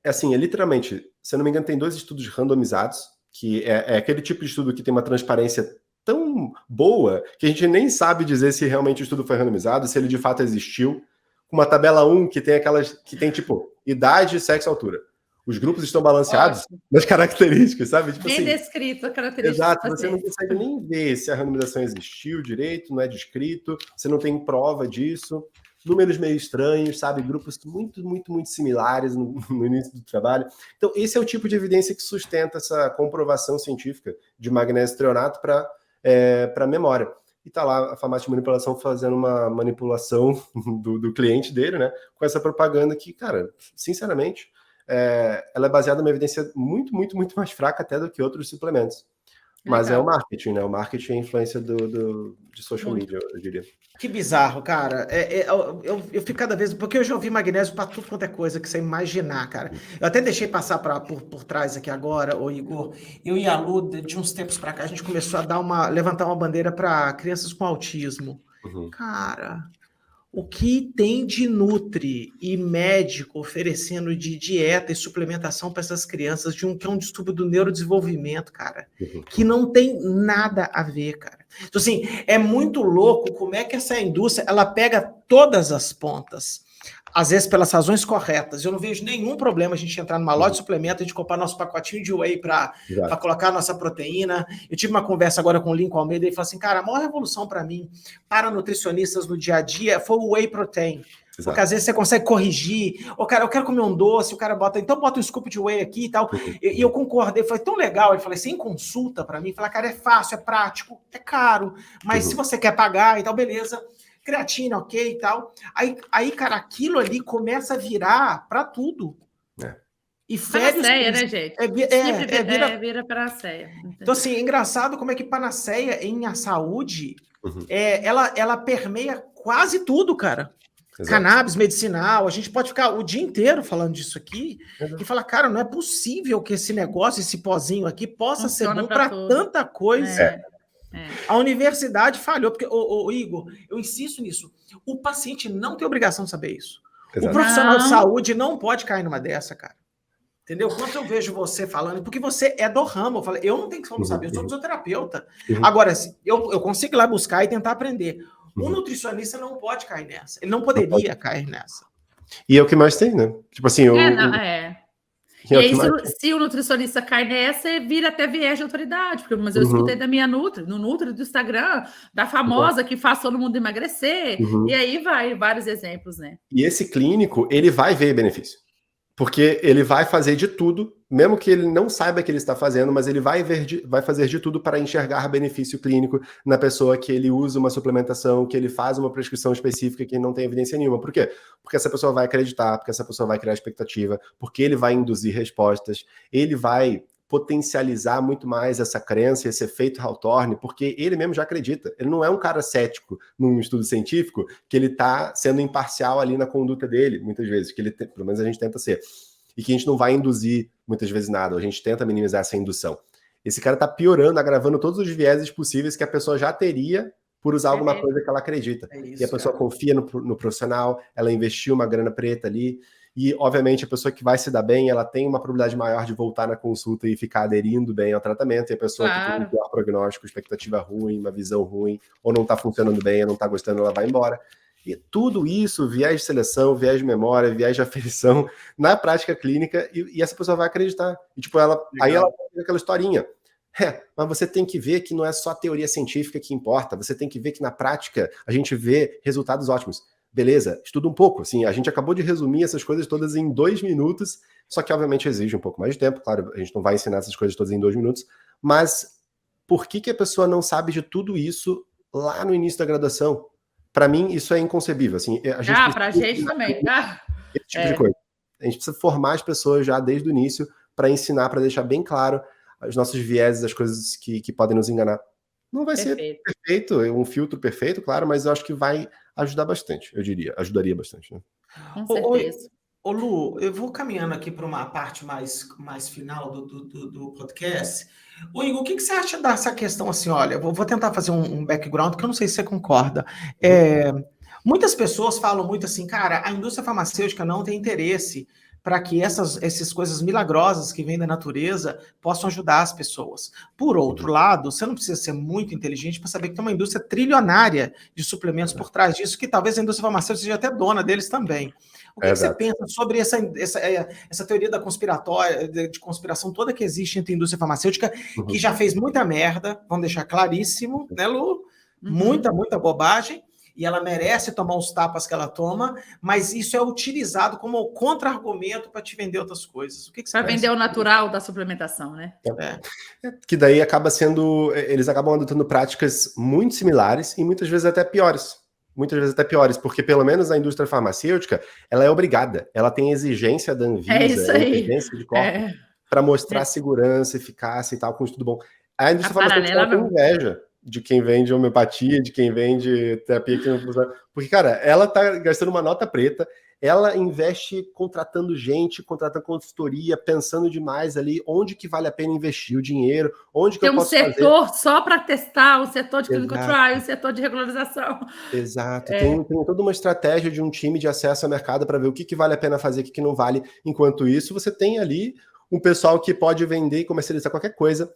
assim, literalmente, se eu não me engano, tem 2 estudos randomizados, que é aquele tipo de estudo que tem uma transparência tão boa que a gente nem sabe dizer se realmente o estudo foi randomizado, se ele de fato existiu. Uma tabela 1 que tem que tem tipo idade, sexo e altura. Os grupos estão balanceados nas características, sabe? Tipo bem assim, descrito a característica. Exato, você não consegue nem ver se a randomização existiu direito, não é descrito, você não tem prova disso. números meio estranhos, sabe? Grupos muito, muito, muito similares no início do trabalho. Então, esse é o tipo de evidência que sustenta essa comprovação científica de magnésio treonato para memória. E tá lá a farmácia de manipulação fazendo uma manipulação do cliente dele, né? Com essa propaganda que, cara, sinceramente, ela é baseada numa evidência muito, muito, muito mais fraca até do que outros suplementos. Mas é o marketing, né? O marketing é a influência de social media, eu diria. Que bizarro, cara. Eu fico cada vez... Porque eu já ouvi magnésio para tudo quanto é coisa que você imaginar, cara. Eu até deixei passar por trás aqui agora, ô Igor. Eu e a Lu, de uns tempos para cá, a gente começou a levantar uma bandeira para crianças com autismo. Uhum. Cara, o que tem de nutri e médico oferecendo de dieta e suplementação para essas crianças que é um distúrbio do neurodesenvolvimento, cara, que não tem nada a ver, cara. Então, assim, é muito louco como é que essa indústria, ela pega todas as pontas, às vezes pelas razões corretas. Eu não vejo nenhum problema a gente entrar numa loja de suplemento, a gente comprar nosso pacotinho de whey para colocar nossa proteína. Eu tive uma conversa agora com o Lincoln Almeida e ele falou assim, cara, a maior revolução para mim, para nutricionistas no dia a dia, foi o whey protein. Exato. Porque às vezes você consegue corrigir, ou cara, eu quero comer um doce, o cara bota um scoop de whey aqui e tal. E eu concordei, foi tão legal. Ele falou, sem consulta para mim, falar, cara, é fácil, é prático, é caro, mas se você quer pagar e tal, beleza. Creatina, ok e tal. Aí, cara, aquilo ali começa a virar para tudo. E panaceia, né, gente? Vira panaceia. Então, assim, é engraçado como é que panaceia em a saúde, ela permeia quase tudo, cara. Exato. Cannabis medicinal, a gente pode ficar o dia inteiro falando disso aqui e falar, cara, não é possível que esse negócio, esse pozinho aqui, possa ser bom para tanta coisa. A universidade falhou, porque, Igor, eu insisto nisso, o paciente não tem obrigação de saber isso. Exato. O profissional de saúde não pode cair numa dessa, cara. Entendeu? Quando eu vejo você falando, porque você é do ramo, eu não tenho que saber, eu sou fisioterapeuta. Agora, eu consigo ir lá buscar e tentar aprender. O nutricionista não pode cair nessa. Ele não poderia cair nessa. E é o que mais tem, né? Tipo assim, E aí, se o nutricionista cai nessa, vira até viés de autoridade. Mas eu escutei da minha Nutri, no Nutri do Instagram, da famosa que faz todo mundo emagrecer. E aí vai vários exemplos, né? E esse clínico, ele vai ver benefício. Porque ele vai fazer de tudo, mesmo que ele não saiba que ele está fazendo, mas ele vai fazer de tudo para enxergar benefício clínico na pessoa que ele usa uma suplementação, que ele faz uma prescrição específica que não tem evidência nenhuma. Por quê? Porque essa pessoa vai acreditar, porque essa pessoa vai criar expectativa, porque ele vai induzir respostas, ele vai potencializar muito mais essa crença, esse efeito Hawthorne, porque ele mesmo já acredita. Ele não é um cara cético num estudo científico que ele está sendo imparcial ali na conduta dele, muitas vezes, que ele pelo menos a gente tenta ser. E que a gente não vai induzir muitas vezes nada, a gente tenta minimizar essa indução. Esse cara está piorando, agravando todos os vieses possíveis que a pessoa já teria por usar alguma coisa que ela acredita. E a pessoa confia no profissional, ela investiu uma grana preta ali, e, obviamente, a pessoa que vai se dar bem, ela tem uma probabilidade maior de voltar na consulta e ficar aderindo bem ao tratamento, e a pessoa que tem um pior prognóstico, expectativa ruim, uma visão ruim, ou não está funcionando bem, ou não está gostando, ela vai embora. E tudo isso, viés de seleção, viés de memória, viés de aferição, na prática clínica, e essa pessoa vai acreditar. E, tipo, aí ela tem aquela historinha. Mas você tem que ver que não é só a teoria científica que importa, você tem que ver que na prática a gente vê resultados ótimos. Beleza, estuda um pouco, assim, a gente acabou de resumir essas coisas todas em 2 minutos, só que obviamente exige um pouco mais de tempo, claro, a gente não vai ensinar essas coisas todas em 2 minutos, mas por que a pessoa não sabe de tudo isso lá no início da graduação? Para mim, isso é inconcebível, assim, pra gente também, esse tipo de coisa. A gente precisa formar as pessoas já desde o início para ensinar, para deixar bem claro os nossos vieses, as coisas que podem nos enganar. Não vai ser perfeito, um filtro perfeito, claro, mas eu acho que vai ajudar bastante, eu diria. Ajudaria bastante, né? Com certeza. Ô Lu, eu vou caminhando aqui para uma parte mais final do podcast. Ô Igor, o que você acha dessa questão assim? Olha, eu vou tentar fazer um background, que eu não sei se você concorda. Muitas pessoas falam muito assim, cara, a indústria farmacêutica não tem interesse para que essas coisas milagrosas que vêm da natureza possam ajudar as pessoas. Por outro lado, você não precisa ser muito inteligente para saber que tem uma indústria trilionária de suplementos por trás disso, que talvez a indústria farmacêutica seja até dona deles também. O que você pensa sobre essa teoria da de conspiração toda que existe entre a indústria farmacêutica, que já fez muita merda, vamos deixar claríssimo, né, Lu? Muita bobagem. e ela merece tomar os tapas que ela toma, mas isso é utilizado como contra-argumento para te vender outras coisas. O que você Para vender o natural da suplementação, né? Que daí acaba sendo... Eles acabam adotando práticas muito similares e muitas vezes até piores. Muitas vezes até piores, porque pelo menos a indústria farmacêutica, ela é obrigada. Ela tem exigência da Anvisa, exigência de corpo, para mostrar segurança, eficácia e tal, com tudo bom. A indústria farmacêutica tem inveja de quem vende homeopatia, de quem vende terapia que não funciona. Porque, cara, ela tá gastando uma nota preta, ela investe contratando gente, contratando consultoria, pensando demais ali onde que vale a pena investir o dinheiro, onde que eu posso fazer. Tem um setor só para testar, o setor de clinical trial, o setor de regularização. Exato, tem toda uma estratégia de um time de acesso ao mercado para ver o que vale a pena fazer, o que não vale. Enquanto isso, você tem ali um pessoal que pode vender e comercializar qualquer coisa,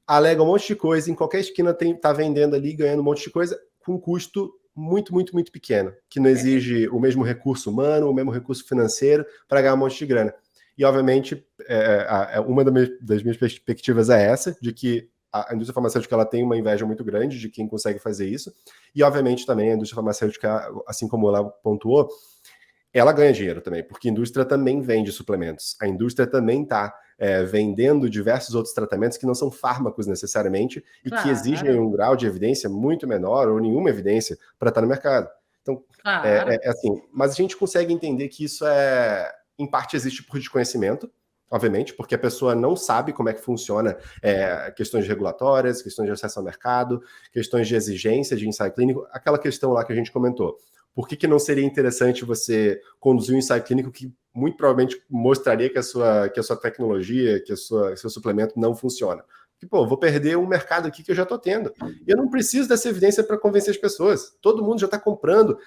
alega um monte de coisa, em qualquer esquina tá vendendo ali, ganhando um monte de coisa, com custo muito, muito, muito pequeno, que não exige o mesmo recurso humano, o mesmo recurso financeiro para ganhar um monte de grana. E, obviamente, uma das minhas perspectivas é essa, de que a indústria farmacêutica ela tem uma inveja muito grande de quem consegue fazer isso, e, obviamente, também a indústria farmacêutica, assim como ela pontuou, ela ganha dinheiro também, porque a indústria também vende suplementos, a indústria também está vendendo diversos outros tratamentos que não são fármacos necessariamente e que exigem um grau de evidência muito menor ou nenhuma evidência para estar no mercado. Então, assim, mas a gente consegue entender que isso em parte existe por desconhecimento, obviamente, porque a pessoa não sabe como é que funciona questões regulatórias, questões de acesso ao mercado, questões de exigência de ensaio clínico, aquela questão lá que a gente comentou. Por que não seria interessante você conduzir um ensaio clínico que muito provavelmente mostraria que a sua tecnologia, que o seu suplemento não funciona? Porque, pô, vou perder um mercado aqui que eu já estou tendo. E eu não preciso dessa evidência para convencer as pessoas. Todo mundo já está comprando.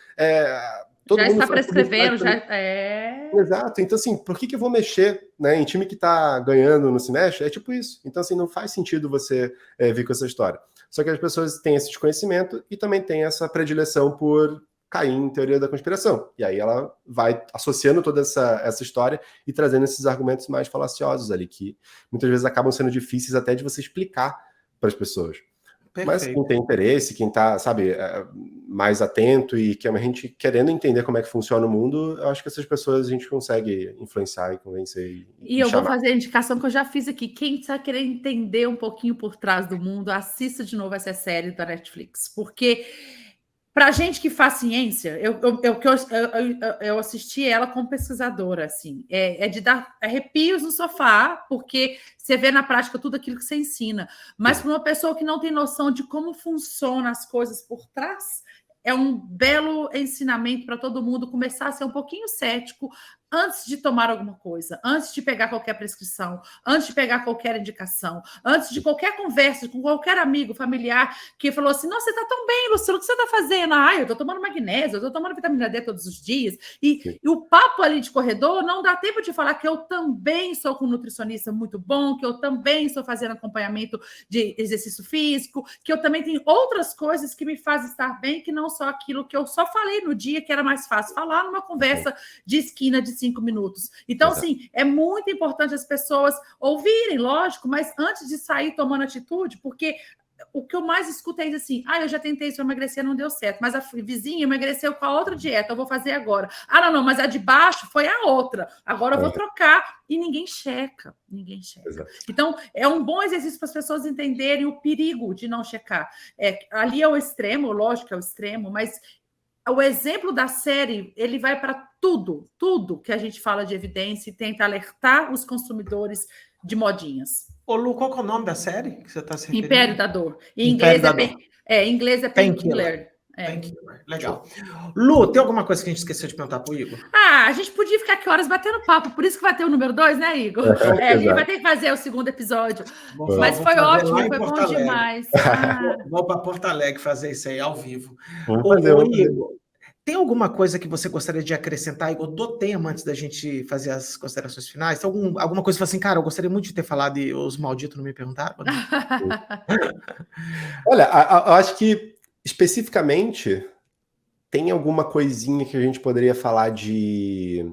Todo já mundo está prescrevendo, Exato. Então, assim, por que eu vou mexer, né, em time que está ganhando no se mexe? É tipo isso. Então, assim, não faz sentido você vir com essa história. Só que as pessoas têm esse desconhecimento e também têm essa predileção por cair em teoria da conspiração. E aí ela vai associando toda essa história e trazendo esses argumentos mais falaciosos ali, que muitas vezes acabam sendo difíceis até de você explicar para as pessoas. Perfeito. Mas quem tem interesse, quem está, sabe, mais atento e que a gente querendo entender como é que funciona o mundo, eu acho que essas pessoas a gente consegue influenciar e convencer. E eu vou fazer a indicação que eu já fiz aqui. Quem está querendo entender um pouquinho por trás do mundo, assista de novo essa série da Netflix, porque para gente que faz ciência, eu assisti ela como pesquisadora, assim, de dar arrepios no sofá, porque você vê na prática tudo aquilo que você ensina. Mas para uma pessoa que não tem noção de como funcionam as coisas por trás, é um belo ensinamento para todo mundo começar a ser um pouquinho cético antes de tomar alguma coisa, antes de pegar qualquer prescrição, antes de pegar qualquer indicação, antes de qualquer conversa com qualquer amigo, familiar, que falou assim, nossa, você está tão bem, Luciano, o que você está fazendo? Eu estou tomando magnésio, eu estou tomando vitamina D todos os dias. E o papo ali de corredor não dá tempo de falar que eu também sou com um nutricionista muito bom, que eu também estou fazendo acompanhamento de exercício físico, que eu também tenho outras coisas que me fazem estar bem, que não só aquilo que eu só falei no dia, que era mais fácil falar numa conversa de esquina de 5 minutos. Então, assim, é muito importante as pessoas ouvirem, lógico, mas antes de sair tomando atitude, porque o que eu mais escuto é isso assim, eu já tentei isso, emagrecer, não deu certo, mas a vizinha emagreceu com a outra dieta, eu vou fazer agora. Não, mas a de baixo foi a outra, agora eu vou trocar, e ninguém checa. Exato. Então, é um bom exercício para as pessoas entenderem o perigo de não checar. Ali é o extremo, lógico que é o extremo, mas o exemplo da série, ele vai para tudo que a gente fala de evidência e tenta alertar os consumidores de modinhas. Ô, Lu, qual que é o nome da série que você está se referindo? Império da Dor. Em inglês é Painkiller. Legal. Lu, tem alguma coisa que a gente esqueceu de perguntar para o Igor? A gente podia ficar aqui horas batendo papo, por isso que vai ter o número 2, né, Igor? A gente vai ter que fazer o segundo episódio. Mas foi ótimo, foi bom demais. Vou para Porto Alegre fazer isso aí ao vivo. Igor, tem alguma coisa que você gostaria de acrescentar, Igor, do tema, antes da gente fazer as considerações finais? Tem alguma coisa que você fala assim, cara, eu gostaria muito de ter falado e os malditos não me perguntaram? Olha, eu acho que, especificamente, tem alguma coisinha que a gente poderia falar de...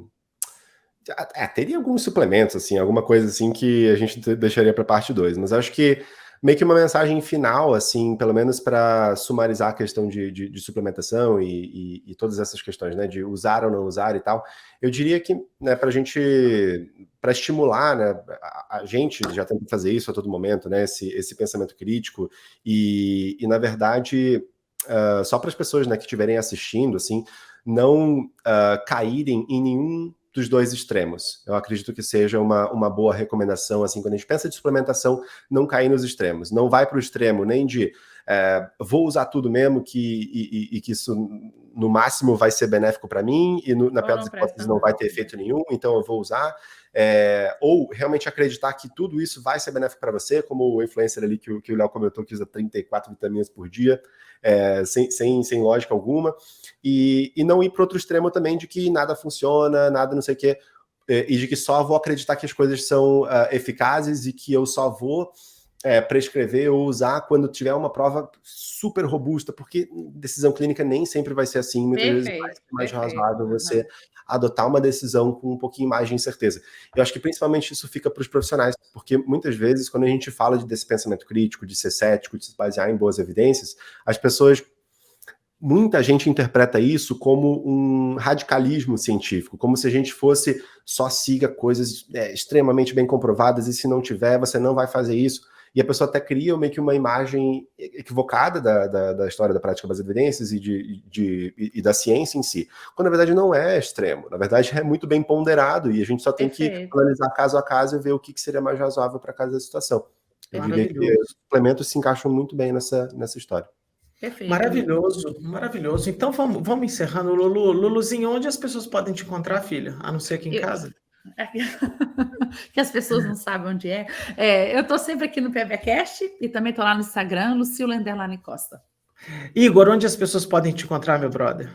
teria alguns suplementos, assim, alguma coisa assim que a gente deixaria para parte 2, mas acho que meio que uma mensagem final, assim, pelo menos para sumarizar a questão de suplementação e todas essas questões, né, de usar ou não usar e tal, eu diria que, né, para estimular, né, a gente já tenta fazer isso a todo momento, né, esse pensamento crítico e na verdade, só para as pessoas, né, que estiverem assistindo, assim, não caírem em nenhum dos dois extremos. Eu acredito que seja uma boa recomendação, assim, quando a gente pensa de suplementação, não cair nos extremos. Não vai para o extremo nem de vou usar tudo mesmo e que isso no máximo vai ser benéfico para mim e na pior das hipóteses não vai ter efeito nenhum, então eu vou usar. Ou realmente acreditar que tudo isso vai ser benéfico para você, como o influencer ali que o Léo comentou que usa 34 vitaminas por dia, sem lógica alguma, e não ir para outro extremo também de que nada funciona, nada não sei o quê, e de que só vou acreditar que as coisas são eficazes e que eu só vou prescrever ou usar quando tiver uma prova super robusta, porque decisão clínica nem sempre vai ser assim, muitas vezes vai ser mais razoável você adotar uma decisão com um pouquinho mais de incerteza. Eu acho que principalmente isso fica para os profissionais, porque muitas vezes quando a gente fala desse pensamento crítico, de ser cético, de se basear em boas evidências, as pessoas... Muita gente interpreta isso como um radicalismo científico, como se a gente fosse só siga coisas extremamente bem comprovadas e se não tiver, você não vai fazer isso. E a pessoa até cria meio que uma imagem equivocada da história da prática baseada em evidências e da ciência em si, quando na verdade não é extremo, na verdade é muito bem ponderado e a gente só tem que analisar caso a caso e ver o que seria mais razoável para cada situação. Eu diria que os suplementos se encaixam muito bem nessa história. Perfeito. Maravilhoso, maravilhoso. Então vamos encerrando, Lulu. Luluzinho, onde as pessoas podem te encontrar, filha? A não ser aqui em casa? Que as pessoas não sabem onde é. Eu estou sempre aqui no PBcast e também estou lá no Instagram, Lucila_Costa. Costa. Igor, onde as pessoas podem te encontrar, meu brother?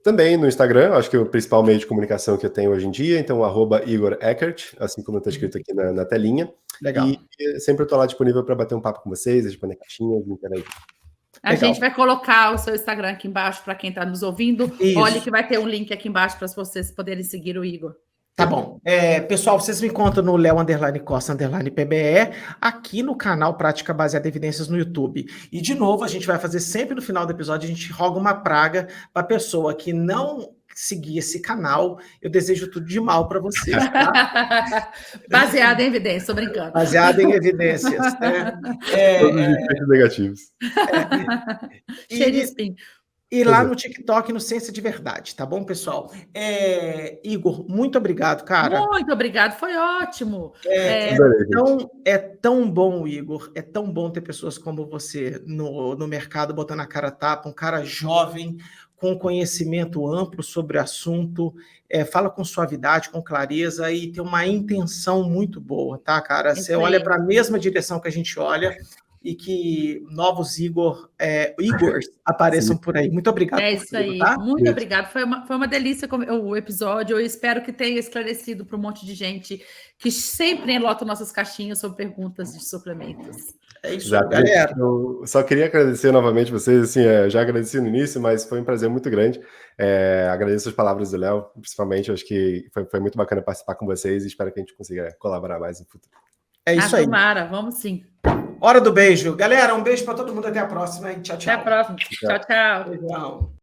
Também no Instagram, acho que é o principal meio de comunicação que eu tenho hoje em dia, então @Igor Eckert, assim como está escrito aqui na telinha. Legal. E sempre estou lá disponível para bater um papo com vocês, responder caixinhas, interagir. A gente vai colocar o seu Instagram aqui embaixo para quem está nos ouvindo. Isso. Olha que vai ter um link aqui embaixo para vocês poderem seguir o Igor. Tá bom. Pessoal, vocês me encontram no Léo_Costa_PBE, aqui no canal Prática Baseada em Evidências no YouTube. E, de novo, a gente vai fazer sempre no final do episódio, a gente roga uma praga para a pessoa que não seguir esse canal. Eu desejo tudo de mal para vocês, tá? Baseado em evidências, tô brincando. Baseado em evidências. Todos os efeitos negativos. Cheio de espinho. E lá no TikTok, no Ciência de Verdade, tá bom, pessoal? Igor, muito obrigado, cara. Muito obrigado, foi ótimo. É tão bom, Igor, é tão bom ter pessoas como você no mercado, botando a cara a tapa, um cara jovem, com conhecimento amplo sobre o assunto, fala com suavidade, com clareza e tem uma intenção muito boa, tá, cara? Você olha para a mesma direção que a gente olha e que novos Igors apareçam por aí. Muito obrigado. É isso aí. Tá? Muito obrigado. Foi uma delícia o episódio. Eu espero que tenha esclarecido para um monte de gente que sempre lota nossas caixinhas sobre perguntas de suplementos. É isso, galera. Eu só queria agradecer novamente vocês, assim, já agradeci no início, mas foi um prazer muito grande. Agradeço as palavras do Léo, principalmente, acho que foi muito bacana participar com vocês e espero que a gente consiga colaborar mais no futuro. É isso aí. Tomara, vamos sim. Hora do beijo. Galera, um beijo para todo mundo, até a próxima. Tchau, tchau. Até a próxima. Tchau, tchau. Legal.